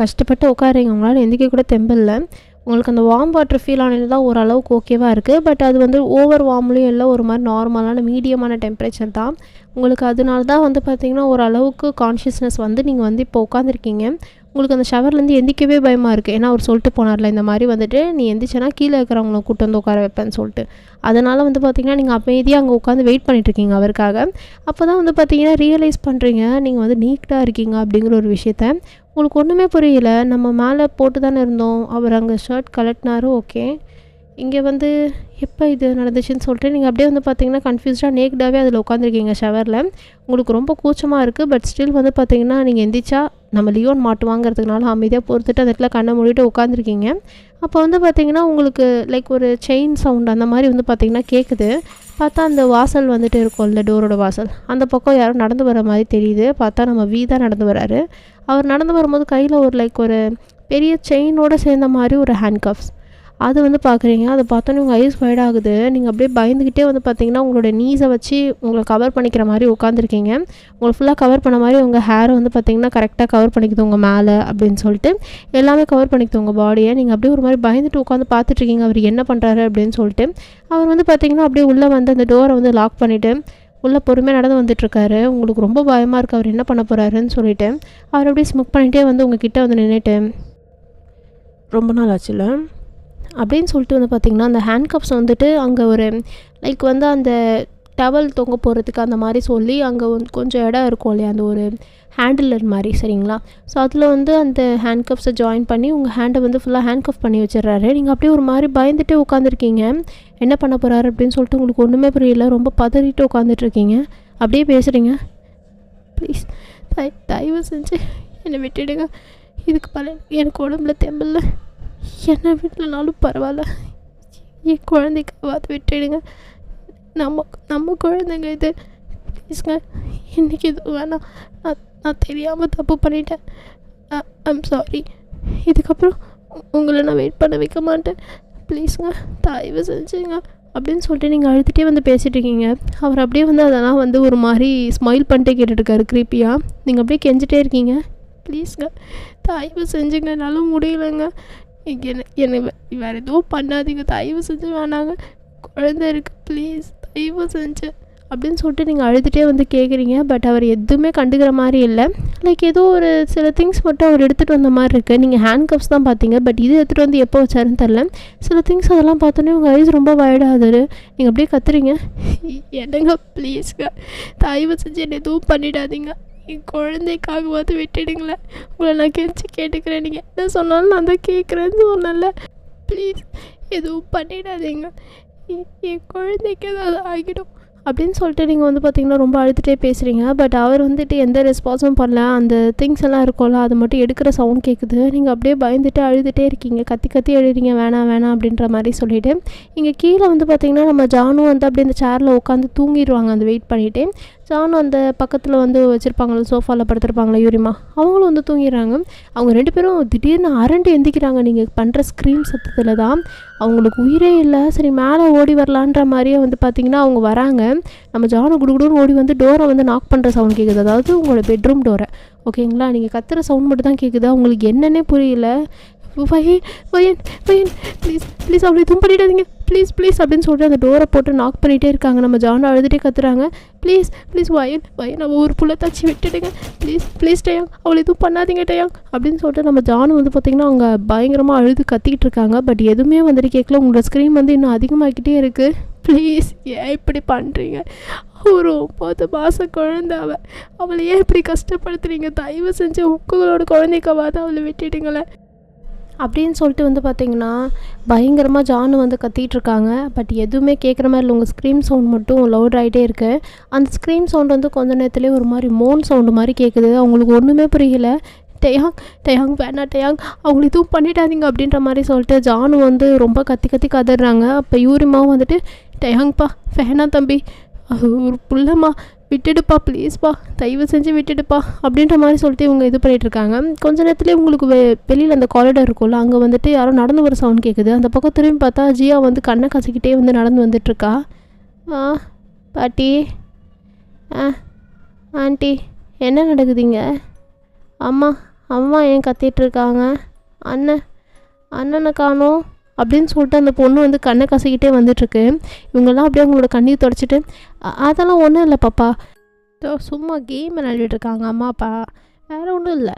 கஷ்டப்பட்டு உட்காருங்க. உங்களால் எந்திக்க கூட தெம்பில்லை. உங்களுக்கு அந்த வார்ம் வாட்டர் ஃபீல் ஆனது தான் ஓரளவுக்கு ஓகேவாக இருக்குது. பட் அது வந்து ஓவர் வார்ம்லேயும் இல்லை, ஒரு மாதிரி நார்மலான மீடியமான டெம்பரேச்சர் தான் உங்களுக்கு. அதனால தான் வந்து பார்த்திங்கன்னா ஓரளவுக்கு கான்ஷியஸ்னஸ் வந்து நீங்கள் வந்து இப்போ உட்காந்துருக்கீங்க. உங்களுக்கு அந்த ஷவர்லேருந்து எந்திக்கவே பயமாக இருக்குது. ஏன்னா அவர் சொல்லிட்டு போனார்ல, இந்த மாதிரி வந்துட்டு நீ எந்திரிச்சனா கீழே இருக்கிறவங்கள கூட்டு வந்து உட்கார வைப்பேன்னு சொல்லிட்டு. அதனால் வந்து பார்த்திங்கன்னா நீங்கள் அமைதியாக அங்கே உட்காந்து வெயிட் பண்ணிட்டுருக்கீங்க அவருக்காக. அப்போ தான் வந்து பார்த்திங்கன்னா ரியலைஸ் பண்ணுறீங்க நீங்கள் வந்து நீட்டாக இருக்கீங்க அப்படிங்கிற ஒரு விஷயத்த. உங்களுக்கு ஒன்றுமே புரியல. நம்ம மேலே போட்டு தானே இருந்தோம், அவர் அங்கே ஷர்ட் கலட்டினாரு, ஓகே. இங்கே வந்து எப்போ இது நடந்துச்சுன்னு சொல்லிட்டு நீங்கள் அப்படியே வந்து பார்த்திங்கன்னா கன்ஃபியூஸ்டாக நேக்டாகவே அதில் உட்காந்துருக்கீங்க ஷவரில். உங்களுக்கு ரொம்ப கூச்சமாக இருக்குது. பட் ஸ்டில் வந்து பார்த்திங்கன்னா நீங்கள் எந்திரிச்சா நம்ம லியோன் மாட்டுவாங்கிறதுனால அமைதியாக பொறுத்துட்டு அந்த இடத்துல கண்ணை மூடிட்டு உட்காந்துருக்கீங்க. அப்போ வந்து பார்த்திங்கன்னா உங்களுக்கு லைக் ஒரு செயின் சவுண்ட் அந்த மாதிரி வந்து பார்த்திங்கன்னா கேட்குது. பார்த்தா அந்த வாசல் வந்துட்டு இருக்கும்ல, டோரோட வாசல், அந்த பக்கம் யாரும் நடந்து வர மாதிரி தெரியுது. பார்த்தா நம்ம தான் நடந்து வராரு. அவர் நடந்து வரும்போது கையில் ஒரு லைக் ஒரு பெரிய செயினோடு சேர்ந்த மாதிரி ஒரு ஹேண்ட் கப்ஸ் அது வந்து பார்க்குறீங்க. அதை பார்த்தோன்னே உங்கள் ஐஸ் வைட் ஆகுது. நீங்கள் அப்படியே பயந்துக்கிட்டே வந்து பார்த்தீங்கன்னா உங்களோட நீஸை வச்சு உங்களை கவர் பண்ணிக்கிற மாதிரி உட்காந்துருக்கீங்க. உங்களை ஃபுல்லாக கவர் பண்ண மாதிரி உங்கள் ஹேரை வந்து பார்த்திங்கன்னா கரெக்டாக கவர் பண்ணிக்குது உங்கள் மேலே அப்படின்னு சொல்லிட்டு எல்லாமே கவர் பண்ணிக்குது உங்கள் பாடியை. நீங்கள் அப்படியே ஒரு மாதிரி பயந்துட்டு உட்காந்து பார்த்துட்ருக்கீங்க அவர் என்ன பண்ணுறாரு அப்படின்னு சொல்லிட்டு. அவர் வந்து பார்த்திங்கன்னா அப்படியே உள்ளே வந்து அந்த டோரை வந்து லாக் பண்ணிவிட்டு உள்ளே பொறுமையாக நடந்து வந்துட்டுருக்காரு. உங்களுக்கு ரொம்ப பயமாக இருக்குது அவர் என்ன பண்ண போகிறாருன்னு சொல்லிட்டு. அவர் அப்படியே ஸ்மோக் பண்ணிகிட்டே வந்து உங்கள் கிட்டே வந்து நின்றுட்டு, ரொம்ப நாள் ஆச்சுல்ல அப்படின்னு சொல்லிட்டு வந்து பார்த்திங்கன்னா அந்த ஹேண்ட் கப்ஸ் வந்துட்டு அங்கே ஒரு லைக் வந்து அந்த டவல் தொங்க போகிறதுக்கு அந்த மாதிரி சொல்லி அங்கே வந்து கொஞ்சம் இடம் இருக்கும் இல்லையா, அந்த ஒரு ஹேண்டிலர் மாதிரி, சரிங்களா. ஸோ அதில் வந்து அந்த ஹேண்ட்கப்ஸை ஜாயின் பண்ணி உங்கள் ஹேண்டை வந்து ஃபுல்லாக ஹேண்ட்கப் பண்ணி வச்சிடுறாரு. நீங்கள் அப்படியே ஒரு மாதிரி பயந்துட்டு உட்காந்துருக்கீங்க. என்ன பண்ண போகிறாரு அப்படின்னு சொல்லிட்டு உங்களுக்கு ஒன்றுமே புரியல. ரொம்ப பதறிட்டு உட்காந்துட்ருக்கீங்க. அப்படியே பேசுகிறீங்க. ப்ளீஸ் தயவு செஞ்சு என்னை விட்டுடுங்க. இதுக்கு பல எனக்கு உடம்புல தெம்பில்ல, என்ன விடலனாலும் பரவாயில்ல, என் குழந்தைக்காவது விட்டுடுங்க. நம்ம குழந்தைங்க இது, ப்ளீஸுங்க. இன்றைக்கி இது வேணாம். நான் தெரியாமல் தப்பு பண்ணிட்டேன். I'm sorry. இதுக்கப்புறம் உங்களை நான் வெயிட் பண்ண வைக்க மாட்டேன். ப்ளீஸுங்க, தயவு செஞ்சுங்க அப்படின்னு சொல்லிட்டு நீங்கள் அழுதுகிட்டே வந்து பேசிகிட்டு இருக்கீங்க. அவர் அப்படியே வந்து அதெல்லாம் வந்து ஒரு மாதிரி ஸ்மைல் பண்ணிட்டே கேட்டுட்ருக்காரு க்ரீப்பியாக. நீங்கள் அப்படியே கெஞ்சிட்டே இருக்கீங்க. ப்ளீஸுங்க, தயவு செஞ்சுங்க, என்னால முடியலைங்க. என்னை வேறு எதுவும் பண்ணாதீங்க, தயவு செஞ்சு வேணாங்க, குழந்தை இருக்குது, ப்ளீஸ் தயவு செஞ்சு அப்படின்னு சொல்லிட்டு நீங்கள் அழுதுகிட்டே வந்து கேட்குறீங்க. பட் அவர் எதுவுமே கண்டுக்கிற மாதிரி இல்லை. லைக் ஏதோ ஒரு சில திங்ஸ் மட்டும் அவர் எடுத்துகிட்டு வந்த மாதிரி இருக்குது. நீங்கள் ஹேண்ட் கப்ஸ் தான் பார்த்தீங்க, பட் இது எடுத்துகிட்டு வந்து எப்போ வச்சாருன்னு தெரில. சில திங்ஸ் அதெல்லாம் பார்த்தோன்னே உங்கள் ஐஸ் ரொம்ப வயடாகுது. நீங்கள் அப்படியே கத்துறீங்க. என்னங்க ப்ளீஸ்ங்க, தயவு செஞ்சு என்னை எதுவும் பண்ணிடாதீங்க, என் குழந்தைக்காகவாது விட்டுடுங்களேன். உங்களை நான் கெஞ்சி கேட்டுக்கிறேன். நீங்கள் என்ன சொன்னாலும் நான் தான் கேட்குறேன்னு சொன்னல. ப்ளீஸ் எதுவும் பண்ணிடாதீங்க, என் குழந்தைக்கு ஏதாவது ஆகிடும் அப்படின்னு சொல்லிட்டு நீங்கள் வந்து பார்த்திங்கன்னா ரொம்ப அழுதுகிட்டே பேசுகிறீங்க. பட் அவர் வந்துட்டு எந்த ரெஸ்பான்ஸும் பண்ணல. அந்த திங்ஸ் எல்லாம் இருக்கும்ல, அது மட்டும் எடுக்கிற சவுண்ட் கேட்குது. நீங்கள் அப்படியே பயந்துட்டு அழுதுகிட்டே இருக்கீங்க, கத்தி எழுதுறீங்க, வேணாம் அப்படின்ற மாதிரி சொல்லிவிட்டு. இங்கே கீழே வந்து பார்த்திங்கன்னா நம்ம ஜானும் வந்து அப்படியே அந்த சேரில் உட்காந்து தூங்கிடுவாங்க அந்த வெயிட் பண்ணிவிட்டு. ஜானும் அந்த பக்கத்தில் வந்து வச்சுருப்பாங்களே, சோஃபாவில் படுத்துருப்பாங்களே யூரிமா, அவங்களும் வந்து தூங்கிடுறாங்க. அவங்க 2 பேரும் திடீர்னு அரண்டு எந்திக்கிறாங்க நீங்கள் பண்ணுற ஸ்க்ரீம் சத்தத்தில் தான். அவங்களுக்கு உயிரே இல்லை. சரி மேலே ஓடி வரலான்ற மாதிரியே வந்து பார்த்திங்கன்னா அவங்க வராங்க. நம்ம ஜானு குடுகுடுன்னு ஓடி வந்து டோரை வந்து நாக் பண்ணுற சவுண்ட் கேட்குது, அதாவது உங்களோட பெட்ரூம் டோரை, ஓகேங்களா. நீங்கள் கத்துற சவுண்ட் மட்டும் தான் கேட்குது. அவங்களுக்கு என்னென்னே புரியல. பையன் ப்ளீஸ் அவளை எதுவும் பண்ணிடாதீங்க, ப்ளீஸ் அப்படின்னு சொல்லிட்டு அந்த டோரை போட்டு நாக் பண்ணிகிட்டே இருக்காங்க. நம்ம ஜானு அழுதுகிட்டே கத்துறாங்க. ப்ளீஸ் வயன் அவள் ஒரு புள்ள தச்சு விட்டுடுங்க, ப்ளீஸ் டயாங், அவளை எதுவும் பண்ணாதீங்க டயாங் அப்படின்னு சொல்லிட்டு நம்ம ஜானு வந்து பார்த்திங்கன்னா அவங்க பயங்கரமாக அழுது கத்திக்கிட்டு இருக்காங்க. பட் எதுவுமே வந்துட்டு கேட்கல. உங்களோட ஸ்க்ரீன் வந்து இன்னும் அதிகமாகிக்கிட்டே இருக்குது. ப்ளீஸ் ஏன் இப்படி பண்ணுறீங்க? ஒரு 9 மாத குழந்தை அவளை ஏன் இப்படி கஷ்டப்படுத்துறீங்க? தயவு செஞ்சு உங்களோட குழந்தைக்காவது அவளை விட்டுடுங்களேன் அப்படின்னு சொல்லிட்டு வந்து பார்த்திங்கன்னா பயங்கரமாக ஜானு வந்து கத்திகிட்டு இருக்காங்க. பட் எதுவுமே கேட்குற மாதிரி இல்லை. உங்கள் ஸ்க்ரீம் சவுண்ட் மட்டும் லவுட் ஆகிட்டே இருக்குது. அந்த ஸ்க்ரீம் சவுண்ட் வந்து கொஞ்ச நேரத்துலேயே ஒரு மாதிரி மோன் சவுண்டு மாதிரி கேட்குது. அவங்களுக்கு ஒன்றுமே புரியல. டயாங் வேணா டயாங், அவங்களை இதுவும் பண்ணிடாதீங்க அப்படின்ற மாதிரி சொல்லிட்டு ஜானு வந்து ரொம்ப கத்தி கதறாங்க. அப்போ யூரிமாவும் வந்துட்டு டயாங்ப்பா வேணாம் தம்பி, ஒரு புள்ளம்மா, விட்டுடுப்பா ப்ளீஸ்ப்பா, தயவு செஞ்சு விட்டுடுப்பா அப்படின்ற மாதிரி சொல்லிட்டு இவங்க இது பண்ணிகிட்ருக்காங்க. கொஞ்ச நேரத்துலேயே உங்களுக்கு வெளியில் அந்த காரிடார் இருக்கும்ல, அங்கே வந்துட்டு யாரோ நடந்து வர சவுண்ட் கேட்குது. அந்த பக்கம் திரும்பி பார்த்தா ஜியா வந்து கண்ணை கசிக்கிட்டே வந்து நடந்து வந்துட்டுருக்கா. பாட்டி, ஆண்டி, என்ன நடக்குதுங்க? அம்மா ஏன் கத்திகிட்ருக்காங்க? அண்ணனை காணோம் அப்படின்னு சொல்லிட்டு அந்த பொண்ணு வந்து கண்ணை கசக்கிட்டே வந்துட்டுருக்கு. இவங்கெல்லாம் அப்படியே அவங்களோட கண்ணீர் தொடச்சிட்டு, அதெல்லாம் ஒன்றும் இல்லை பாப்பா, சும்மா கேம் விளையாடிட்டுருக்காங்க அம்மா அப்பா, வேறு ஒன்றும் இல்லை.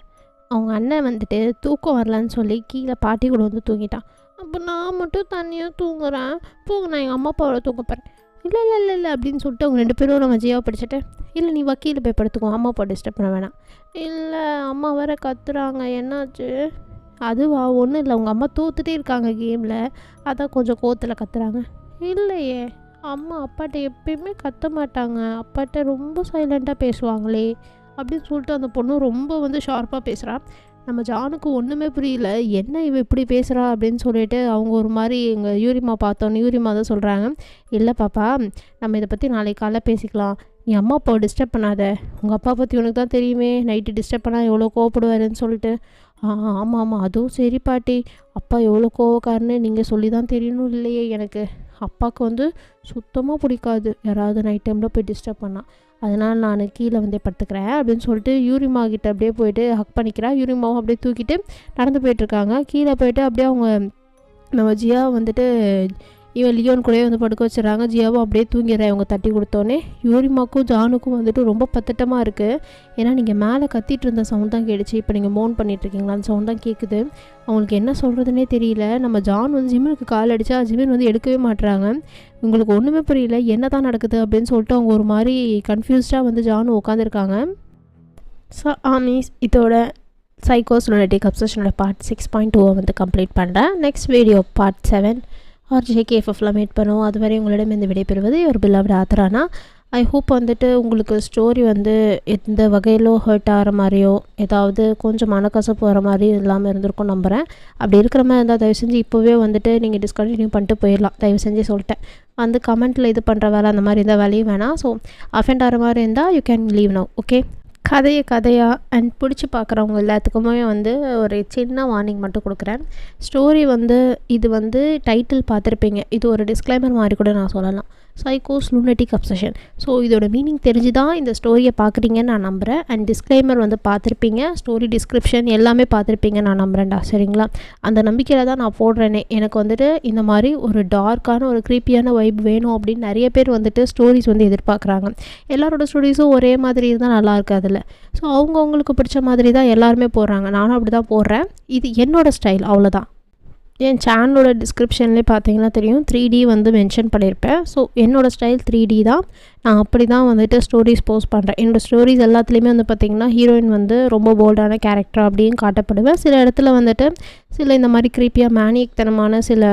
அவங்க அண்ணன் வந்துட்டு தூக்கம் வரலன்னு சொல்லி கீழே பாட்டி கூட வந்து தூங்கிட்டான். அப்போ நான் மட்டும் தனியாக தூங்குறேன், போங்க நான் எங்கள் அம்மா அப்பாவோட தூங்க போகிறேன். இல்லை அப்படின்னு சொல்லிட்டு அவங்க 2 பேரும் நம்ம ஜியாவை படிச்சுட்டு, இல்லை நீ வக்கீல் போய் படுத்துக்கோ, அம்மா அப்பா டிஸ்டர்ப் பண்ண வேணாம். இல்லை அம்மா வேறு கத்துறாங்க, என்னாச்சு? அதுவா ஒன்றும் இல்லை, உங்கள் அம்மா தோத்துட்டே இருக்காங்க கேமில், அதான் கொஞ்சம் கோவத்தில் கத்துறாங்க. இல்லையே, அம்மா அப்பாட்ட எப்பயுமே கத்த மாட்டாங்க, அப்பாட்ட ரொம்ப சைலண்ட்டாக பேசுவாங்களே அப்படின்னு சொல்லிட்டு அந்த பொண்ணு ரொம்ப வந்து ஷார்ப்பாக பேசுகிறான். நம்ம ஜானுக்கு ஒன்றுமே புரியல, என்ன இவ இப்படி பேசுகிறா அப்படின்னு சொல்லிட்டு அவங்க ஒரு மாதிரி எங்கள் யூரிமா பார்த்தோன்னு யூரிமா தான் சொல்கிறாங்க, இல்லை பாப்பா நம்ம இதை பற்றி நாளைக்கு காலைல பேசிக்கலாம், நீ அம்மா அப்பாவை டிஸ்டர்ப் பண்ணாத, உங்கள் அப்பா பற்றி உனக்கு தான் தெரியுமே, நைட்டு டிஸ்டர்ப் பண்ணால் எவ்வளோ கோவப்படுவாருன்னு சொல்லிட்டு. ஆமாம் அதுவும் சரி பாட்டி, அப்பா எவ்வளோ கோவக்காரன்னு நீங்கள் சொல்லி தான் தெரியணும் இல்லையே எனக்கு, அப்பாவுக்கு வந்து சுத்தமாக பிடிக்காது யாராவது நைட் டைமில் போய் டிஸ்டர்ப் பண்ணால், அதனால் நான் கீழே வந்து படுத்துக்கிறேன் அப்படின்னு சொல்லிட்டு யூரிமா கிட்ட அப்படியே போயிட்டு ஹக் பண்ணிக்கிறேன். யூரிமாவும் அப்படியே தூக்கிட்டு நடந்து போயிட்டுருக்காங்க. கீழே போயிட்டு அப்படியே அவங்க நம்ம ஜியா வந்துட்டு இவன் லியோன் கூடயே வந்து படுக்க வச்சிடறாங்க. ஜியாவும் அப்படியே தூங்கிடுறேன் இவங்க தட்டி கொடுத்தோன்னே. யூரிமாக்கும் ஜானுக்கும் வந்துட்டு ரொம்ப பதட்டமாக இருக்குது. ஏன்னா நீங்கள் மேலே கத்திட்டு இருந்த சவுண்ட் தான் கேட்டுச்சு, இப்போ நீங்கள் மோன் பண்ணிகிட்ருக்கீங்களா அந்த சவுண்ட் தான் கேட்குது. அவங்களுக்கு என்ன சொல்கிறதுனே தெரியல. நம்ம ஜான் வந்து ஜிமினுக்கு கால் அடித்தா ஜிமின் வந்து எடுக்கவே மாட்டுறாங்க. உங்களுக்கு ஒன்றுமே புரியல என்ன தான் நடக்குது அப்படின்னு சொல்லிட்டு அவங்க ஒரு மாதிரி கன்ஃபியூஸ்டாக வந்து ஜானு உட்காந்துருக்காங்க. ஸோ ஆமீஸ் இதோட சைக்கோஸ் லுனாட்டிக் அப்சஷனோட பார்ட் 6.2 வந்து கம்ப்ளீட் பண்ணுறேன். நெக்ஸ்ட் வீடியோ பார்ட் 7 RJKFFல மீட் பண்ணுவோம். அதுவரை உங்களிடம் இந்த விடைபெறுவது ஒரு பிலவ்ட் ஆத்தரானா. ஐ ஹோப் வந்துட்டு உங்களுக்கு ஸ்டோரி வந்து எந்த வகையிலோ ஹர்ட் ஆகிற மாதிரியோ ஏதாவது கொஞ்சம் மனக்கசப்பு வர மாதிரி இல்லாமல் இருந்திருக்கும் நம்புகிறேன். அப்படி இருக்கிற மாதிரி இருந்தால் தயவு செஞ்சு இப்போவே வந்துட்டு நீங்கள் டிஸ்கண்டினியூ பண்ணிட்டு போயிடலாம். தயவு செஞ்சு சொல்லிட்டேன் வந்து கமெண்ட்டில் இது பண்ணுற வேலை அந்த மாதிரி இருந்தால் வேலையும் வேணாம். ஸோ அஃபெண்ட் ஆகிற மாதிரி இருந்தால் you can leave now. Okay, கதையாக அண்ட் பிடிச்சி பார்க்குறவங்க எல்லாத்துக்குமே வந்து ஒரு சின்ன வார்னிங் மட்டும் கொடுக்குறேன். ஸ்டோரி வந்து இது வந்து டைட்டில் பார்த்துருப்பீங்க. இது ஒரு டிஸ்க்ளைமர் மாதிரி கூட நான் சொல்லலாம். சைக்கோஸ் லுனாட்டிக் அப்சஷன். ஸோ இதோட மீனிங் தெரிஞ்சு தான் இந்த ஸ்டோரியை பார்க்குறீங்கன்னு நான் நம்புகிறேன். அண்ட் டிஸ்க்ளைமர் வந்து பார்த்துருப்பீங்க, ஸ்டோரி டிஸ்கிரிப்ஷன் எல்லாமே பார்த்துருப்பீங்க நான் நம்புகிறேன்டா. சரிங்களா, அந்த நம்பிக்கையில் தான் நான் போடுறேனே. எனக்கு வந்துட்டு இந்த மாதிரி ஒரு டார்க்கான ஒரு க்ரீப்பியான வைப் வேணும் அப்படின்னு நிறைய பேர் வந்துட்டு ஸ்டோரிஸ் வந்து எதிர்பார்க்குறாங்க. எல்லாரோட ஸ்டோரிஸும் ஒரே மாதிரி இருந்தால் நல்லா இருக்காதுல்ல. ஸோ அவங்களுக்கு பிடிச்ச மாதிரி தான் எல்லாருமே போடுறாங்க. நானும் அப்படி தான் போடுறேன். இது என்னோடய ஸ்டைல், அவ்வளோதான். என் சேனலோட டிஸ்கிரிப்ஷன்லேயே பார்த்தீங்கன்னா தெரியும் 3D வந்து மென்ஷன் பண்ணியிருப்பேன். ஸோ என்னோடய ஸ்டைல் 3D தான். நான் அப்படி தான் வந்துட்டு ஸ்டோரிஸ் போஸ்ட் பண்ணுறேன். என்னோடய ஸ்டோரிஸ் எல்லாத்துலேயுமே வந்து பார்த்திங்கன்னா ஹீரோயின் வந்து ரொம்ப போல்டான கேரக்டர் அப்படின்னு காட்டப்படுவேன். சில இடத்துல வந்துட்டு சில இந்த மாதிரி க்ரீப்பியாக மேனியக்தனமான சில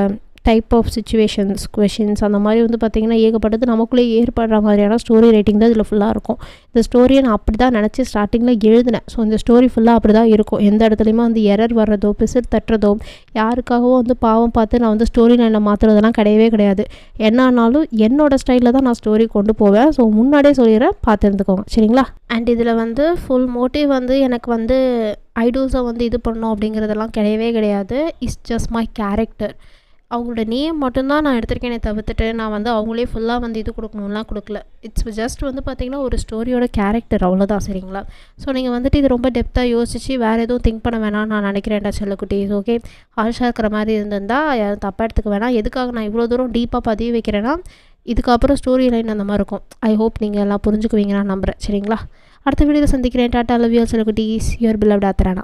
டைப் ஆஃப் சிச்சுவேஷன்ஸ் கொஷின்ஸ் அந்த மாதிரி வந்து பார்த்திங்கன்னா ஏகப்பட்டது நமக்குள்ளே ஏற்படுற மாதிரியான ஸ்டோரி ரைட்டிங் தான் இதில் ஃபுல்லாக இருக்கும். இந்த ஸ்டோரியை நான் அப்படி தான் நினச்சி ஸ்டார்டிங்கில் எழுதினேன். ஸோ இந்த ஸ்டோரி ஃபுல்லாக அப்படி தான் இருக்கும். எந்த இடத்துலையுமே வந்து எரர் வர்றதோ பிசிறு தட்டுறதோ யாருக்காகவோ வந்து பாவம் பார்த்து நான் வந்து ஸ்டோரி லைனை மாற்றுறதெல்லாம் கிடையவே கிடையாது. என்ன ஆனாலும் என்னோடய ஸ்டைலில் தான் நான் ஸ்டோரி கொண்டு போவேன். ஸோ முன்னாடியே சொல்லிடுறேன், பார்த்து இருந்துக்கோங்க சரிங்களா. அண்ட் இதில் வந்து ஃபுல் மோட்டிவ் வந்து எனக்கு வந்து ஐடோல்ஸை வந்து இது பண்ணணும் அப்படிங்கிறதெல்லாம் கிடையவே கிடையாது. It's just my character. அவங்களோட நேம் மட்டும்தான் நான் எடுத்திருக்கேனே தவிர்த்துட்டு நான் வந்து அவங்களே ஃபுல்லாக வந்து இது கொடுக்கணும்லாம் கொடுக்கல. இட்ஸ் ஜஸ்ட் வந்து பார்த்திங்கன்னா ஒரு ஸ்டோரியோட கேரக்டர், அவ்வளோதான் சரிங்களா. ஸோ நீங்கள் வந்துட்டு இது ரொம்ப டெப்த்தாக யோசிச்சு வேறு எதுவும் திங்க் பண்ண வேணாம் நான் நினைக்கிறேன்டா செல்லக்குட்டீஸ். ஓகே, ஹார்ஷாக இருக்கிற மாதிரி இருந்திருந்தால் யாரும் தப்பாக எடுத்துக்க வேணாம். எதுக்காக நான் இவ்வளோ தூரம் டீப்பாக பதிவு வைக்கிறேன்னா இதுக்கப்புறம் ஸ்டோரி லைன் அந்த மாதிரி இருக்கும். ஐ ஹோப் நீங்கள் எல்லாம் புரிஞ்சுக்குவீங்க நான் நம்புகிறேன் சரிங்களா. அடுத்த வீடியோவில் சந்திக்கிறேன். டாட்டா, லவ் யூ செல்லக்குட்டீஸ். Your beloved ஆத்தரானா.